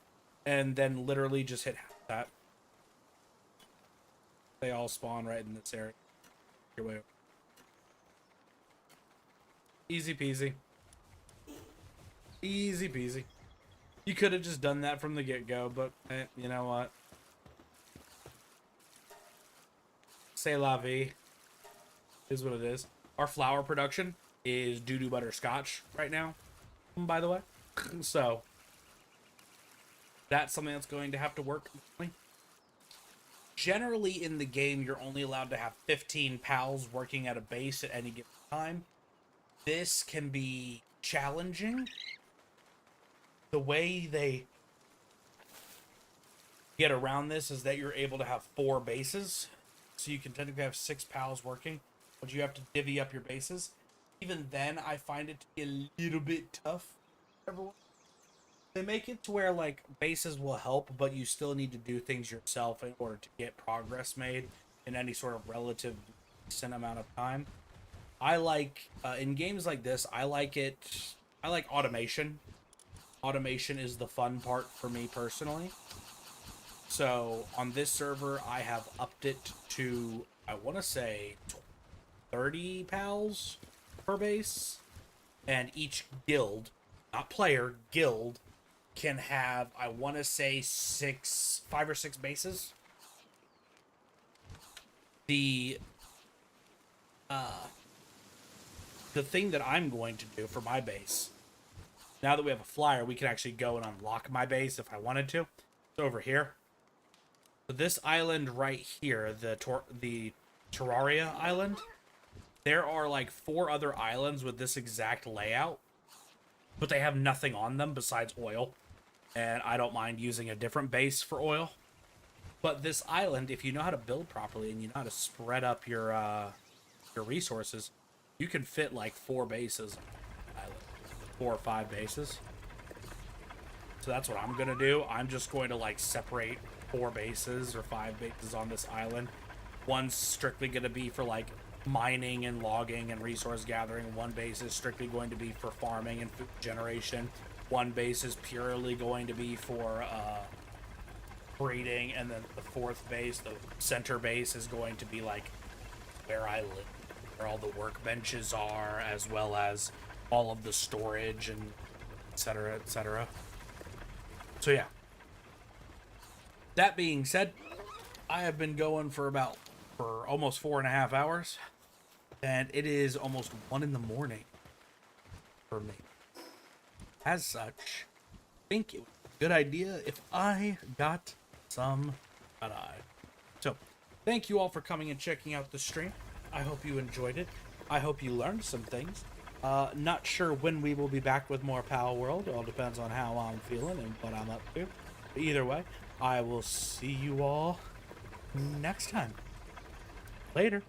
And then literally just hit that. They all spawn right in this area. Your way over. Easy peasy. Easy peasy. You could have just done that from the get-go, but you know what? C'est la vie. Is what it is. Our flour production is doo-doo butterscotch right now, by the way. So, that's something that's going to have to work. Generally in the game, you're only allowed to have 15 pals working at a base at any given time. This can be challenging. The way they get around this is that you're able to have 4 bases. So you can technically have 6 pals working, but you have to divvy up your bases. Even then, I find it to be a little bit tough. Everyone. They make it to where, like, bases will help, but you still need to do things yourself in order to get progress made in any sort of relative decent amount of time. I like, in games like this, I like automation. Automation is the fun part for me personally. So, on this server, I have upped it to, I want to say, 30 pals per base. And each guild, not player, guild, can have, I want to say, 5 or 6 bases. The thing that I'm going to do for my base, now that we have a flyer, we can actually go and unlock my base if I wanted to. It's over here. So this island right here, the Terraria Island, there are like 4 other islands with this exact layout, but they have nothing on them besides oil. And I don't mind using a different base for oil. But this island, if you know how to build properly and you know how to spread up your resources, you can fit like 4 bases on the island. 4 or 5 bases. So that's what I'm going to do. I'm just going to like separate 4 bases or 5 bases on this island. One's strictly going to be for like mining and logging and resource gathering. 1 base is strictly going to be for farming and food generation. 1 base is purely going to be for breeding, and then the 4th base, the center base, is going to be like where I live. where all the workbenches are, as well as all of the storage and etc., etc. So yeah. That being said, I have been going for almost 4.5 hours, and it is almost 1 in the morning for me. As such, I think it was a good idea if I got some eye. So, thank you all for coming and checking out the stream. I hope you enjoyed it. I hope you learned some things. Not sure when we will be back with more Palworld. It all depends on how I'm feeling and what I'm up to. But either way, I will see you all next time. Later.